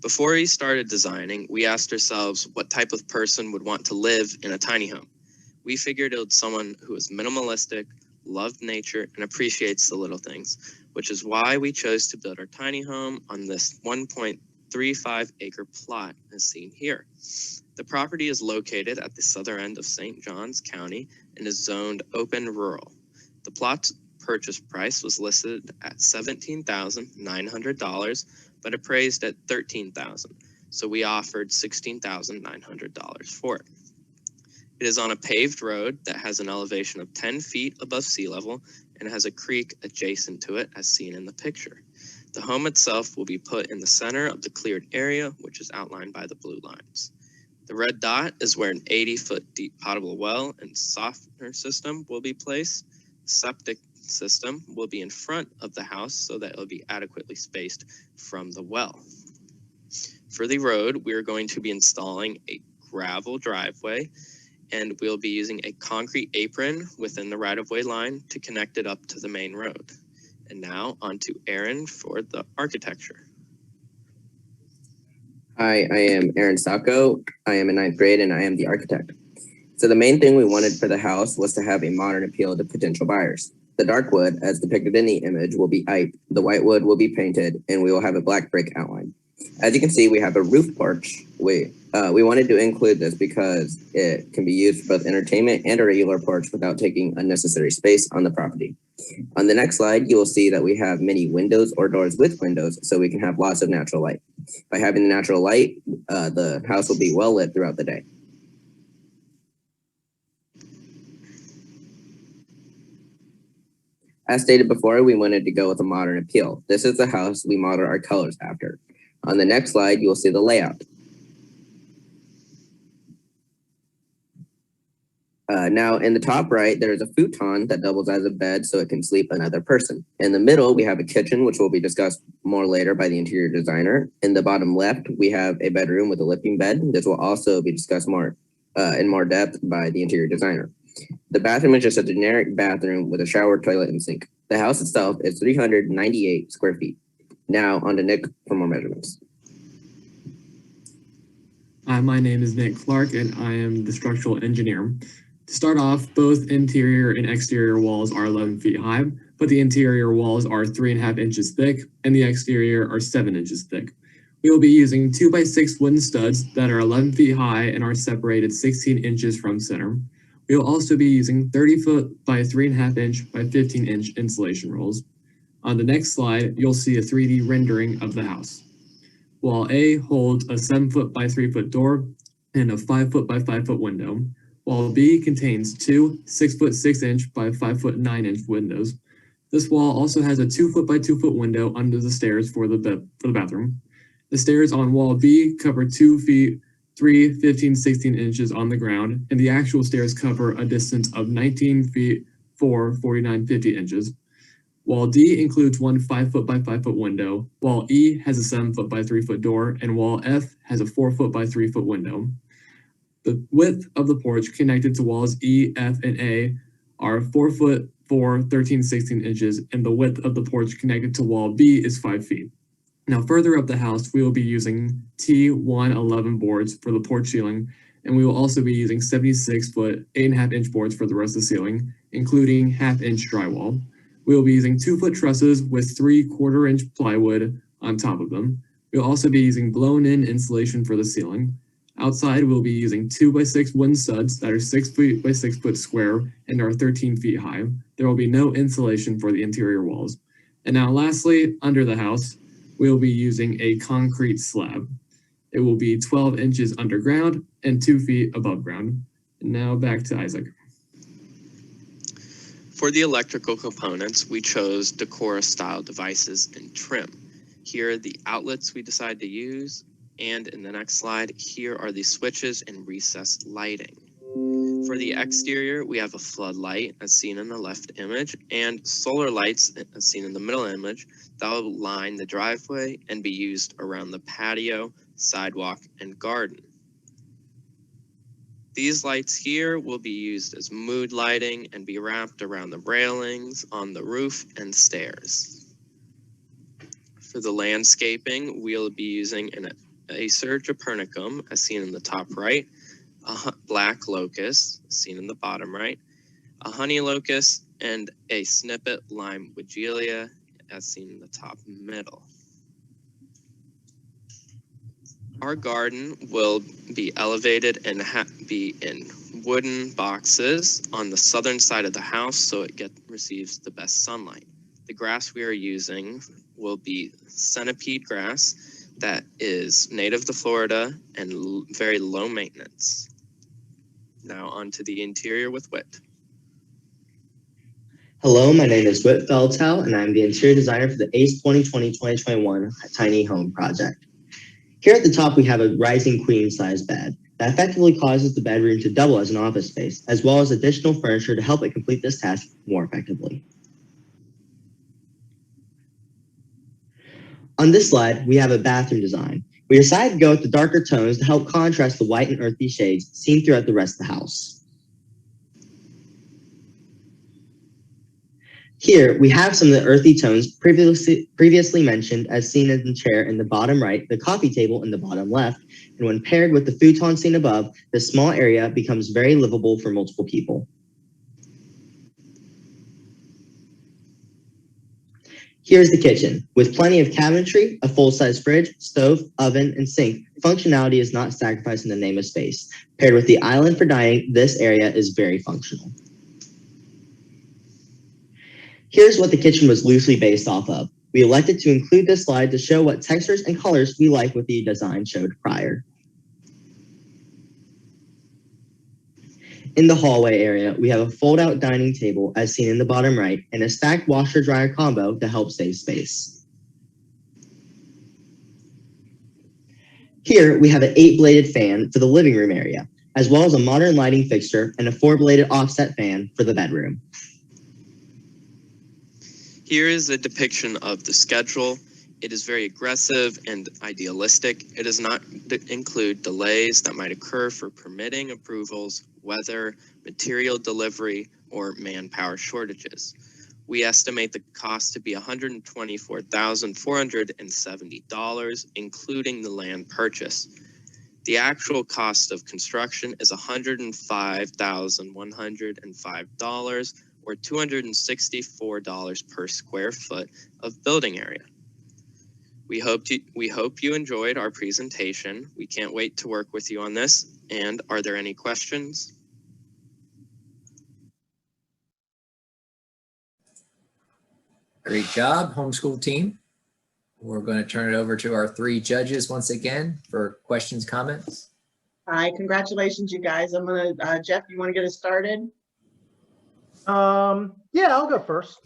Before we started designing, we asked ourselves what type of person would want to live in a tiny home. We figured it was someone who is minimalistic, loved nature, and appreciates the little things, which is why we chose to build our tiny home on this 1.35 acre plot as seen here. The property is located at the southern end of St. Johns County and is zoned open rural. The plot's purchase price was listed at $17,900, but appraised at $13,000, so we offered $16,900 for it. It is on a paved road that has an elevation of 10 feet above sea level and has a creek adjacent to it as seen in the picture. The home itself will be put in the center of the cleared area, which is outlined by the blue lines. The red dot is where an 80-foot deep potable well and softener system will be placed. The septic system will be in front of the house so that it will be adequately spaced from the well. For the road, we are going to be installing a gravel driveway, and we'll be using a concrete apron within the right-of-way line to connect it up to the main road. And now on to Aaron for the architecture. Hi, I am Aaron Sacco. I am in 9th grade and I am the architect. So the main thing we wanted for the house was to have a modern appeal to potential buyers. The dark wood, as depicted in the image, will be IPE. The white wood will be painted and we will have a black brick outline. As you can see, we have a roof porch. We wanted to include this because it can be used for both entertainment and a regular porch without taking unnecessary space on the property. On the next slide, you will see that we have many windows or doors with windows so we can have lots of natural light. By having the natural light, the house will be well lit throughout the day. As stated before, we wanted to go with a modern appeal. This is the house we modeled our colors after. On the next slide, you will see the layout. Now, in the top right, there is a futon that doubles as a bed so it can sleep another person. In the middle, we have a kitchen, which will be discussed more later by the interior designer. In the bottom left, we have a bedroom with a lifting bed. This will also be discussed more in more depth by the interior designer. The bathroom is just a generic bathroom with a shower, toilet, and sink. The house itself is 398 square feet. Now, on to Nick for more measurements. Hi, my name is Nick Clark, and I am the structural engineer. To start off, both interior and exterior walls are 11 feet high, but the interior walls are 3.5 inches thick, and the exterior are 7 inches thick. We will be using 2x6 wooden studs that are 11 feet high and are separated 16 inches from center. We will also be using 30-foot by 3.5 inch by 15 inch insulation rolls. On the next slide, you'll see a 3D rendering of the house. Wall A holds a 7-foot by 3-foot door and a 5-foot by 5-foot window. Wall B contains two 6-foot 6 inch by 5-foot 9 inch windows. This wall also has a 2-foot by 2-foot window under the stairs for the bathroom. The stairs on wall B cover 2 feet 3, 15, 16 inches on the ground, and the actual stairs cover a distance of 19 feet 4, 49, 50 inches. Wall D includes one 5-foot by 5-foot window. Wall E has a 7-foot by 3-foot door, and wall F has a 4-foot by 3-foot window. The width of the porch connected to walls E, F, and A are 4 foot 4, 13, 16 inches, and the width of the porch connected to wall B is 5 feet. Now, further up the house, we will be using T111 boards for the porch ceiling, and we will also be using 76-foot, 8.5 inch boards for the rest of the ceiling, including 1/2 inch drywall. We will be using 2-foot trusses with 3/4 inch plywood on top of them. We'll also be using blown-in insulation for the ceiling. Outside, we'll be using 2x6 wooden studs that are 6 feet by 6 foot square and are 13 feet high. There will be no insulation for the interior walls. And now lastly, under the house, we'll be using a concrete slab. It will be 12 inches underground and 2 feet above ground. And now back to Isaac. For the electrical components, we chose Decora style devices and trim. Here are the outlets we decided to use. And in the next slide, here are the switches and recessed lighting. For the exterior, we have a floodlight as seen in the left image and solar lights as seen in the middle image that will line the driveway and be used around the patio, sidewalk, and garden. These lights here will be used as mood lighting and be wrapped around the railings, on the roof, and stairs. For the landscaping, we'll be using an Acer Japonicum as seen in the top right, a black locust, seen in the bottom right, a honey locust, and a snippet lime wigelia, as seen in the top middle. Our garden will be elevated and be in wooden boxes on the southern side of the house so it receives the best sunlight. The grass we are using will be centipede grass that is native to Florida and very low maintenance. Now onto the interior with Whit. Hello, my name is Whit Feldtau, and I'm the interior designer for the ACE 2020-2021 Tiny Home Project. Here at the top, we have a rising queen size bed that effectively causes the bedroom to double as an office space, as well as additional furniture to help it complete this task more effectively. On this slide, we have a bathroom design. We decided to go with the darker tones to help contrast the white and earthy shades seen throughout the rest of the house. Here, we have some of the earthy tones previously mentioned as seen in the chair in the bottom right, the coffee table in the bottom left, and when paired with the futon seen above, this small area becomes very livable for multiple people. Here's the kitchen. With plenty of cabinetry, a full-size fridge, stove, oven, and sink, functionality is not sacrificed in the name of space. Paired with the island for dining, this area is very functional. Here's what the kitchen was loosely based off of. We elected to include this slide to show what textures and colors we like with the design showed prior. In the hallway area, we have a fold-out dining table as seen in the bottom right and a stacked washer-dryer combo to help save space. Here, we have an 8-bladed fan for the living room area, as well as a modern lighting fixture and a 4-bladed offset fan for the bedroom. Here is a depiction of the schedule. It is very aggressive and idealistic. It does not include delays that might occur for permitting approvals, weather, material delivery, or manpower shortages. We estimate the cost to be $124,470, including the land purchase. The actual cost of construction is $105,105, or $264 per square foot of building area. We hope you enjoyed our presentation. We can't wait to work with you on this. And are there any questions? Great job, homeschool team. We're going to turn it over to our 3 judges once again for questions, comments. Hi, congratulations, you guys. I'm gonna, Jeff, you want to get us started? Yeah, I'll go first.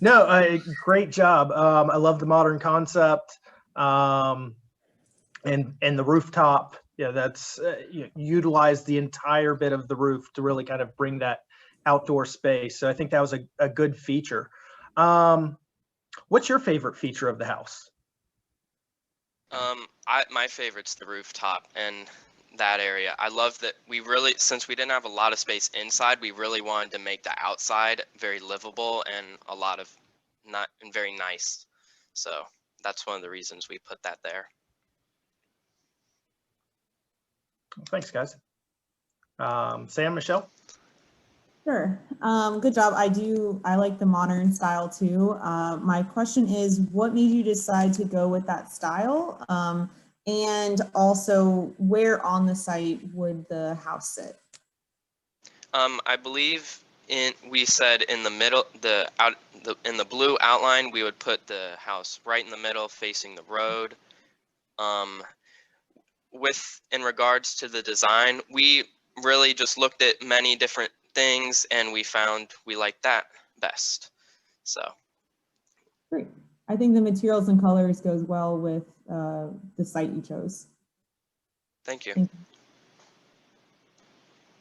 No, great job. I love the modern concept, and the rooftop. Yeah, that's utilize the entire bit of the roof to really kind of bring that outdoor space. So I think that was a good feature. What's your favorite feature of the house? My favorite's the rooftop and that area. I love that since we didn't have a lot of space inside, we really wanted to make the outside very livable and very nice. So that's one of the reasons we put that there. Thanks, guys. Sam, Michelle? Sure. Good job. I like the modern style too. My question is, what made you decide to go with that style? And also, where on the site would the house sit? I believe we said in the middle, in the blue outline, we would put the house right in the middle facing the road. In regards to the design, we really just looked at many different things and we found we liked that best. So. Great. I think the materials and colors goes well with the site you chose. Thank you. Thank you.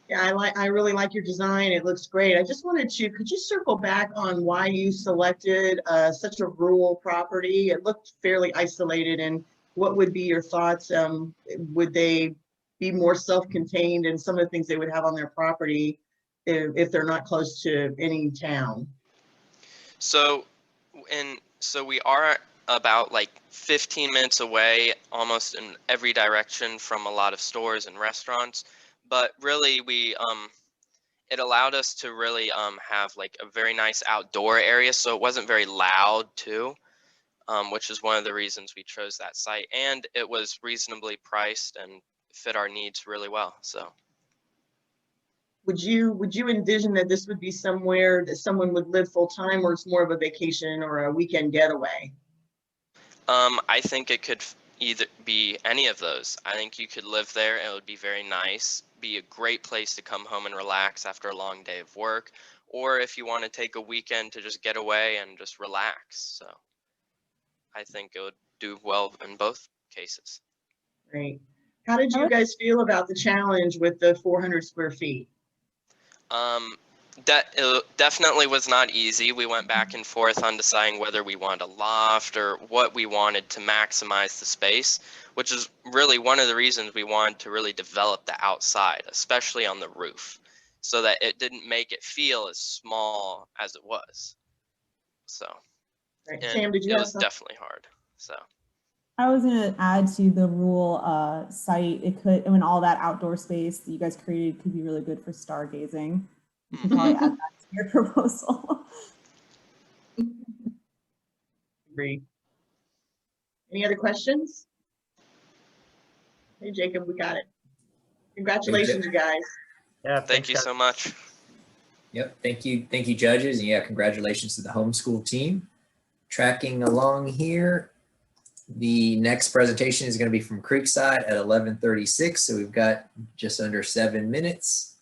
Yeah, I really like your design. It looks great. I just wanted to, could you circle back on why you selected such a rural property? It looked fairly isolated, and what would be your thoughts? Would they be more self-contained in some of the things they would have on their property if they're not close to any town? So we are about like 15 minutes away, almost in every direction from a lot of stores and restaurants. But really, it allowed us to really have like a very nice outdoor area, so it wasn't very loud too, which is one of the reasons we chose that site. And it was reasonably priced and fit our needs really well. So. Would you envision that this would be somewhere that someone would live full time, or it's more of a vacation or a weekend getaway? I think it could either be any of those. I think you could live there and it would be very nice, be a great place to come home and relax after a long day of work, or if you want to take a weekend to just get away and just relax. So I think it would do well in both cases. Great. How did you guys feel about the challenge with the 400 square feet? It definitely was not easy. We went back and forth on deciding whether we wanted a loft or what we wanted to maximize the space, which is really one of the reasons we wanted to really develop the outside, especially on the roof, so that it didn't make it feel as small as it was. So, Right. and Sam, did you it have was something? definitely hard. So. I was going to add to the rural site. It could, when all that outdoor space that you guys created could be really good for stargazing. You could probably add that to your proposal. Agree. Any other questions? Hey, Jacob, we got it. Congratulations, you guys. Yeah, Thank you so much. Yep, thank you, judges, and yeah, congratulations to the homeschool team. Tracking along here, the next presentation is going to be from Creekside at 11:36, so we've got just under 7 minutes.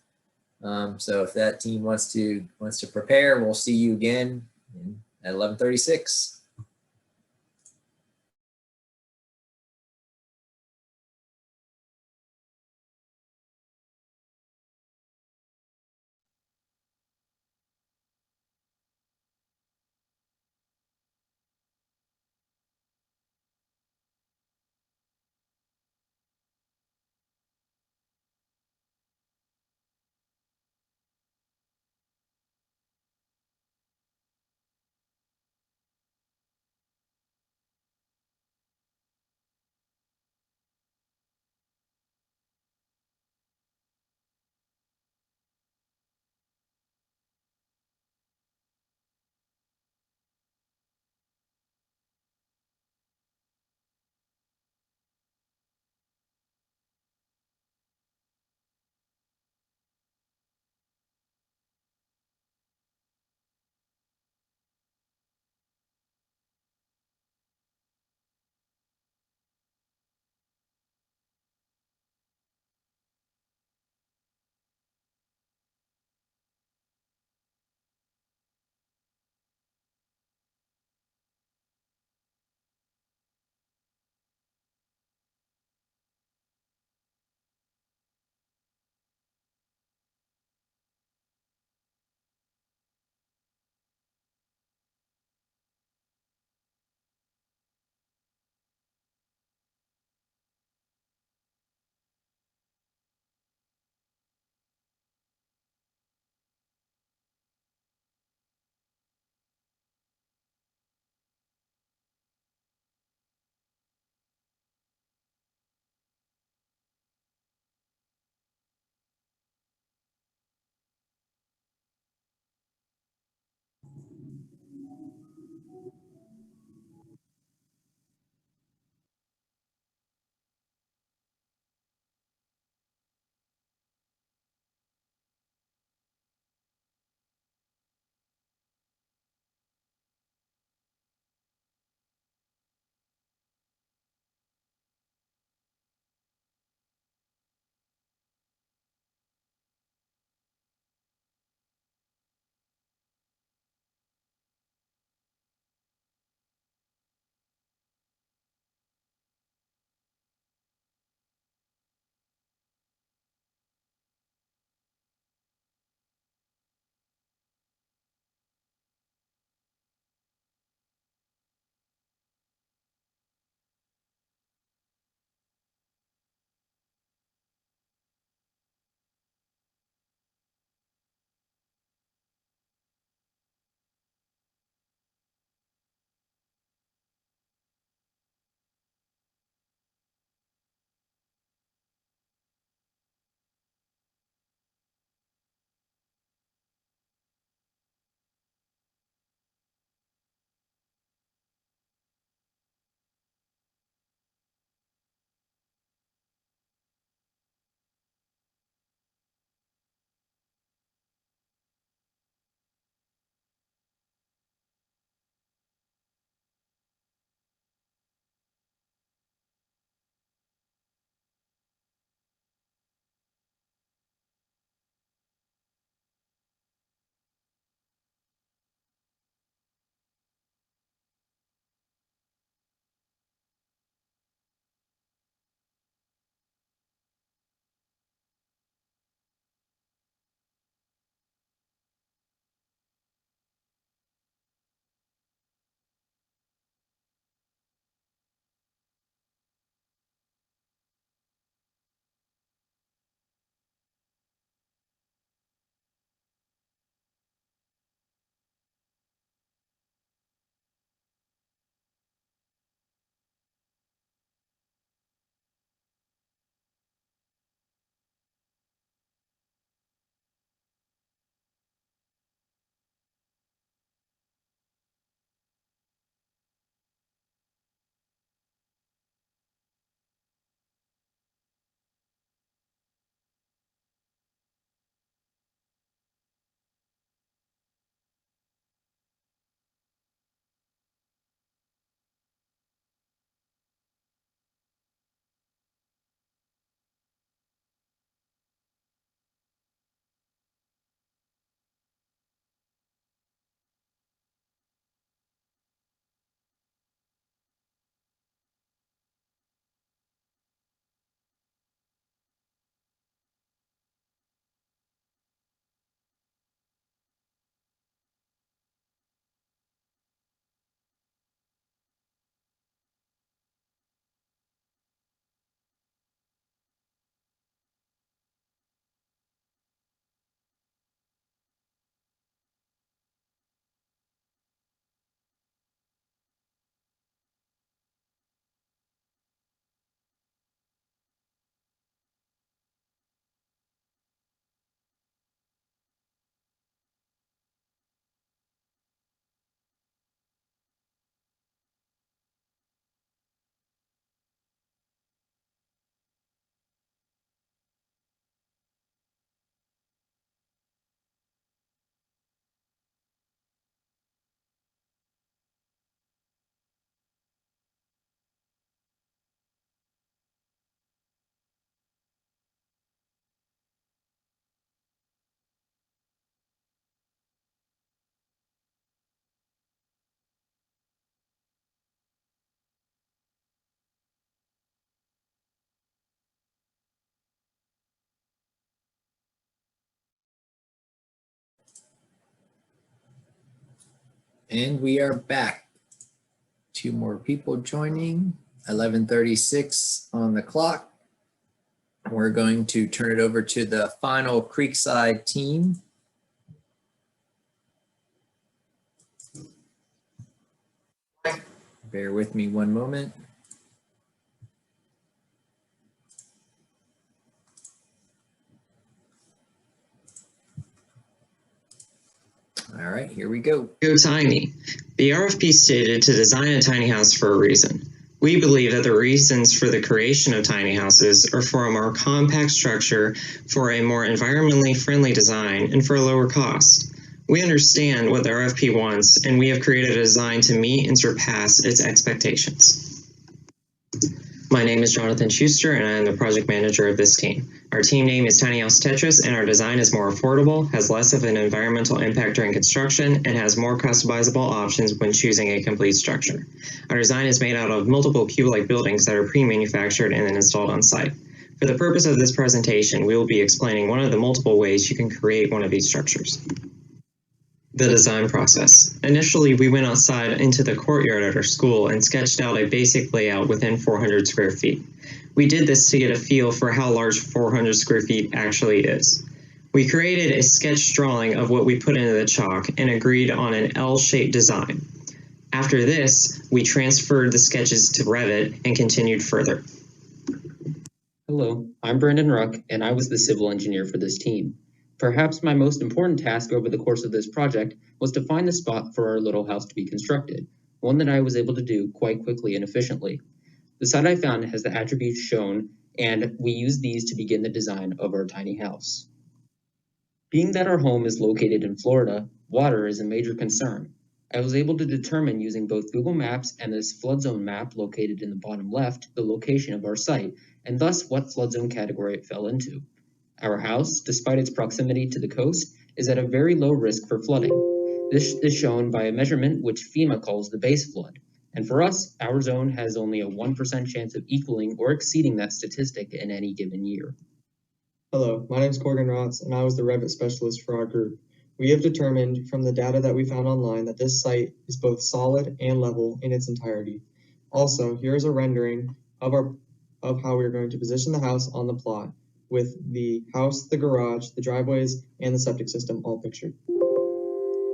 So if that team wants to prepare, we'll see you again at 11:36. And we are back. 2 more people joining. 11:36 on the clock. We're going to turn it over to the final Creekside team. Bear with me one moment. All right, here we go. Go tiny. The RFP stated to design a tiny house for a reason. We believe that the reasons for the creation of tiny houses are for a more compact structure, for a more environmentally friendly design, and for a lower cost. We understand what the RFP wants, and we have created a design to meet and surpass its expectations. My name is Jonathan Schuster, and I am the project manager of this team. Our team name is Tiny House Tetris, and our design is more affordable, has less of an environmental impact during construction, and has more customizable options when choosing a complete structure. Our design is made out of multiple cube-like buildings that are pre-manufactured and then installed on site. For the purpose of this presentation, we will be explaining one of the multiple ways you can create one of these structures. The design process. Initially, we went outside into the courtyard at our school and sketched out a basic layout within 400 square feet. We did this to get a feel for how large 400 square feet actually is. We created a sketch drawing of what we put into the chalk and agreed on an L-shaped design. After this, we transferred the sketches to Revit and continued further. Hello, I'm Brandon Ruck, and I was the civil engineer for this team. Perhaps my most important task over the course of this project was to find the spot for our little house to be constructed, one that I was able to do quite quickly and efficiently. The site I found has the attributes shown, and we used these to begin the design of our tiny house. Being that our home is located in Florida, water is a major concern. I was able to determine using both Google Maps and this flood zone map located in the bottom left the location of our site, and thus what flood zone category it fell into. Our house, despite its proximity to the coast, is at a very low risk for flooding. This is shown by a measurement which FEMA calls the base flood. And for us, our zone has only a 1% chance of equaling or exceeding that statistic in any given year. Hello, my name is Corgan Rotz, and I was the Revit specialist for our group. We have determined from the data that we found online that this site is both solid and level in its entirety. Also, here is a rendering of how we are going to position the house on the plot, with the house, the garage, the driveways, and the septic system all pictured.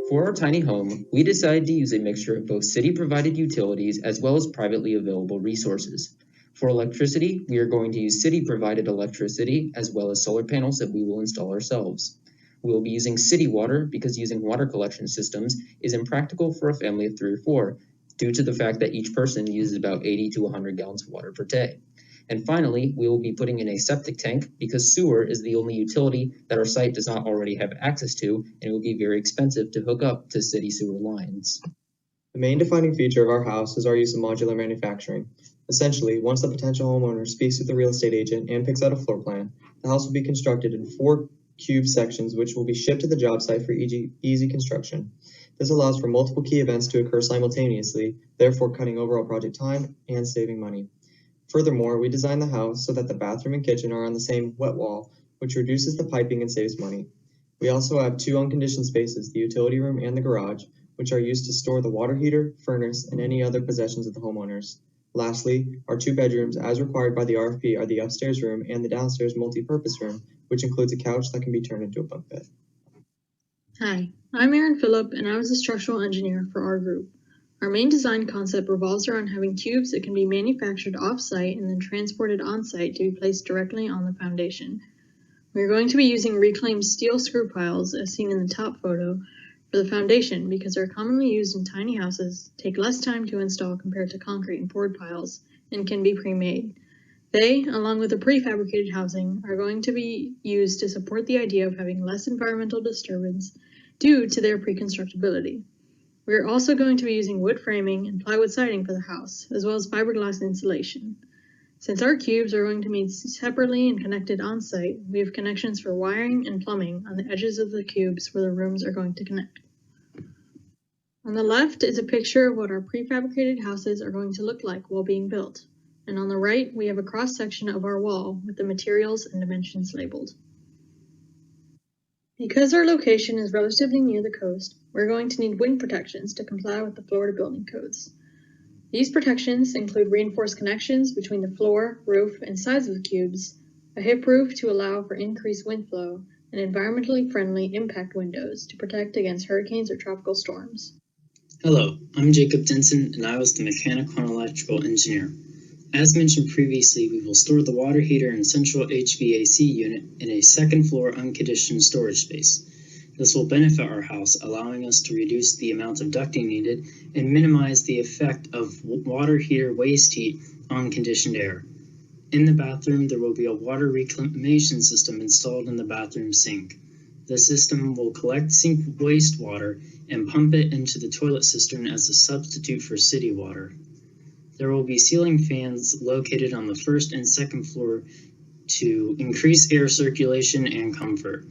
For our tiny home, we decided to use a mixture of both city-provided utilities as well as privately available resources. For electricity, we are going to use city-provided electricity as well as solar panels that we will install ourselves. We will be using city water because using water collection systems is impractical for a family of 3 or 4 due to the fact that each person uses about 80 to 100 gallons of water per day. And finally, we will be putting in a septic tank because sewer is the only utility that our site does not already have access to, and it will be very expensive to hook up to city sewer lines. The main defining feature of our house is our use of modular manufacturing. Essentially, once the potential homeowner speaks with the real estate agent and picks out a floor plan, the house will be constructed in 4 cube sections which will be shipped to the job site for easy construction. This allows for multiple key events to occur simultaneously, therefore cutting overall project time and saving money. Furthermore, we designed the house so that the bathroom and kitchen are on the same wet wall, which reduces the piping and saves money. We also have 2 unconditioned spaces, the utility room and the garage, which are used to store the water heater, furnace, and any other possessions of the homeowners. Lastly, our 2 bedrooms, as required by the RFP, are the upstairs room and the downstairs multi-purpose room, which includes a couch that can be turned into a bunk bed. Hi, I'm Erin Phillip, and I was a structural engineer for our group. Our main design concept revolves around having cubes that can be manufactured off-site and then transported on-site to be placed directly on the foundation. We are going to be using reclaimed steel screw piles, as seen in the top photo, for the foundation because they're commonly used in tiny houses, take less time to install compared to concrete and board piles, and can be pre-made. They, along with the prefabricated housing, are going to be used to support the idea of having less environmental disturbance due to their pre-constructability. We are also going to be using wood framing and plywood siding for the house, as well as fiberglass insulation. Since our cubes are going to be separately and connected on-site, we have connections for wiring and plumbing on the edges of the cubes where the rooms are going to connect. On the left is a picture of what our prefabricated houses are going to look like while being built. And on the right, we have a cross-section of our wall with the materials and dimensions labeled. Because our location is relatively near the coast, we're going to need wind protections to comply with the Florida building codes. These protections include reinforced connections between the floor, roof, and sides of the cubes, a hip roof to allow for increased wind flow, and environmentally friendly impact windows to protect against hurricanes or tropical storms. Hello, I'm Jacob Denson, and I was the mechanical and electrical engineer. As mentioned previously, we will store the water heater and central HVAC unit in a second floor unconditioned storage space. This will benefit our house, allowing us to reduce the amount of ducting needed and minimize the effect of water heater waste heat on conditioned air. In the bathroom, there will be a water reclamation system installed in the bathroom sink. The system will collect sink wastewater and pump it into the toilet cistern as a substitute for city water. There will be ceiling fans located on the first and second floor to increase air circulation and comfort.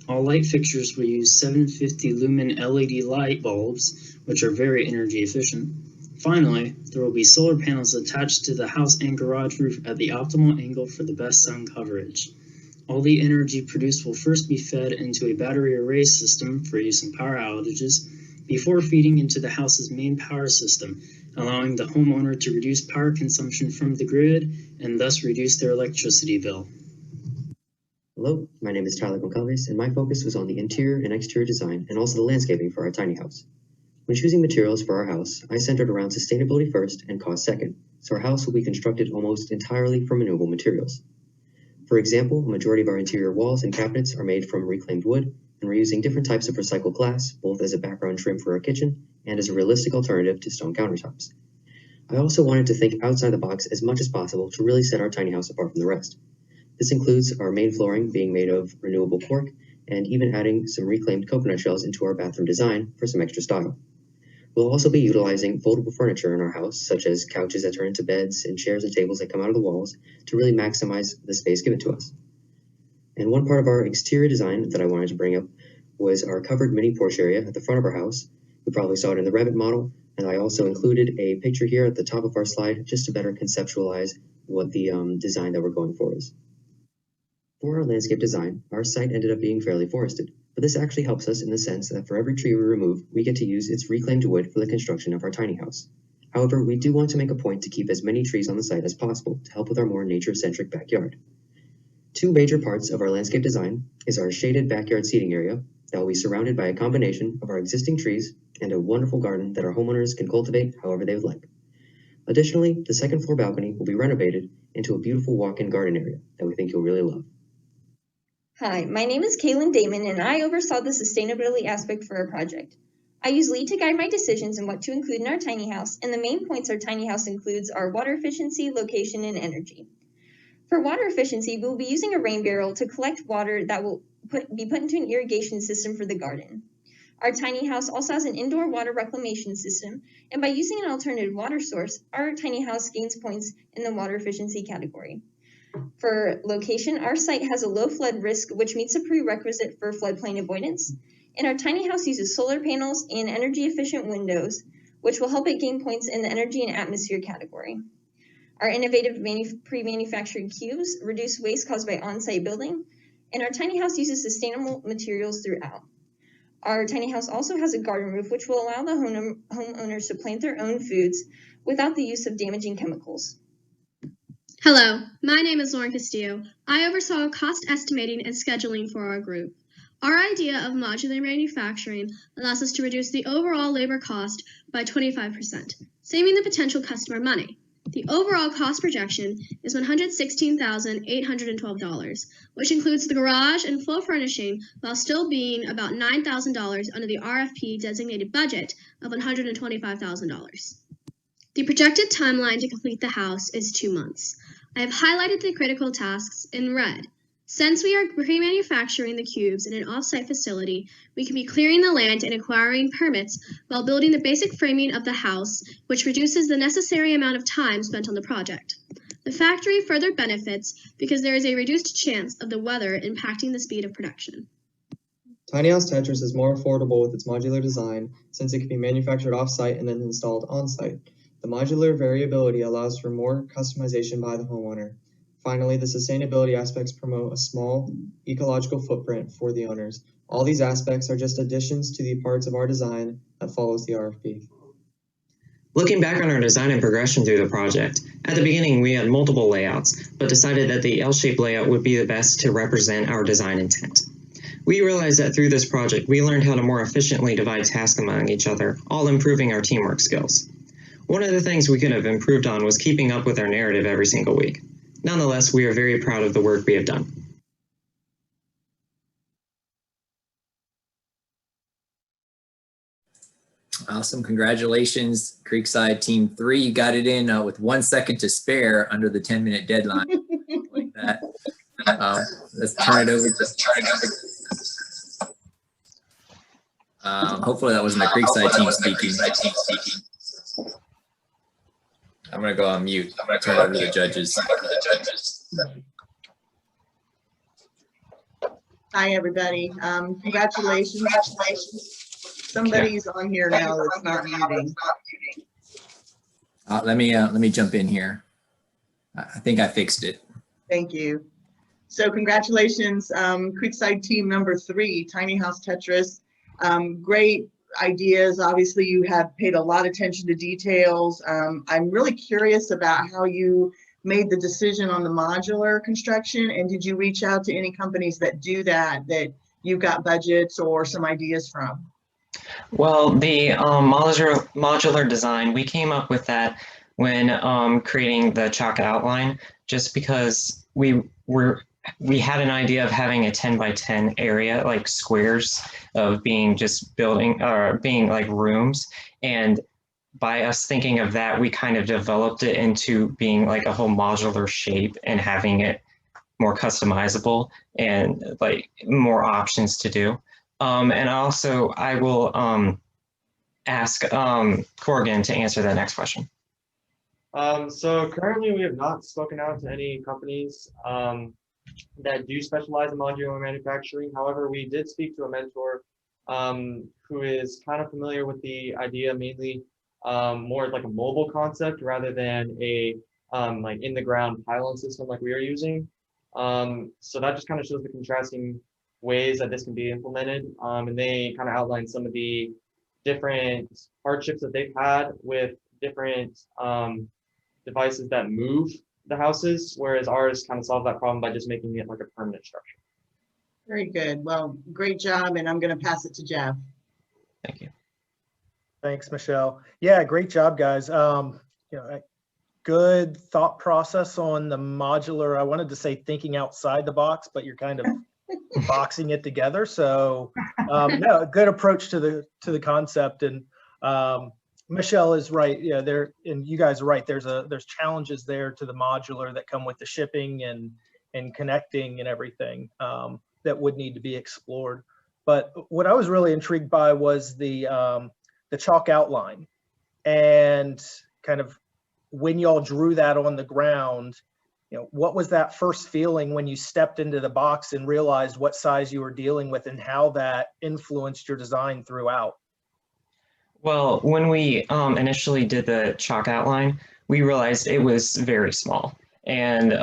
All light fixtures will use 750 lumen LED light bulbs, which are very energy efficient. Finally, there will be solar panels attached to the house and garage roof at the optimal angle for the best sun coverage. All the energy produced will first be fed into a battery array system for use in power outages before feeding into the house's main power system, allowing the homeowner to reduce power consumption from the grid and thus reduce their electricity bill. Hello, my name is Tyler Goncalves, and my focus was on the interior and exterior design and also the landscaping for our tiny house. When choosing materials for our house, I centered around sustainability first and cost second, so our house will be constructed almost entirely from renewable materials. For example, a majority of our interior walls and cabinets are made from reclaimed wood, and we're using different types of recycled glass, both as a background trim for our kitchen and as a realistic alternative to stone countertops. I also wanted to think outside the box as much as possible to really set our tiny house apart from the rest. This includes our main flooring being made of renewable cork, and even adding some reclaimed coconut shells into our bathroom design for some extra style. We'll also be utilizing foldable furniture in our house, such as couches that turn into beds and chairs and tables that come out of the walls to really maximize the space given to us. And one part of our exterior design that I wanted to bring up was our covered mini porch area at the front of our house. You probably saw it in the Revit model, and I also included a picture here at the top of our slide just to better conceptualize what the design that we're going for is. For our landscape design, our site ended up being fairly forested, but this actually helps us in the sense that for every tree we remove, we get to use its reclaimed wood for the construction of our tiny house. However, we do want to make a point to keep as many trees on the site as possible to help with our more nature-centric backyard. Two major parts of our landscape design is our shaded backyard seating area that will be surrounded by a combination of our existing trees and a wonderful garden that our homeowners can cultivate however they would like. Additionally, the second floor balcony will be renovated into a beautiful walk-in garden area that we think you'll really love. Hi, my name is Kaylin Damon, and I oversaw the sustainability aspect for our project. I use LEED to guide my decisions and what to include in our tiny house, and the main points our tiny house includes are water efficiency, location, and energy. For water efficiency, we'll be using a rain barrel to collect water that will be put into an irrigation system for the garden. Our tiny house also has an indoor water reclamation system, and by using an alternative water source, our tiny house gains points in the water efficiency category. For location, our site has a low flood risk, which meets a prerequisite for floodplain avoidance, and our tiny house uses solar panels and energy-efficient windows, which will help it gain points in the energy and atmosphere category. Our innovative pre-manufactured cubes reduce waste caused by on-site building, and our tiny house uses sustainable materials throughout. Our tiny house also has a garden roof, which will allow the homeowners to plant their own foods without the use of damaging chemicals. Hello, my name is Lauren Castillo. I oversaw cost estimating and scheduling for our group. Our idea of modular manufacturing allows us to reduce the overall labor cost by 25%, saving the potential customer money. The overall cost projection is $116,812, which includes the garage and full furnishing while still being about $9,000 under the RFP designated budget of $125,000. The projected timeline to complete the house is 2 months. I have highlighted the critical tasks in red. Since we are pre-manufacturing the cubes in an off-site facility, we can be clearing the land and acquiring permits while building the basic framing of the house, which reduces the necessary amount of time spent on the project. The factory further benefits because there is a reduced chance of the weather impacting the speed of production. Tiny House Tetris is more affordable with its modular design since it can be manufactured off-site and then installed on-site. The modular variability allows for more customization by the homeowner. Finally, the sustainability aspects promote a small ecological footprint for the owners, All these aspects are just additions to the parts of our design that follows the RFP. Looking back on our design and progression through the project, at the beginning we had multiple layouts, but decided that the L-shaped layout would be the best to represent our design intent. We realized that through this project, we learned how to more efficiently divide tasks among each other, all improving our teamwork skills. One of the things we could have improved on was keeping up with our narrative every single week. Nonetheless, we are very proud of the work we have done. Awesome. Congratulations, Creekside Team 3. You got it in with 1 second to spare under the 10-minute deadline. Let's turn it over. Hopefully that wasn't the Creekside team speaking. I'm going to go on mute. I'm going to turn it over to the judges. Hi, everybody. Congratulations. Somebody's on here now that's not muting. Let me jump in here. I think I fixed it. Thank you. So congratulations, Creekside team number 3, Tiny House Tetris. Great ideas. Obviously, you have paid a lot of attention to details. I'm really curious about how you made the decision on the modular construction, and did you reach out to any companies that do that you've got budgets or some ideas from? Well, the modular design, we came up with that when creating the chalk outline, just because we had an idea of having a 10 by 10 area, like squares of being just building or being like rooms. And by us thinking of that, we kind of developed it into being like a whole modular shape and having it more customizable and like more options to do. And also I will ask Corrigan to answer that next question. So currently we have not spoken out to any companies that do specialize in modular manufacturing. However, we did speak to a mentor who is kind of familiar with the idea, mainly more like a mobile concept rather than a like in the ground pylon system like we are using. So that just kind of shows the contrasting ways that this can be implemented. And they kind of outline some of the different hardships that they've had with different devices that move the houses, whereas ours kind of solve that problem by just making it like a permanent structure. Very good. Well, great job, and I'm going to pass it to Jeff. Thank you. Thanks, Michelle. Yeah, great job, guys. Good thought process on the modular. I wanted to say thinking outside the box, but you're kind of boxing it together. So, no, good approach to the concept. And Michelle is right. Yeah, and you guys are right. There's challenges there to the modular that come with the shipping and connecting and everything that would need to be explored. But what I was really intrigued by was the chalk outline, and kind of when y'all drew that on the ground, what was that first feeling when you stepped into the box and realized what size you were dealing with and how that influenced your design throughout? Well, when we initially did the chalk outline, we realized it was very small. And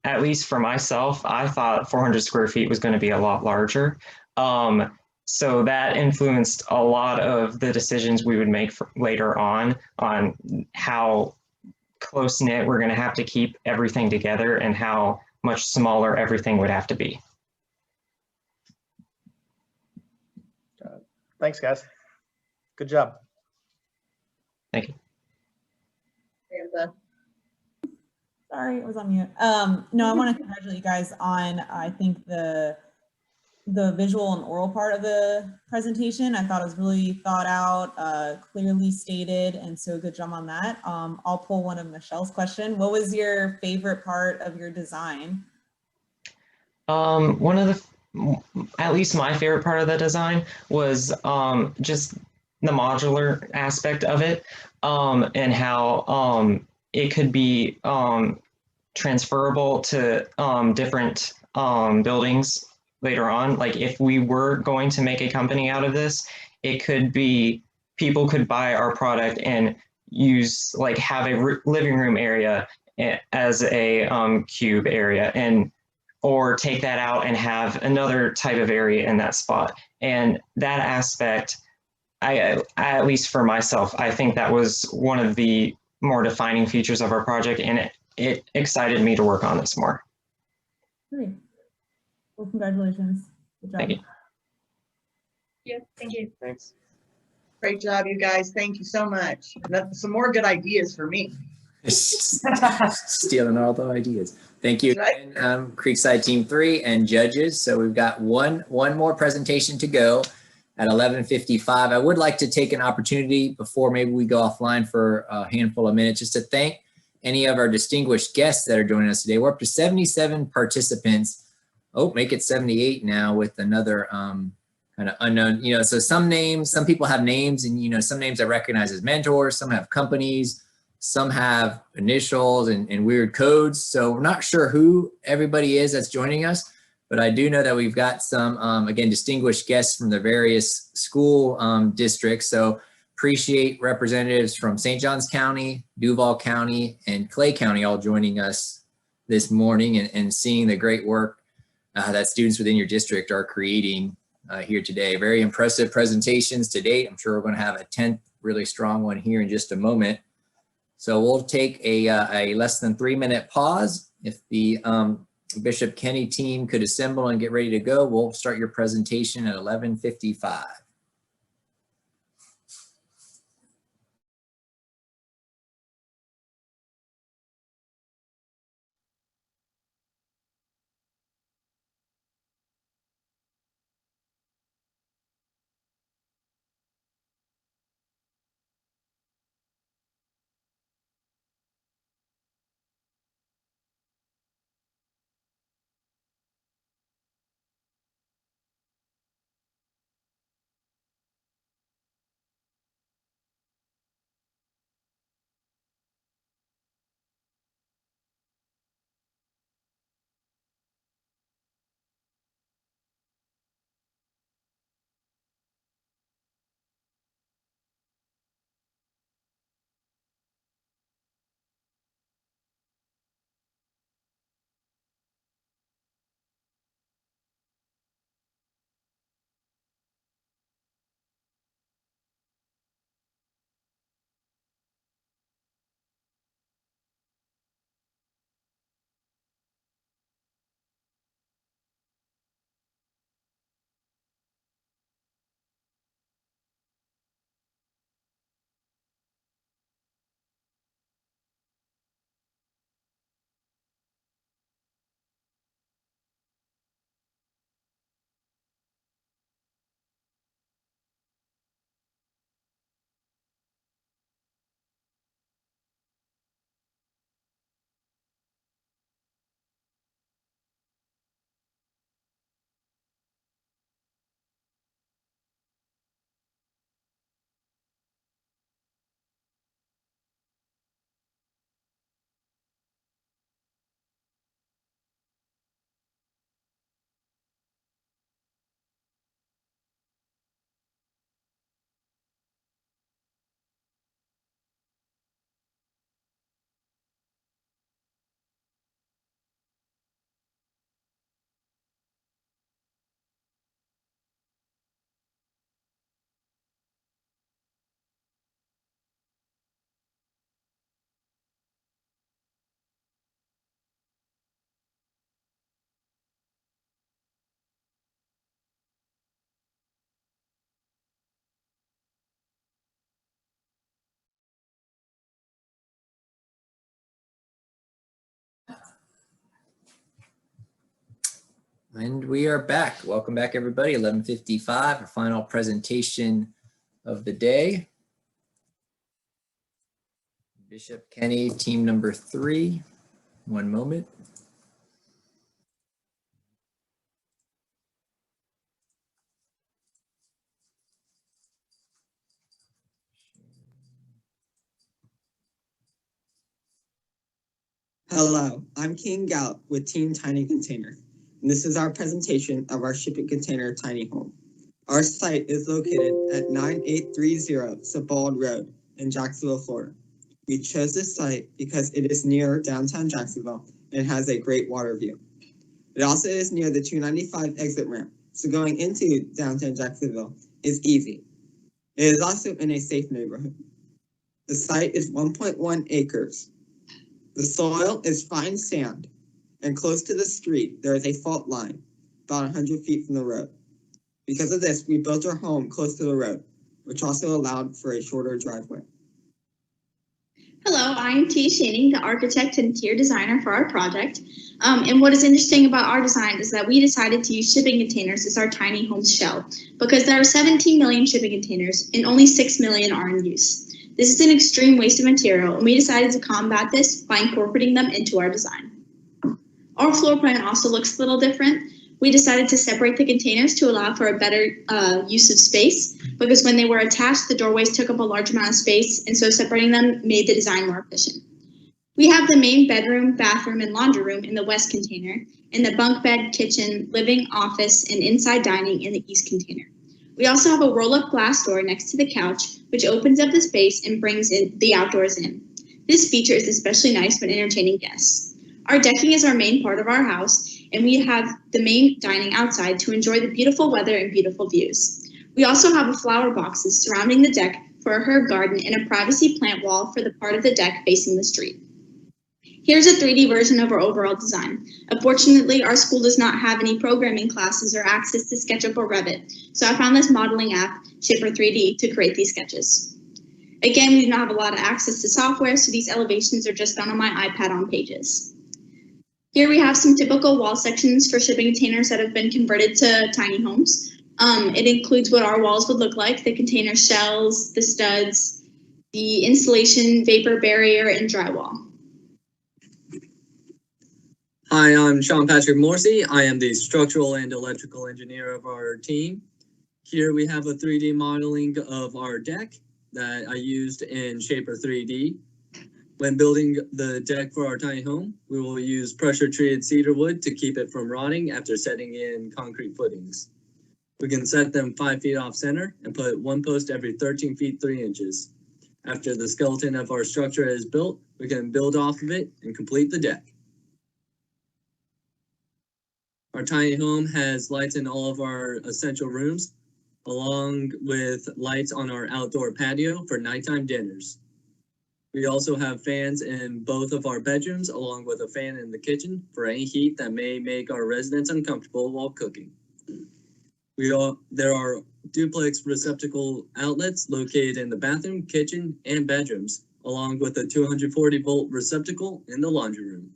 at least for myself, I thought 400 square feet was going to be a lot larger. So that influenced a lot of the decisions we would make later on how close-knit we're going to have to keep everything together and how much smaller everything would have to be. Thanks, guys. Good job. Thank you. Samantha. Sorry, it was on mute. No, I want to congratulate you guys on, I think, the visual and oral part of the presentation. I thought it was really thought out, clearly stated, and so good job on that. I'll pull one of Michelle's question. What was your favorite part of your design? One of the, at least my favorite part of the design was just the modular aspect of it, and how it could be transferable to different buildings later on. Like if we were going to make a company out of this, it could be, people could buy our product and use, like have a living room area as a cube area. And or take that out and have another type of area in that spot. And that aspect, at least for myself, I think that was one of the more defining features of our project, and it excited me to work on this more. Great. Well, congratulations. Good job. Thank you. Yeah, thank you. Thanks. Great job, you guys. Thank you so much. Some more good ideas for me. Stealing all the ideas. Thank you, again, Creekside Team 3 and judges. So we've got one more presentation to go at 11:55. I would like to take an opportunity before maybe we go offline for a handful of minutes just to thank any of our distinguished guests that are joining us today. We're up to 77 participants. Oh, make it 78 now with another kind of unknown, so some people have names, and some names I recognize as mentors, some have companies, some have initials and weird codes. So we're not sure who everybody is that's joining us, but I do know that we've got some, again, distinguished guests from the various school districts. So appreciate representatives from St. Johns County, Duval County, and Clay County all joining us this morning and seeing the great work that students within your district are creating here today. Very impressive presentations to date. I'm sure we're going to have a 10th really strong one here in just a moment. So we'll take a less than 3-minute pause. If the Bishop Kenny team could assemble and get ready to go, we'll start your presentation at 11:55. And we are back. Welcome back, everybody. 11:55, our final presentation of the day. Bishop Kenny, team number 3. One moment. Hello, I'm King Gallup with Team Tiny Container. And this is our presentation of our shipping container tiny home. Our site is located at 9830 Sebald Road in Jacksonville, Florida. We chose this site because it is near downtown Jacksonville and has a great water view. It also is near the 295 exit ramp, so going into downtown Jacksonville is easy. It is also in a safe neighborhood. The site is 1.1 acres. The soil is fine sand, and close to the street, there is a fault line, about 100 feet from the road. Because of this, we built our home close to the road, which also allowed for a shorter driveway. Hello, I'm T. Shanning, the architect and interior designer for our project. And what is interesting about our design is that we decided to use shipping containers as our tiny home shell because there are 17 million shipping containers and only 6 million are in use. This is an extreme waste of material, and we decided to combat this by incorporating them into our design. Our floor plan also looks a little different. We decided to separate the containers to allow for a better use of space because when they were attached, the doorways took up a large amount of space, and so separating them made the design more efficient. We have the main bedroom, bathroom, and laundry room in the west container, and the bunk bed, kitchen, living, office, and inside dining in the east container. We also have a roll-up glass door next to the couch, which opens up the space and brings in the outdoors in. This feature is especially nice when entertaining guests. Our decking is our main part of our house, and we have the main dining outside to enjoy the beautiful weather and beautiful views. We also have a flower boxes surrounding the deck for a herb garden and a privacy plant wall for the part of the deck facing the street. Here's a 3D version of our overall design. Unfortunately, our school does not have any programming classes or access to SketchUp or Revit, so I found this modeling app, Shipper 3D, to create these sketches. Again, we do not have a lot of access to software, so these elevations are just done on my iPad on Pages. Here we have some typical wall sections for shipping containers that have been converted to tiny homes. It includes what our walls would look like, the container shells, the studs, the insulation, vapor barrier, and drywall. Hi, I'm Sean Patrick Morsey. I am the structural and electrical engineer of our team. Here we have a 3D modeling of our deck that I used in Shaper 3D. When building the deck for our tiny home, we will use pressure-treated cedar wood to keep it from rotting after setting in concrete footings. We can set them 5 feet off center and put one post every 13 feet 3 inches. After the skeleton of our structure is built, we can build off of it and complete the deck. Our tiny home has lights in all of our essential rooms, along with lights on our outdoor patio for nighttime dinners. We also have fans in both of our bedrooms, along with a fan in the kitchen for any heat that may make our residents uncomfortable while cooking. There are duplex receptacle outlets located in the bathroom, kitchen, and bedrooms, along with a 240-volt receptacle in the laundry room.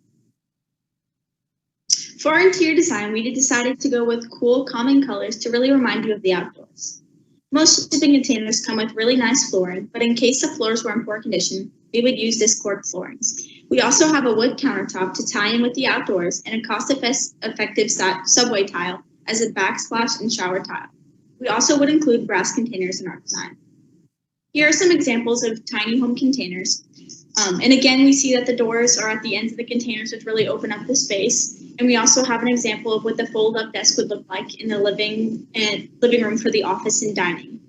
For our interior design, we decided to go with cool, calming colors to really remind you of the outdoors. Most shipping containers come with really nice flooring, but in case the floors were in poor condition, we would use this cork floorings. We also have a wood countertop to tie in with the outdoors and a cost-effective subway tile as a backsplash and shower tile. We also would include brass containers in our design. Here are some examples of tiny home containers. And again, we see that the doors are at the ends of the containers, which really open up the space. And we also have an example of what the fold-up desk would look like in the living room for the office and dining.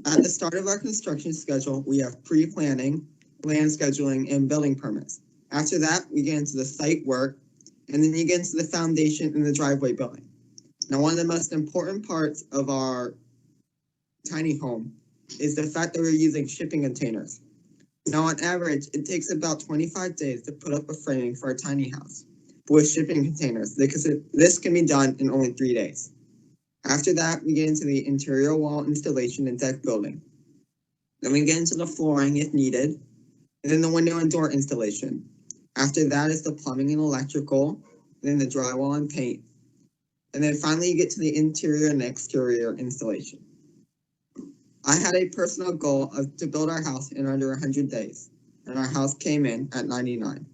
At the start of our construction schedule, we have pre-planning, land scheduling, and building permits. After that, we get into the site work, and then you get into the foundation and the driveway building. Now, one of the most important parts of our tiny home is the fact that we're using shipping containers. Now, on average, it takes about 25 days to put up a framing for a tiny house. But with shipping containers, this can be done in only 3 days. After that, we get into the interior wall installation and deck building. Then we get into the flooring if needed, and then the window and door installation. After that is the plumbing and electrical, then the drywall and paint. And then finally you get to the interior and exterior installation. I had a personal goal to build our house in under 100 days, and our house came in at 99.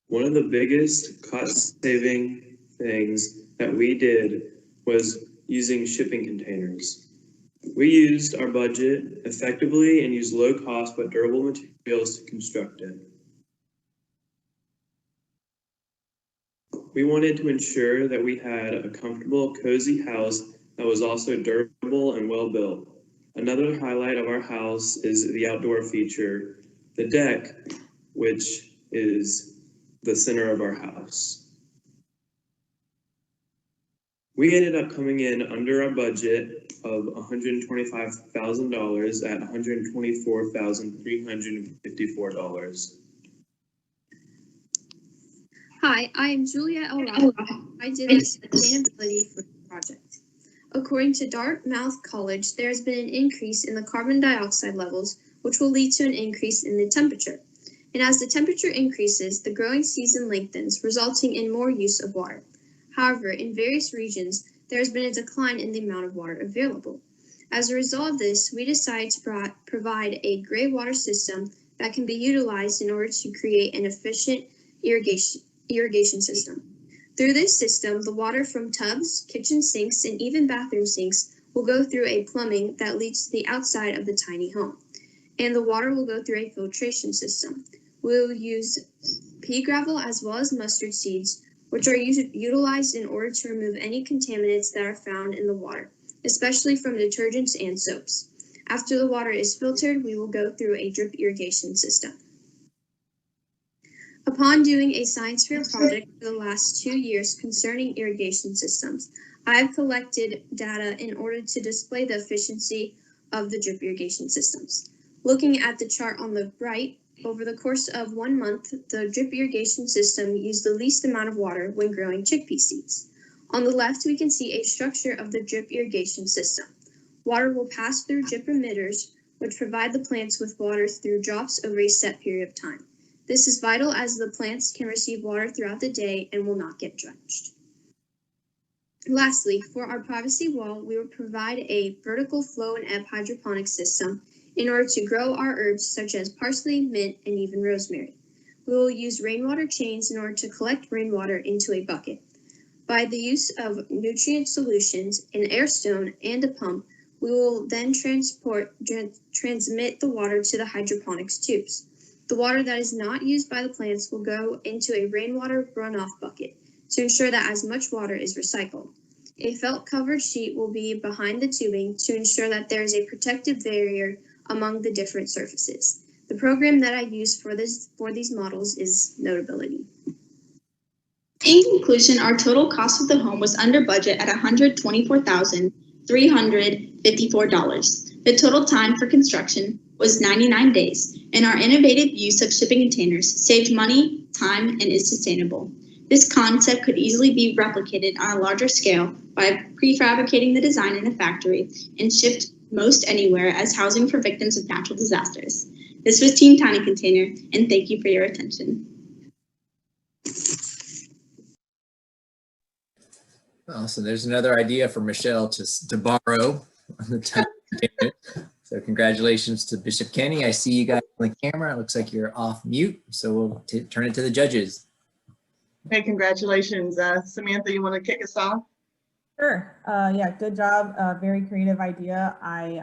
One of the biggest cost-saving things that we did was using shipping containers. We used our budget effectively and used low-cost but durable materials to construct it. We wanted to ensure that we had a comfortable, cozy house that was also durable and well built. Another highlight of our house is the outdoor feature, the deck, which is the center of our house. We ended up coming in under our budget of $125,000 at $124,354. Hi, I am Julia Elrod. I did the sustainability for the project. According to Dartmouth College, there has been an increase in the carbon dioxide levels, which will lead to an increase in the temperature. And as the temperature increases, the growing season lengthens, resulting in more use of water. However, in various regions, there has been a decline in the amount of water available. As a result of this, we decided to provide a gray water system that can be utilized in order to create an efficient irrigation system. Through this system, the water from tubs, kitchen sinks, and even bathroom sinks will go through a plumbing that leads to the outside of the tiny home, and the water will go through a filtration system. We will use pea gravel as well as mustard seeds, which are utilized in order to remove any contaminants that are found in the water, especially from detergents and soaps. After the water is filtered, we will go through a drip irrigation system. Upon doing a science fair project for the last 2 years concerning irrigation systems, I have collected data in order to display the efficiency of the drip irrigation systems. Looking at the chart on the right, over the course of 1 month, the drip irrigation system used the least amount of water when growing chickpea seeds. On the left, we can see a structure of the drip irrigation system. Water will pass through drip emitters, which provide the plants with water through drops over a set period of time. This is vital as the plants can receive water throughout the day and will not get drenched. Lastly, for our privacy wall, we will provide a vertical flow and ebb hydroponic system in order to grow our herbs such as parsley, mint, and even rosemary. We will use rainwater chains in order to collect rainwater into a bucket. By the use of nutrient solutions, an air stone, and a pump, we will then transmit the water to the hydroponics tubes. The water that is not used by the plants will go into a rainwater runoff bucket to ensure that as much water is recycled. A felt covered sheet will be behind the tubing to ensure that there is a protective barrier among the different surfaces. The program that I use for these models is Notability. In conclusion, our total cost of the home was under budget at $124,354. The total time for construction was 99 days, and our innovative use of shipping containers saved money, time, and is sustainable. This concept could easily be replicated on a larger scale by prefabricating the design in a factory and shipped most anywhere as housing for victims of natural disasters. This was Team Tiny Container, and thank you for your attention. Well, so there's another idea for Michelle to borrow on the Tiny Container. So congratulations to Bishop Kenny. I see you guys on the camera. It looks like you're off mute, so we'll turn it to the judges. Hey, congratulations. Samantha, you want to kick us off? Sure. Yeah, good job. Very creative idea. I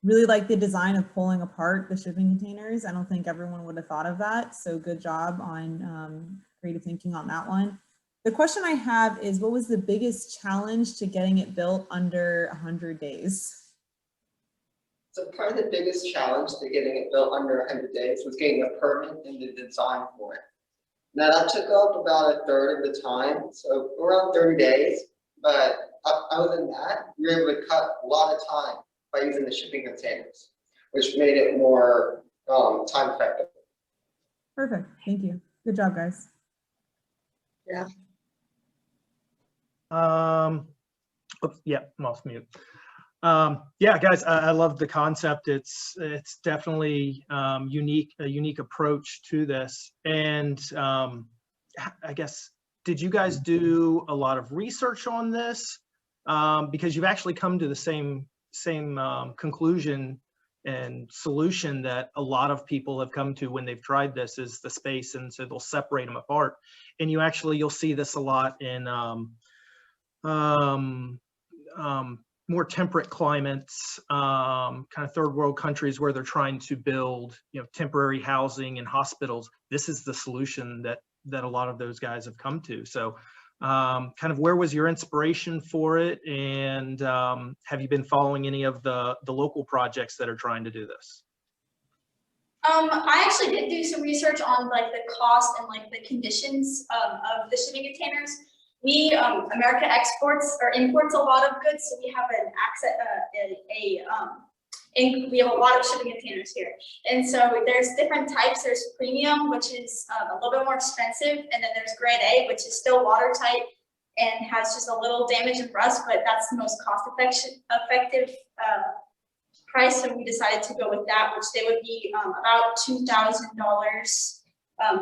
really like the design of pulling apart the shipping containers. I don't think everyone would have thought of that. So good job on creative thinking on that one. The question I have is, what was the biggest challenge to getting it built under 100 days? So probably the biggest challenge to getting it built under 100 days was getting a permit and the design for it. Now that took up about a third of the time, so around 30 days. But other than that, we were able to cut a lot of time by using the shipping containers, which made it more time effective. Perfect. Thank you. Good job, guys. Yeah. Yeah, I'm off mute. Yeah, guys, I love the concept. It's definitely a unique approach to this. And I guess, did you guys do a lot of research on this? Because you've actually come to the same conclusion and solution that a lot of people have come to when they've tried this, is the space, and so they'll separate them apart. And you'll see this a lot in more temperate climates, kind of third world countries where they're trying to build, temporary housing and hospitals. This is the solution that that a lot of those guys have come to. So kind of where was your inspiration for it, and have you been following any of the local projects that are trying to do this? I actually did do some research on like the cost and like the conditions of the shipping containers. We America exports or imports a lot of goods, so we have an we have a lot of shipping containers here, and so there's different types. There's premium, which is a little bit more expensive, and then there's grade A, which is still watertight and has just a little damage and rust, but that's the most cost effective price. So we decided to go with that, which they would be about $2,000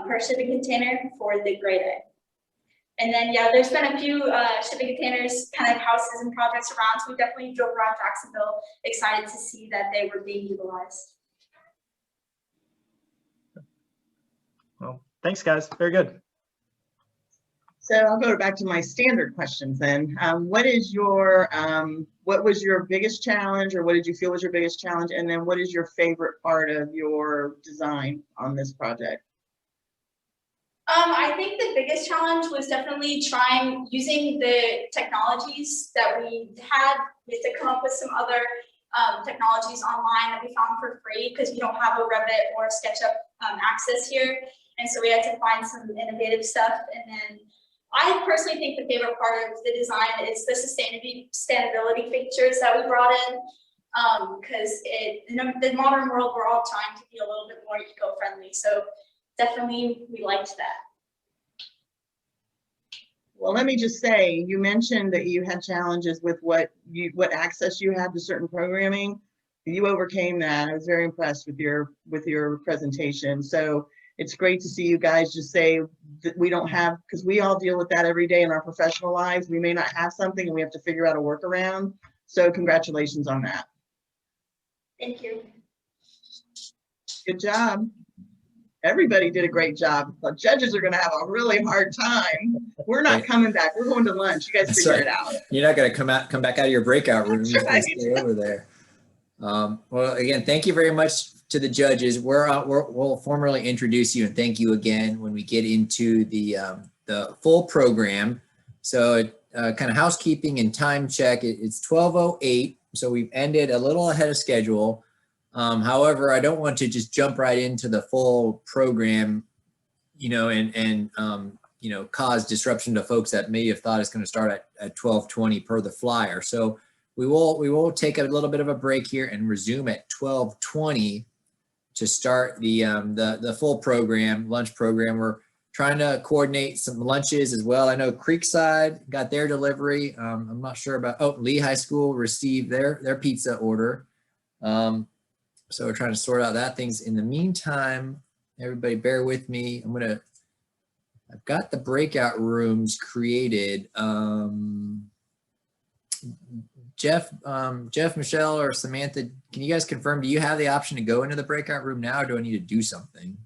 per shipping container for the grade A. And then, yeah, there's been a few shipping containers, kind of houses and projects around. So we definitely drove around Jacksonville, excited to see that they were being utilized. Well, thanks, guys. Very good. So I'll go back to my standard questions then. What was your biggest challenge, or what did you feel was your biggest challenge? And then what is your favorite part of your design on this project? I think the biggest challenge was definitely using the technologies that we had. We had to come up with some other technologies online that we found for free because we don't have a Revit or SketchUp access here. And so we had to find some innovative stuff. And then I personally think the favorite part of the design is the sustainability features that we brought in. Because in the modern world, we're all trying to be a little bit more eco-friendly. So definitely we liked that. Well, let me just say, you mentioned that you had challenges with what access you had to certain programming. You overcame that. I was very impressed with your presentation. So it's great to see you guys just say that we don't have, because we all deal with that every day in our professional lives. We may not have something and we have to figure out a workaround. So congratulations on that. Thank you. Good job. Everybody did a great job. The judges are going to have a really hard time. We're not coming back. We're going to lunch. You guys figure it out. You're not going to come back out of your breakout room. You're Right. going to stay over there. Well, again, thank you very much to the judges. We'll formally introduce you and thank you again when we get into the full program. So kind of housekeeping and time check. It's 12:08, so we've ended a little ahead of schedule. However, I don't want to just jump right into the full program, and cause disruption to folks that may have thought it's going to start at 12:20 per the flyer. So we will take a little bit of a break here and resume at 12:20 to start the full program, lunch program. We're trying to coordinate some lunches as well. I know Creekside got their delivery. I'm not sure about, Lee High School received their pizza order. So we're trying to sort out that things. In the meantime, everybody bear with me. I've got the breakout rooms created. Jeff, Michelle, or Samantha, can you guys confirm, do you have the option to go into the breakout room now, or do I need to do something?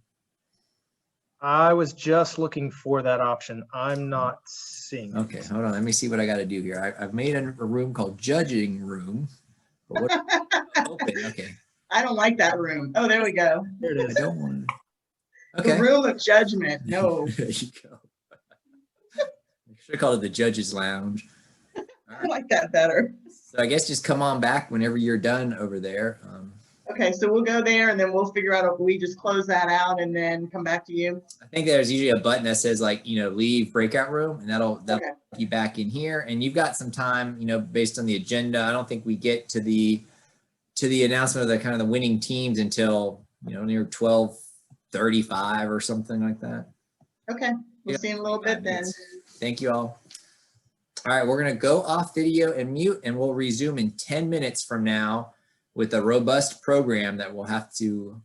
I was just looking for that option. I'm not seeing it. Okay, hold on. Let me see what I got to do here. I've made a room called Judging Room. But what, open, okay. I don't like that room. Oh, there we go. There it is. I don't want to. Okay. The room of judgment. No. There you go. I should have called it the Judge's Lounge. I like that better. So I guess just come on back whenever you're done over there. Okay, so we'll go there and then we'll figure out if we just close that out and then come back to you. I think there's usually a button that says leave breakout room, and that'll Okay. get you back in here. And you've got some time, based on the agenda. I don't think we get to the announcement of the winning teams until near 12:35 or something like that. Okay, we'll see you in a little bit then. Thank you all. All right, we're going to go off video and mute, and we'll resume in 10 minutes from now with a robust program that we'll have to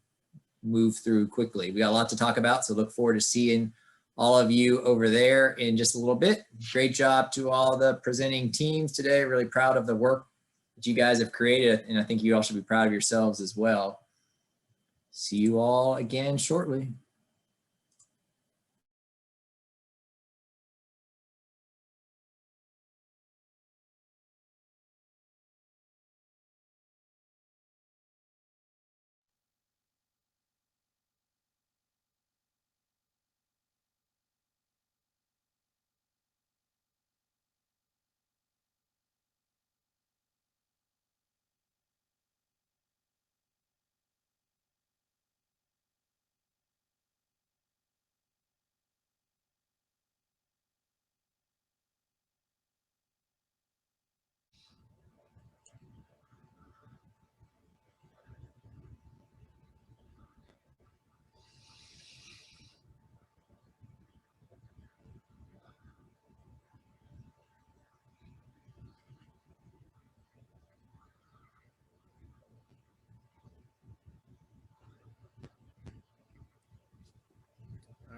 move through quickly. We got a lot to talk about, so look forward to seeing all of you over there in just a little bit. Great job to all the presenting teams today. Really proud of the work that you guys have created, and I think you all should be proud of yourselves as well. See you all again shortly.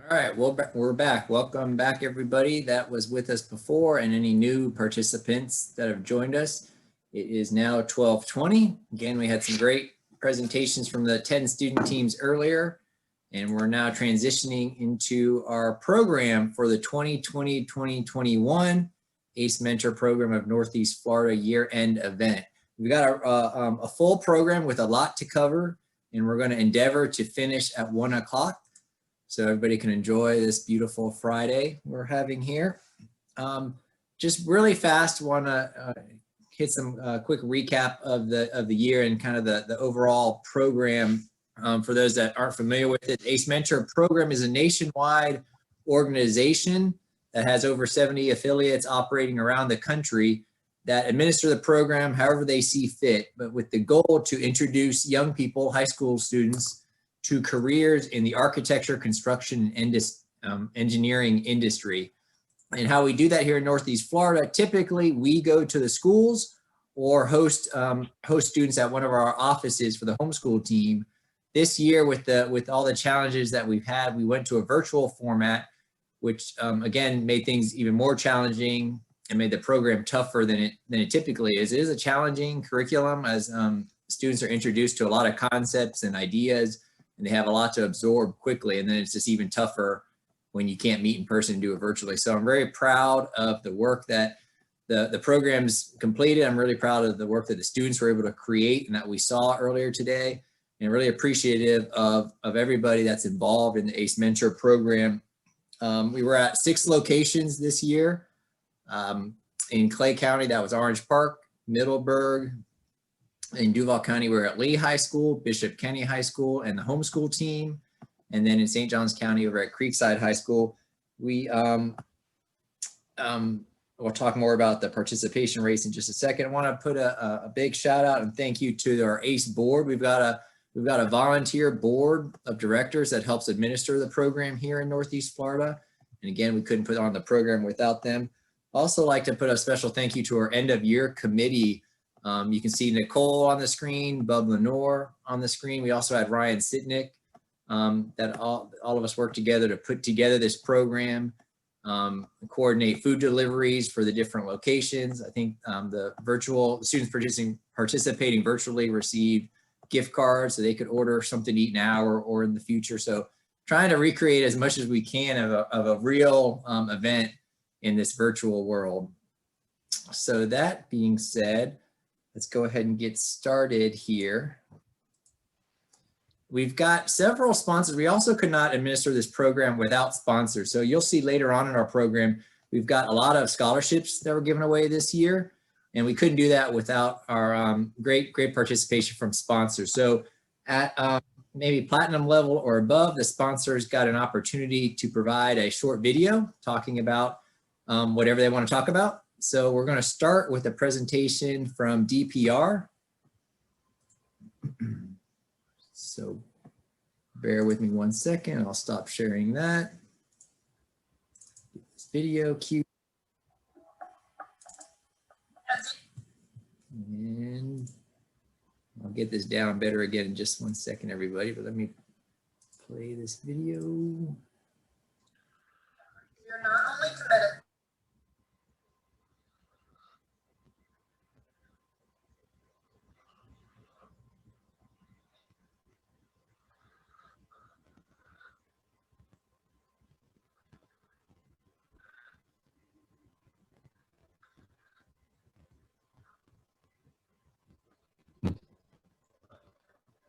All right, well, we're back. Welcome back, everybody that was with us before and any new participants that have joined us. It is now 12:20. Again, we had some great presentations from the 10 student teams earlier, and we're now transitioning into our program for the 2020-2021 ACE Mentor Program of Northeast Florida year-end event. We've got a full program with a lot to cover, and we're going to endeavor to finish at 1 o'clock. So everybody can enjoy this beautiful Friday we're having here. Just really fast, want to hit some quick recap of the year and kind of the overall program. For those that aren't familiar with it, ACE Mentor Program is a nationwide organization that has over 70 affiliates operating around the country that administer the program however they see fit, but with the goal to introduce young people, high school students, to careers in the architecture, construction, and engineering industry. And how we do that here in Northeast Florida, typically we go to the schools or host students at one of our offices for the homeschool team. This year, with all the challenges that we've had, we went to a virtual format, which again made things even more challenging and made the program tougher than it typically is. It is a challenging curriculum as students are introduced to a lot of concepts and ideas, and they have a lot to absorb quickly. And then it's just even tougher when you can't meet in person and do it virtually. So I'm very proud of the work that the program's completed. I'm really proud of the work that the students were able to create and that we saw earlier today, and really appreciative of everybody that's involved in the ACE Mentor Program. We were at 6 locations this year. In Clay County, that was Orange Park, Middleburg. In Duval County, we're at Lee High School, Bishop Kenny High School, and the homeschool team. And then in St. Johns County, over at Creekside High School, we we'll talk more about the participation rates in just a second. I want to put a big shout out and thank you to our ACE board. We've got a volunteer board of directors that helps administer the program here in Northeast Florida. And again, we couldn't put on the program without them. Also like to put a special thank you to our end of year committee. You can see Nicole on the screen, Bub Lenore on the screen. We also had Ryan Sitnick, that all of us worked together to put together this program, coordinate food deliveries for the different locations. I think the students participating virtually received gift cards so they could order something to eat now or in the future. So trying to recreate as much as we can of a real event in this virtual world. So that being said, let's go ahead and get started here. We've got several sponsors. We also could not administer this program without sponsors. So you'll see later on in our program, we've got a lot of scholarships that were given away this year, and we couldn't do that without our great participation from sponsors. So at maybe platinum level or above, the sponsors got an opportunity to provide a short video talking about whatever they want to talk about. So we're going to start with a presentation from DPR. So bear with me one second. I'll stop sharing that. Get this video cue. And I'll get this down better again in just one second, everybody. But let me play this video. You're not only committed.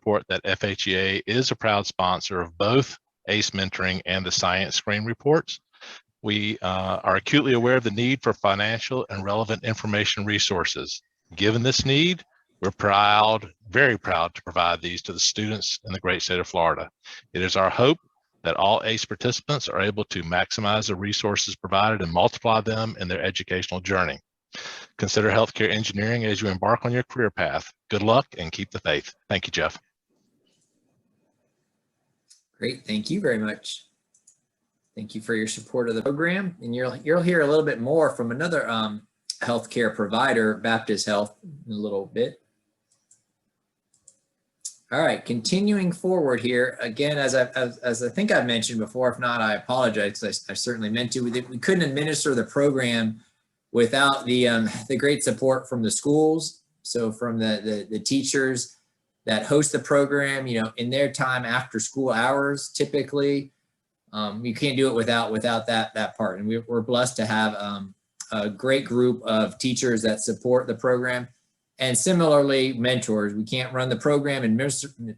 Report that FHEA is a proud sponsor of both ACE Mentoring and the Science Screen reports. We are acutely aware of the need for financial and relevant information resources. Given this need, we're proud, very proud to provide these to the students in the great state of Florida. It is our hope that all ACE participants are able to maximize the resources provided and multiply them in their educational journey. Consider healthcare engineering as you embark on your career path. Good luck and keep the faith. Thank you, Jeff. Great, thank you very much. Thank you for your support of the program. And you'll hear a little bit more from another healthcare provider, Baptist Health, in a little bit. All right, continuing forward here, again, as I think I've mentioned before, if not, I apologize, because I certainly meant to. We couldn't administer the program without the great support from the schools. So from the teachers that host the program, you know, in their time after school hours, typically, you can't do it without that part. And we're blessed to have a great group of teachers that support the program. And similarly, mentors. We can't run the program and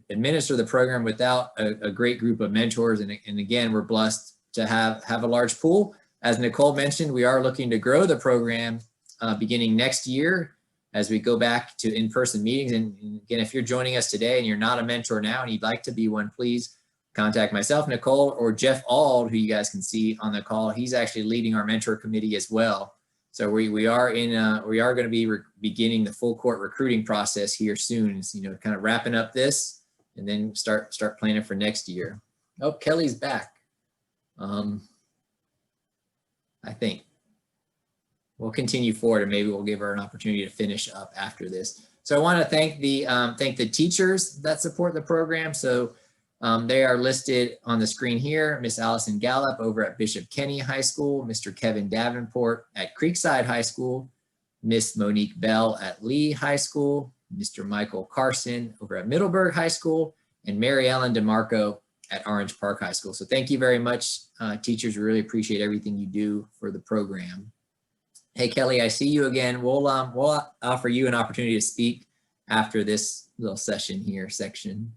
administer the program without a great group of mentors. And again, we're blessed to have a large pool. As Nicole mentioned, we are looking to grow the program beginning next year as we go back to in-person meetings. And again, if you're joining us today and you're not a mentor now and you'd like to be one, please contact myself, Nicole, or Jeff Auld, who you guys can see on the call. He's actually leading our mentor committee as well. So we are going to be beginning the full court recruiting process here soon. So, you know, kind of wrapping up this and then start planning for next year. Oh, Kelly's back. I think we'll continue forward, and maybe we'll give her an opportunity to finish up after this. So I want to thank the teachers that support the program. So they are listed on the screen here. Miss Allison Gallup over at Bishop Kenny High School, Mr. Kevin Davenport at Creekside High School, Miss Monique Bell at Lee High School, Mr. Michael Carson over at Middleburg High School, and Mary Ellen DeMarco at Orange Park High School. So thank you very much, teachers. We really appreciate everything you do for the program. Hey, Kelly, I see you again. We'll offer you an opportunity to speak after this little section.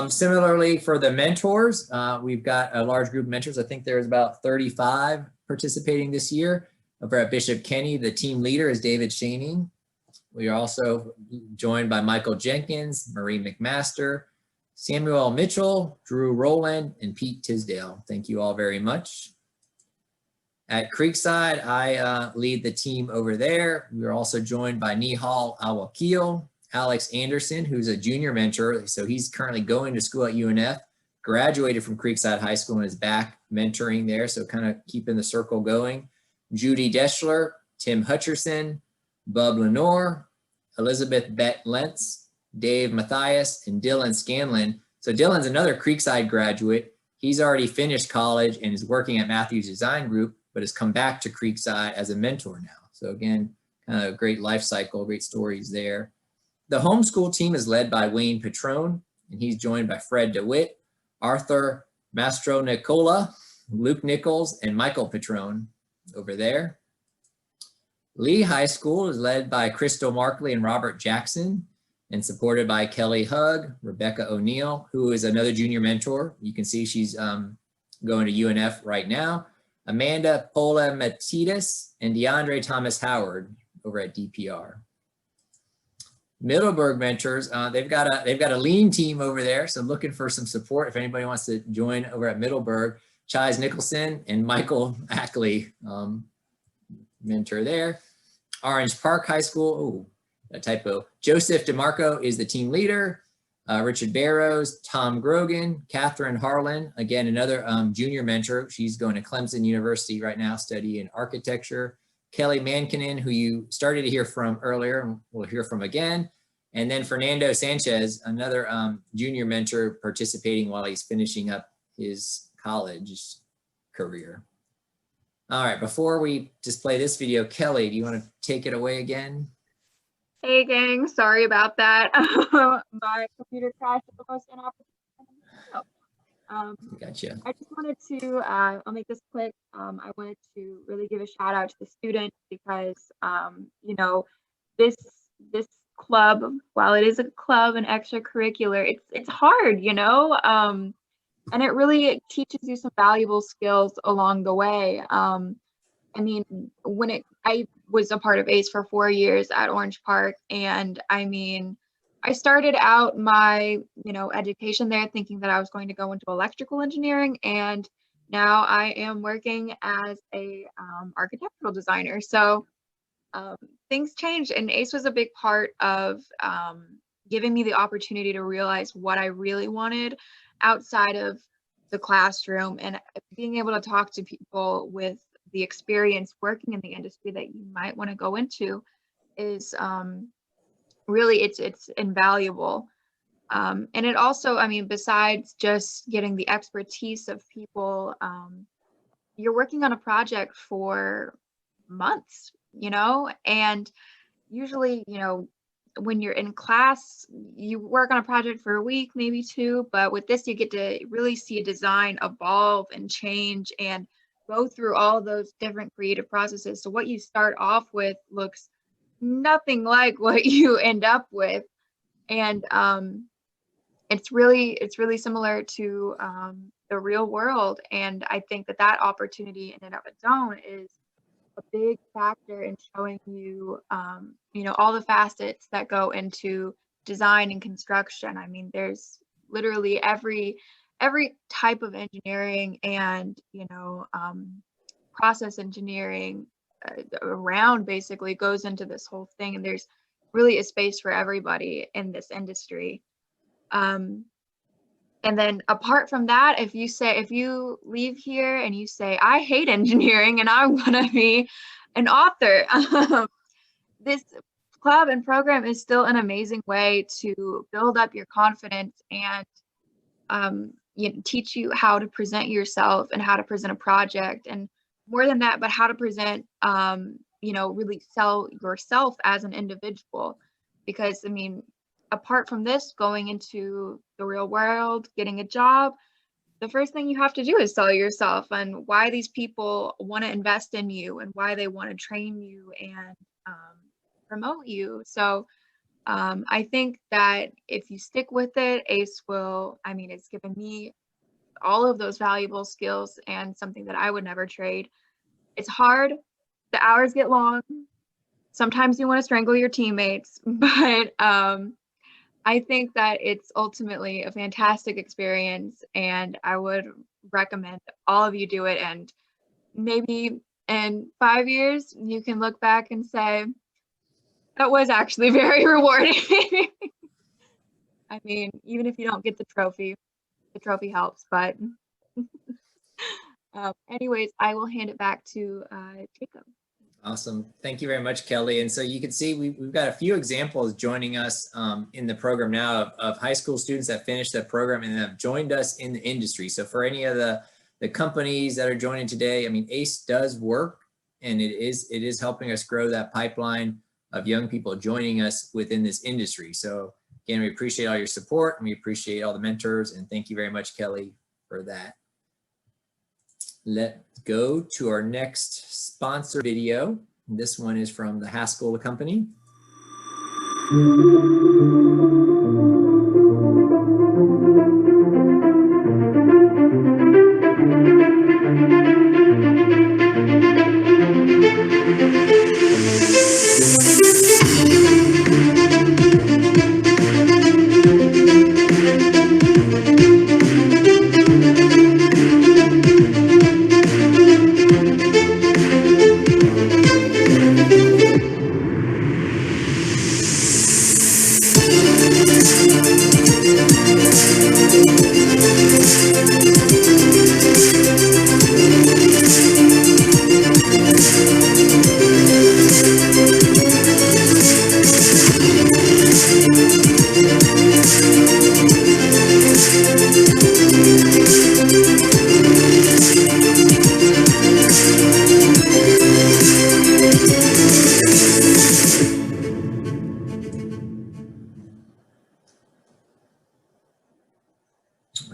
Similarly, for the mentors, we've got a large group of mentors. I think there's about 35 participating this year. Over at Bishop Kenny, the team leader is David Shaning. We are also joined by Michael Jenkins, Marie McMaster, Samuel Mitchell, Drew Rowland, and Pete Tisdale. Thank you all very much. At Creekside, I lead the team over there. We are also joined by Nihal Awakil, Alex Anderson, who's a junior mentor. So he's currently going to school at UNF, graduated from Creekside High School and is back mentoring there. So kind of keeping the circle going. Judy Deschler, Tim Hutcherson, Bub Lenore, Elizabeth Bett Lentz, Dave Mathias, and Dylan Scanlon. So Dylan's another Creekside graduate. He's already finished college and is working at Matthews Design Group, but has come back to Creekside as a mentor now. So again, kind of a great life cycle, great stories there. The homeschool team is led by Wayne Petrone, and he's joined by Fred DeWitt, Arthur Mastro Nicola, Luke Nichols, and Michael Petrone over there. Lee High School is led by Crystal Markley and Robert Jackson, and supported by Kelly Hugg, Rebecca O'Neill, who is another junior mentor. You can see she's going to UNF right now. Amanda Pola Matidis and DeAndre Thomas Howard over at DPR. Middleburg mentors, they've got a lean team over there, so looking for some support if anybody wants to join over at Middleburg. Chise Nicholson and Michael Ackley, mentor there. Orange Park High School, a typo. Joseph DeMarco is the team leader. Richard Barrows, Tom Grogan, Catherine Harlan, again, another junior mentor. She's going to Clemson University right now, studying architecture. Kelly Mankinen, who you started to hear from earlier and we'll hear from again. And then Fernando Sanchez, another junior mentor participating while he's finishing up his college career. All right, before we just play this video, Kelly, do you want to take it away again? Hey gang, sorry about that. My computer crashed at the most inopportune time. Gotcha. I just wanted to, I'll make this quick. I wanted to really give a shout out to the students because, you know, this club, while it is a club and extracurricular, it's hard, you know, and it really teaches you some valuable skills along the way. I mean, I was a part of ACE for 4 years at Orange Park, and I mean, I started out my, you know, education there thinking that I was going to go into electrical engineering, and now I am working as a architectural designer. So things changed, and ACE was a big part of giving me the opportunity to realize what I really wanted outside of the classroom, and being able to talk to people with the experience working in the industry that you might want to go into is really, it's invaluable. And it also, I mean, besides just getting the expertise of people, you're working on a project for months, you know, and usually, you know, when you're in class, you work on a project for a week, maybe two, but with this, you get to really see a design evolve and change and go through all those different creative processes. So what you start off with looks nothing like what you end up with. And it's really similar to the real world. And I think that that opportunity in and of its own is a big factor in showing you, you know, all the facets that go into design and construction. I mean, there's literally every type of engineering and, you know, process engineering around basically goes into this whole thing. And there's really a space for everybody in this industry. And then apart from that, if you leave here and you say, I hate engineering and I want to be an author, this club and program is still an amazing way to build up your confidence and you know, teach you how to present yourself and how to present a project. And more than that, but how to present, you know, really sell yourself as an individual. Because I mean, apart from this, going into the real world, getting a job, the first thing you have to do is sell yourself and why these people want to invest in you and why they want to train you and promote you. So I think that if you stick with it, ACE will, I mean, it's given me all of those valuable skills and something that I would never trade. It's hard. The hours get long. Sometimes you want to strangle your teammates, but I think that it's ultimately a fantastic experience and I would recommend all of you do it. And maybe in 5 years, you can look back and say, that was actually very rewarding. I mean, even if you don't get the trophy helps, but anyways, I will hand it back to Jacob. Awesome. Thank you very much, Kelly. And so you can see we've got a few examples joining us in the program now of high school students that finished the program and have joined us in the industry. So for any of the companies that are joining today, I mean, ACE does work and it is helping us grow that pipeline of young people joining us within this industry. So again, we appreciate all your support and we appreciate all the mentors and thank you very much, Kelly, for that. Let's go to our next sponsor video. This one is from the Haskell Company.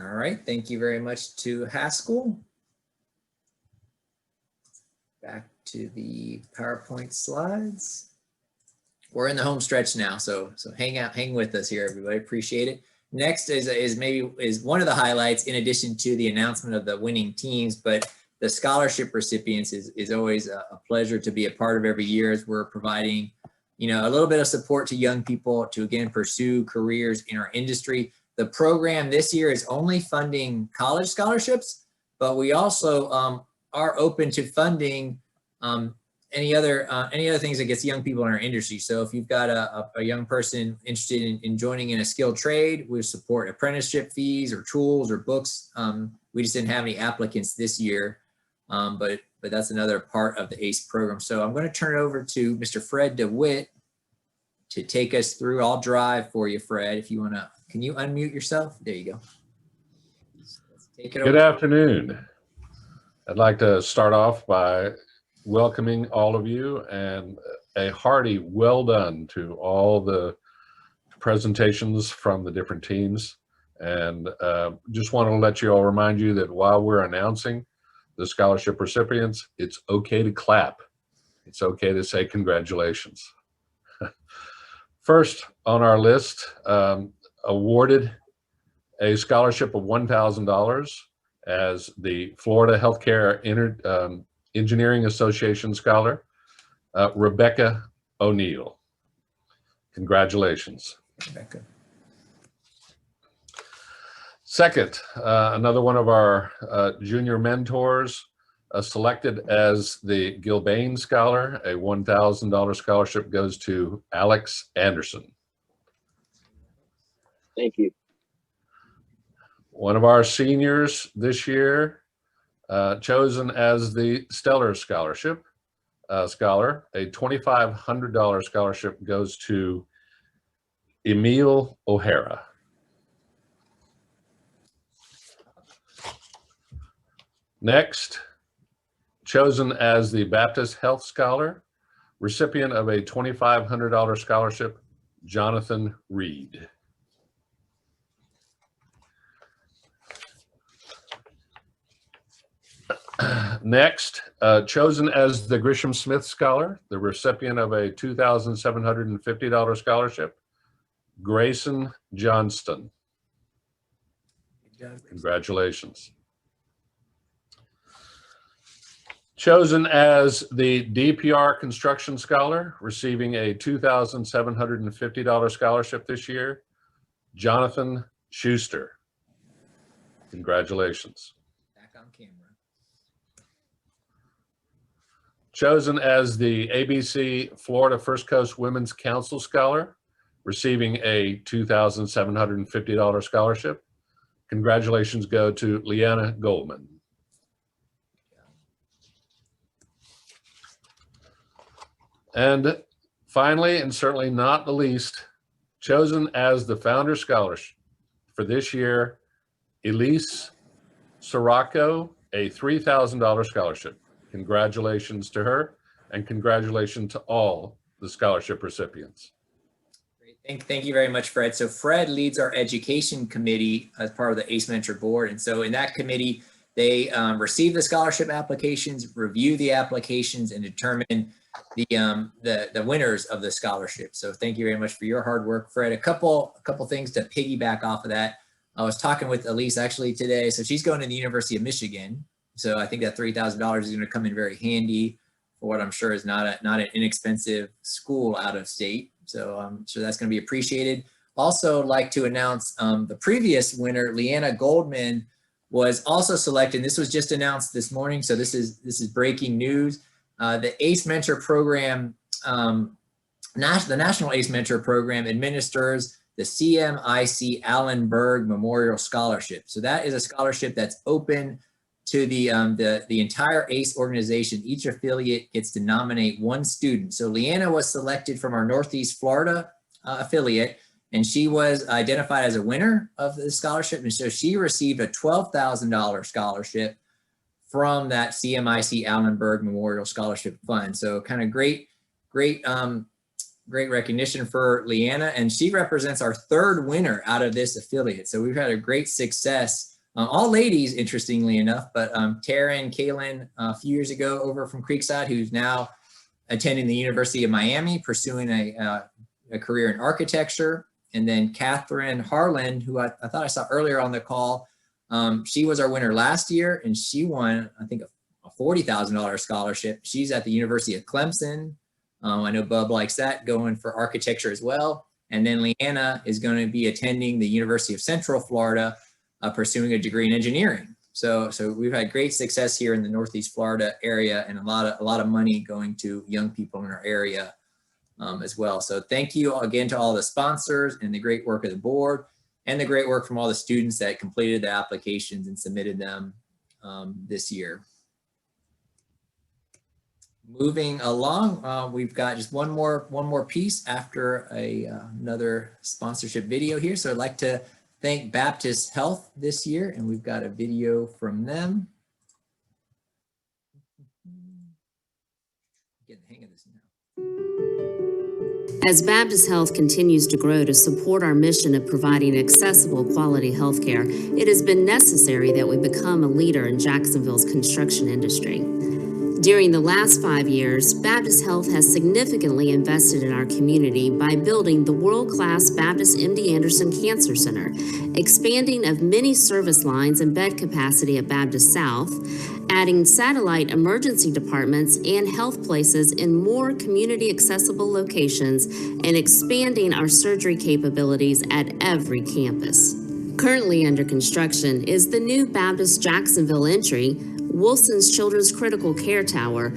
All right, thank you very much to Haskell. Back to the PowerPoint slides. We're in the home stretch now, so hang with us here, everybody. Appreciate it. Next is one of the highlights in addition to the announcement of the winning teams, but the scholarship recipients is always a pleasure to be a part of every year as we're providing, you know, a little bit of support to young people to again pursue careers in our industry. The program this year is only funding college scholarships, but we also are open to funding any other things that gets young people in our industry. So if you've got a young person interested in joining in a skilled trade, we support apprenticeship fees or tools or books. We just didn't have any applicants this year, but that's another part of the ACE program. So I'm going to turn it over to Mr. Fred DeWitt to take us through. I'll drive for you, Fred, if you want to. Can you unmute yourself? There you go. Let's take it Good over. afternoon. I'd like to start off by welcoming all of you and a hearty well done to all the presentations from the different teams. And just want to let you all remind you that while we're announcing the scholarship recipients, it's okay to clap. It's okay to say congratulations. First on our list, awarded a scholarship of $1,000 as the Florida Healthcare Engineering Association Scholar, Rebecca O'Neill. Congratulations. Rebecca. Second, another one of our junior mentors selected as the Gilbane Scholar. A $1,000 scholarship goes to Alex Anderson. Thank you. One of our seniors this year, chosen as the Stellar Scholarship Scholar, a $2,500 scholarship goes to Emil O'Hara. Next, chosen as the Baptist Health Scholar, recipient of a $2,500 scholarship, Jonathan Reed. Next, chosen as the Grisham Smith Scholar, the recipient of a $2,750 scholarship, Grayson Johnston. Congratulations. Chosen as the DPR Construction Scholar, receiving a $2,750 scholarship this year, Jonathan Schuster. Congratulations. Back on camera. Chosen as the ABC Florida First Coast Women's Council Scholar, receiving a $2,750 scholarship. Congratulations go to Leanna Goldman. And finally, and certainly not the least, chosen as the Founder Scholarship for this year, Elise Sirocco, a $3,000 scholarship. Congratulations to her, and congratulations to all the scholarship recipients. Great. Thank you very much, Fred. So Fred leads our education committee as part of the ACE Mentor board. And so in that committee, they receive the scholarship applications, review the applications, and determine the winners of the scholarship. So thank you very much for your hard work, Fred. A couple things to piggyback off of that. I was talking with Elise actually today. So she's going to the University of Michigan. So I think that $3,000 is going to come in very handy for what I'm sure is not an inexpensive school out of state. So I'm sure that's going to be appreciated. Also like to announce the previous winner, Leanna Goldman, was also selected. This was just announced this morning. So this is breaking news. The ACE Mentor Program, the National ACE Mentor Program administers the CMIC Allen Berg Memorial Scholarship. So that is a scholarship that's open to the entire ACE organization. Each affiliate gets to nominate one student. So Leanna was selected from our Northeast Florida affiliate, and she was identified as a winner of the scholarship. And so she received a $12,000 scholarship from that CMIC Allen Berg Memorial Scholarship Fund. So kind of great recognition for Leanna, and she represents our third winner out of this affiliate. So we've had a great success. All ladies, interestingly enough, but Tara and Kaylin a few years ago over from Creekside, who's now attending the University of Miami, pursuing a career in architecture. And then Catherine Harlan, who I thought I saw earlier on the call, she was our winner last year, and she won, I think, a $40,000 scholarship. She's at the University of Clemson. I know Bub likes that, going for architecture as well. And then Leanna is going to be attending the University of Central Florida, pursuing a degree in engineering. So we've had great success here in the Northeast Florida area, and a lot of money going to young people in our area as well. So thank you again to all the sponsors and the great work of the board, and the great work from all the students that completed the applications and submitted them this year. Moving along, we've got just one more piece after another sponsorship video here. So I'd like to thank Baptist Health this year, and we've got a video from them. Getting the hang of this now. As Baptist Health continues to grow to support our mission of providing accessible quality health care, it has been necessary that we become a leader in Jacksonville's construction industry. During the last 5 years, Baptist Health has significantly invested in our community by building the world-class Baptist MD Anderson Cancer Center, expanding of many service lines and bed capacity at Baptist South, adding satellite emergency departments and health places in more community-accessible locations, and expanding our surgery capabilities at every campus. Currently under construction is the new Baptist Jacksonville entry, Wilson's Children's Critical Care Tower.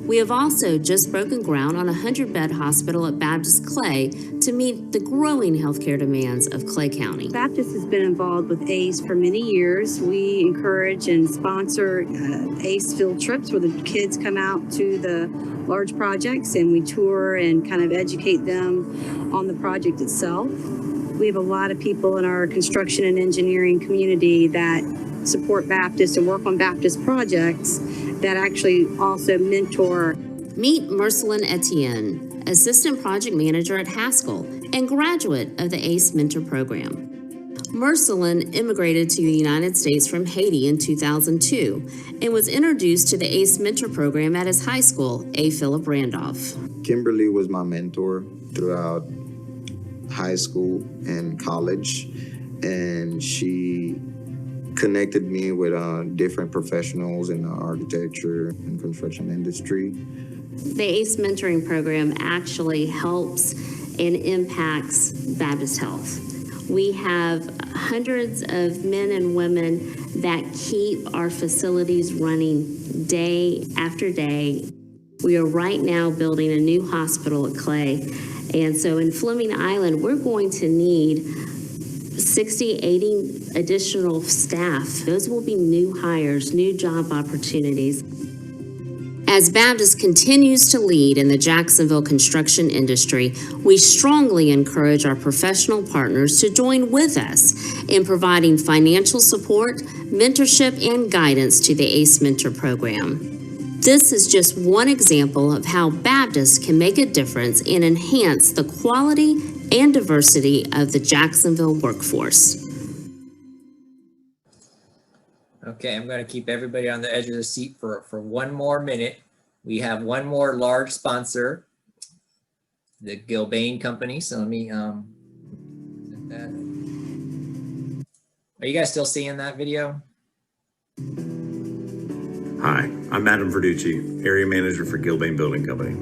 We have also just broken ground on a 100-bed hospital at Baptist Clay to meet the growing healthcare demands of Clay County. Baptist has been involved with ACE for many years. We encourage and sponsor ACE field trips where the kids come out to the large projects and we tour and kind of educate them on the project itself. We have a lot of people in our construction and engineering community that support Baptist and work on Baptist projects that actually also mentor. Meet Marceline Etienne, Assistant Project Manager at Haskell and graduate of the ACE Mentor Program. Marceline immigrated to the United States from Haiti in 2002 and was introduced to the ACE Mentor Program at his high school, A. Philip Randolph. Kimberly was my mentor throughout high school and college, and she connected me with different professionals in the architecture and construction industry. The ACE Mentoring Program actually helps and impacts Baptist Health. We have hundreds of men and women that keep our facilities running day after day. We are right now building a new hospital at Clay. And so in Fleming Island, we're going to need 60, 80 additional staff. Those will be new hires, new job opportunities. As Baptist continues to lead in the Jacksonville construction industry, we strongly encourage our professional partners to join with us in providing financial support, mentorship, and guidance to the ACE Mentor Program. This is just one example of how Baptist can make a difference and enhance the quality and diversity of the Jacksonville workforce. Okay, I'm going to keep everybody on the edge of the seat for one more minute. We have one more large sponsor, the Gilbane Company. So let me, are you guys still seeing that video? Hi, I'm Adam Verducci, Area Manager for Gilbane Building Company.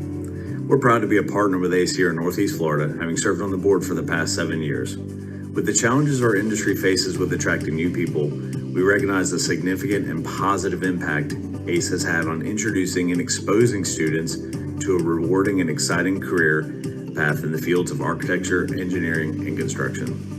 We're proud to be a partner with ACE here in Northeast Florida, having served on the board for the past 7 years. With the challenges our industry faces with attracting new people, we recognize the significant and positive impact ACE has had on introducing and exposing students to a rewarding and exciting career path in the fields of architecture, engineering, and construction.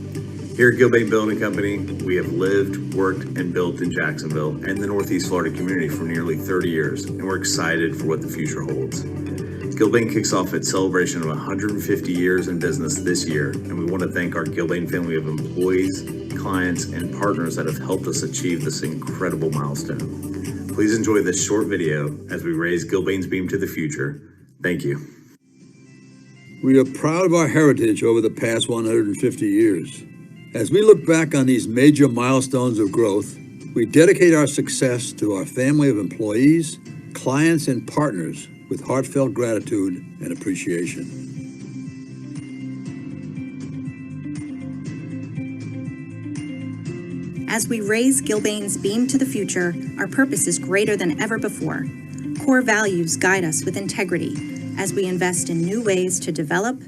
Here at Gilbane Building Company, we have lived, worked, and built in Jacksonville and the Northeast Florida community for nearly 30 years, and we're excited for what the future holds. Gilbane kicks off its celebration of 150 years in business this year, and we want to thank our Gilbane family of employees, clients, and partners that have helped us achieve this incredible milestone. Please enjoy this short video as we raise Gilbane's beam to the future. Thank you. We are proud of our heritage over the past 150 years. As we look back on these major milestones of growth, we dedicate our success to our family of employees, clients, and partners with heartfelt gratitude and appreciation. As we raise Gilbane's beam to the future, our purpose is greater than ever before. Core values guide us with integrity as we invest in new ways to develop,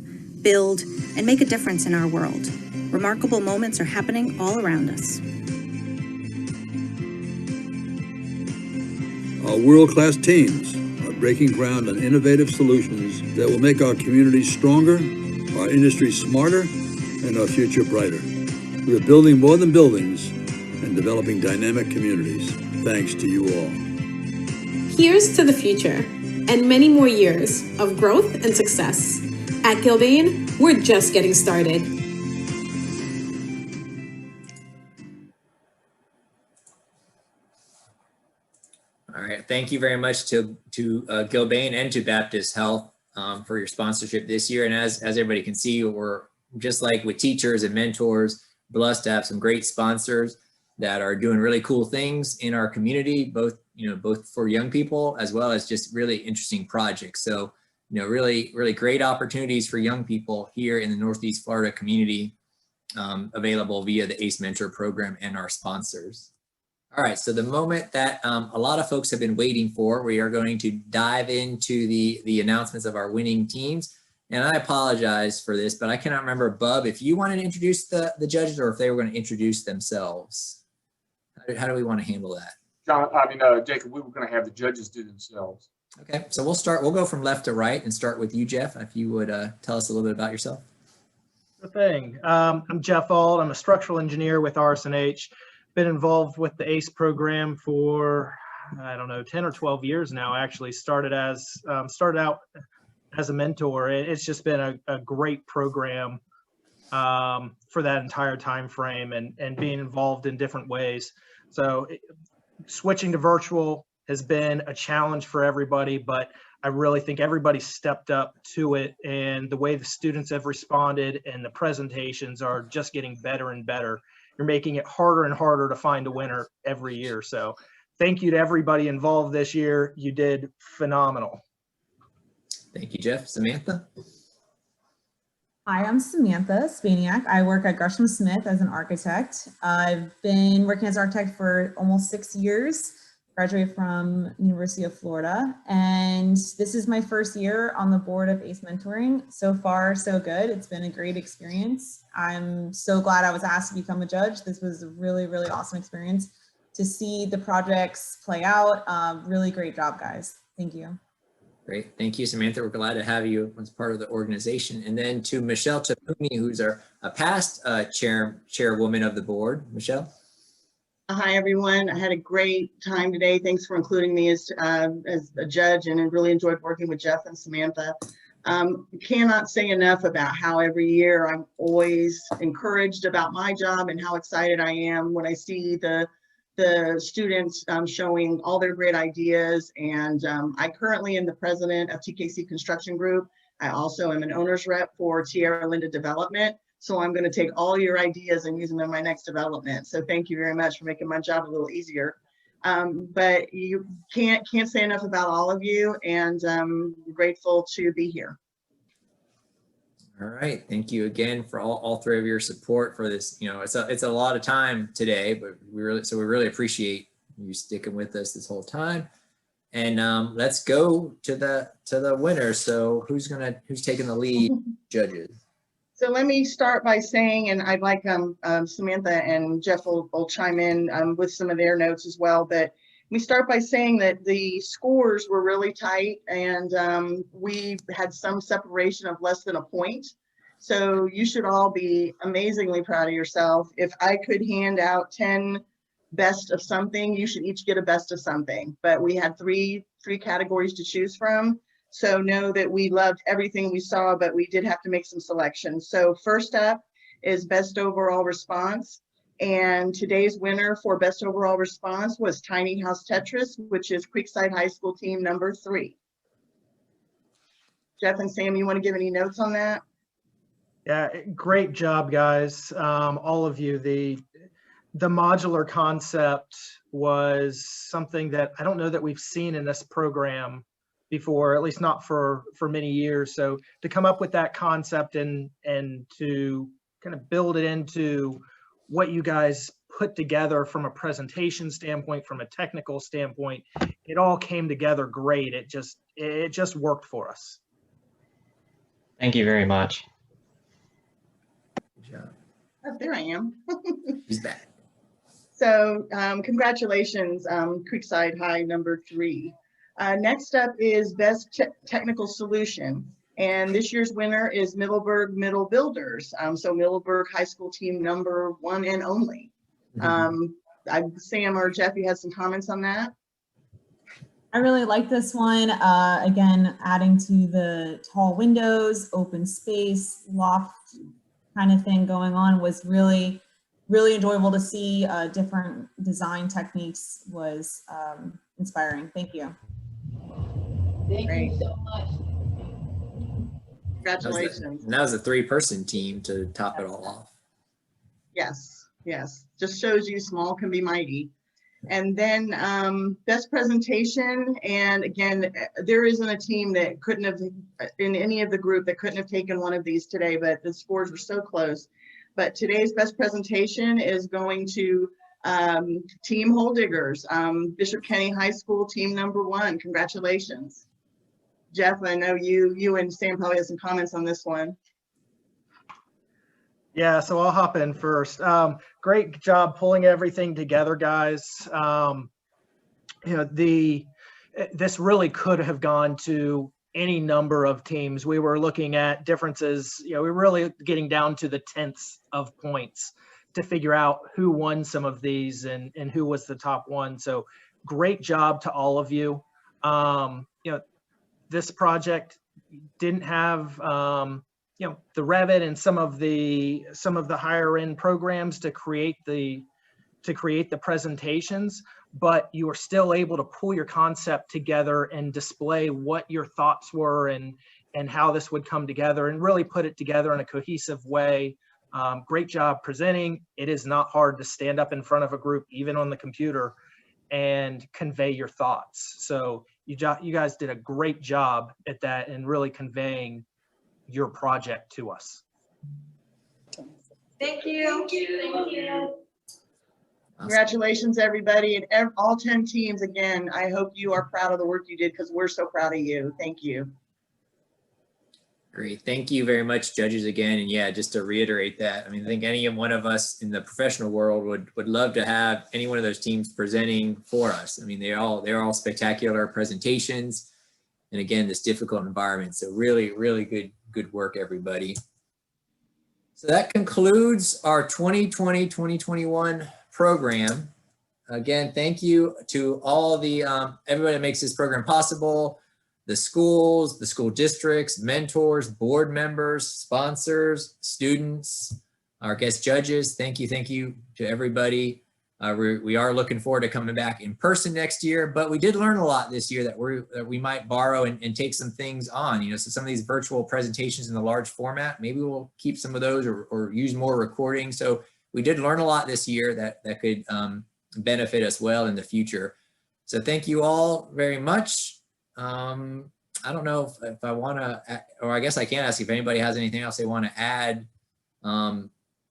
build, and make a difference in our world. Remarkable moments are happening all around us. Our world-class teams are breaking ground on innovative solutions that will make our communities stronger, our industry smarter, and our future brighter. We are building more than buildings and developing dynamic communities, thanks to you all. Here's to the future. and many more years of growth and success. At Gilbane, we're just getting started. All right, thank you very much to Gilbane and to Baptist Health for your sponsorship this year. And as everybody can see, we're just like with teachers and mentors, blessed to have some great sponsors that are doing really cool things in our community, both for young people as well as just really interesting projects. So, really great opportunities for young people here in the Northeast Florida community available via the ACE Mentor program and our sponsors. All right, so the moment that a lot of folks have been waiting for, we are going to dive into the announcements of our winning teams. And I apologize for this, but I cannot remember, Bub, if you wanted to introduce the judges or if they were going to introduce themselves. How do we want to handle that? John, Jacob, we were going to have the judges do themselves. Okay, so we'll go from left to right and start with you, Jeff, if you would tell us a little bit about yourself. Sure thing. I'm Jeff Auld. I'm a structural engineer with RS&H. Been involved with the ACE program for, 10 or 12 years now, actually. Started out as a mentor. It's just been a great program for that entire time frame and being involved in different ways. So switching to virtual has been a challenge for everybody, but I really think everybody stepped up to it, and the way the students have responded and the presentations are just getting better and better. You're making it harder and harder to find a winner every year. So thank you to everybody involved this year. You did phenomenal. Thank you, Jeff. Samantha? Hi, I'm Samantha Spaniak. I work at Gresham Smith as an architect. I've been working as an architect for almost 6 years, graduated from University of Florida, and this is my first year on the board of ACE Mentoring. So far, so good. It's been a great experience. I'm so glad I was asked to become a judge. This was a really, really awesome experience to see the projects play out. Really great job, guys. Thank you. Great. Thank you, Samantha. We're glad to have you as part of the organization. And then to Michelle Tapuni, who's a past chairwoman of the board. Michelle? Hi, everyone. I had a great time today. Thanks for including me as a judge, and I really enjoyed working with Jeff and Samantha. Cannot say enough about how every year I'm always encouraged about my job and how excited I am when I see the students showing all their great ideas. And I currently am the president of TKC Construction Group. I also am an owner's rep for Tierra Linda Development. So I'm going to take all your ideas and use them in my next development. So thank you very much for making my job a little easier. But you can't say enough about all of you, and I'm grateful to be here. All right, thank you again for all three of your support for this. It's a lot of time today, but we really appreciate you sticking with us this whole time. And let's go to the winner. So who's taking the lead, judges? So let me start by saying, and I'd like Samantha and Jeff will chime in with some of their notes as well, but we start by saying that the scores were really tight, and we had some separation of less than a point. So you should all be amazingly proud of yourself. If I could hand out 10 best of something, you should each get a best of something. But we had three categories to choose from. So know that we loved everything we saw, but we did have to make some selections. So first up is best overall response. And today's winner for best overall response was Tiny House Tetris, which is Creekside High School team number 3. Jeff and Sam, you want to give any notes on that? Yeah, great job, guys. All of you. The modular concept was something that I don't know that we've seen in this program before, at least not for many years. So to come up with that concept and to kind of build it into what you guys put together from a presentation standpoint, from a technical standpoint, it all came together great. It just worked for us. Thank you very much. Good job. Oh, there I am. He's back. So congratulations, Creekside High number 3. Next up is best technical solution. And this year's winner is Middleburg Middle Builders. So Middleburg High School team number 1 and only. Sam or Jeff, you had some comments on that? I really like this one. Again, adding to the tall windows, open space, loft kind of thing going on was really, really enjoyable to see. Different design techniques was inspiring. Thank you. Thank Great. you so much. Congratulations. And that was a 3-person team to top it all off. Yes, yes. Just shows you small can be mighty. And then best presentation. And again, there isn't a team that couldn't have, in any of the group, that couldn't have taken one of these today, but the scores were so close. But today's best presentation is going to Team Hole Diggers, Bishop Kenny High School, team number 1. Congratulations. Jeff, I know you and Sam probably have some comments on this one. Yeah, so I'll hop in first. Great job pulling everything together, guys. You know, this really could have gone to any number of teams. We were looking at differences, you know, we're really getting down to the tenths of points to figure out who won some of these and who was the top one. So great job to all of you. You know, this project didn't have, you know, the Revit and some of the higher end programs to create the presentations, but you were still able to pull your concept together and display what your thoughts were and how this would come together and really put it together in a cohesive way. Great job presenting. It is not hard to stand up in front of a group, even on the computer, and convey your thoughts. So you guys did a great job at that and really conveying your project to us. Thank you. Thank you. Thank you. Congratulations, everybody, and all 10 teams. Again, I hope you are proud of the work you did because we're so proud of you. Thank you. Great. Thank you very much, judges, again. And yeah, just to reiterate that, I mean, I think any one of us in the professional world would love to have any one of those teams presenting for us. I mean, they're all spectacular presentations. And again, this difficult environment. So really, really good work, everybody. So that concludes our 2020-2021 program. Again, thank you to all the everybody that makes this program possible. The schools, the school districts, mentors, board members, sponsors, students, our guest judges. Thank you to everybody. We are looking forward to coming back in person next year, but we did learn a lot this year that we might borrow and take some things on. You know, so some of these virtual presentations in the large format, maybe we'll keep some of those or use more recording. So we did learn a lot this year that could benefit us well in the future. So thank you all very much. I don't know if I want to, or I guess I can ask if anybody has anything else they want to add.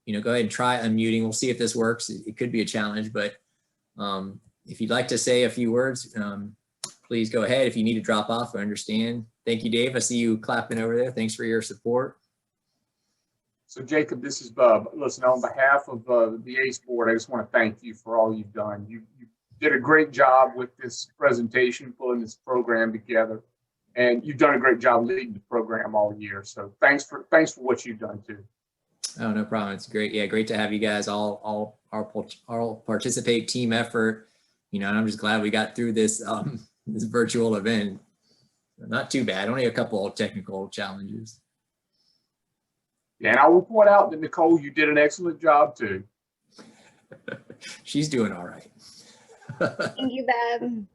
You know, go ahead and try unmuting. We'll see if this works. It could be a challenge, but if you'd like to say a few words, please go ahead. If you need to drop off, I understand. Thank you, Dave. I see you clapping over there. Thanks for your support. So Jacob, this is Bub. Listen, on behalf of the ACE board, I just want to thank you for all you've done. You did a great job with this presentation, pulling this program together, and you've done a great job leading the program all year. So thanks for what you've done too. Oh, no problem. It's great. Yeah, great to have you guys all participate, team effort. You know, and I'm just glad we got through this this virtual event. Not too bad. Only a couple of technical challenges. Yeah, and I will point out that Nicole, you did an excellent job too. She's doing all right. Thank you, Bab.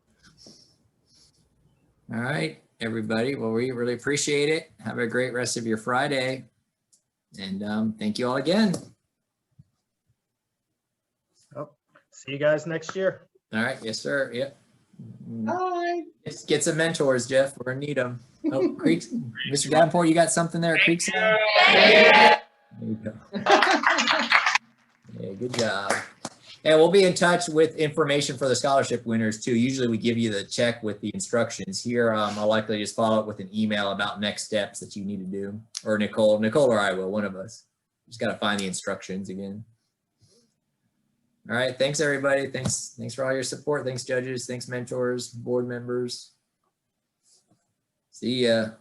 All right, everybody. Well, we really appreciate it. Have a great rest of your Friday. And thank you all again. Oh, see you guys next year. All right. Yes, sir. Yep. Bye. Let's get some mentors, Jeff. We're gonna need them. Oh, Creek, Mr. Davenport, you got something there at Creekside? There you go. Yeah, good job. And we'll be in touch with information for the scholarship winners too. Usually we give you the check with the instructions. Here, I'll likely just follow up with an email about next steps that you need to do. Or Nicole or I will, one of us. Just got to find the instructions again. All right, thanks everybody. Thanks for all your support. Thanks judges, thanks mentors, board members. See ya.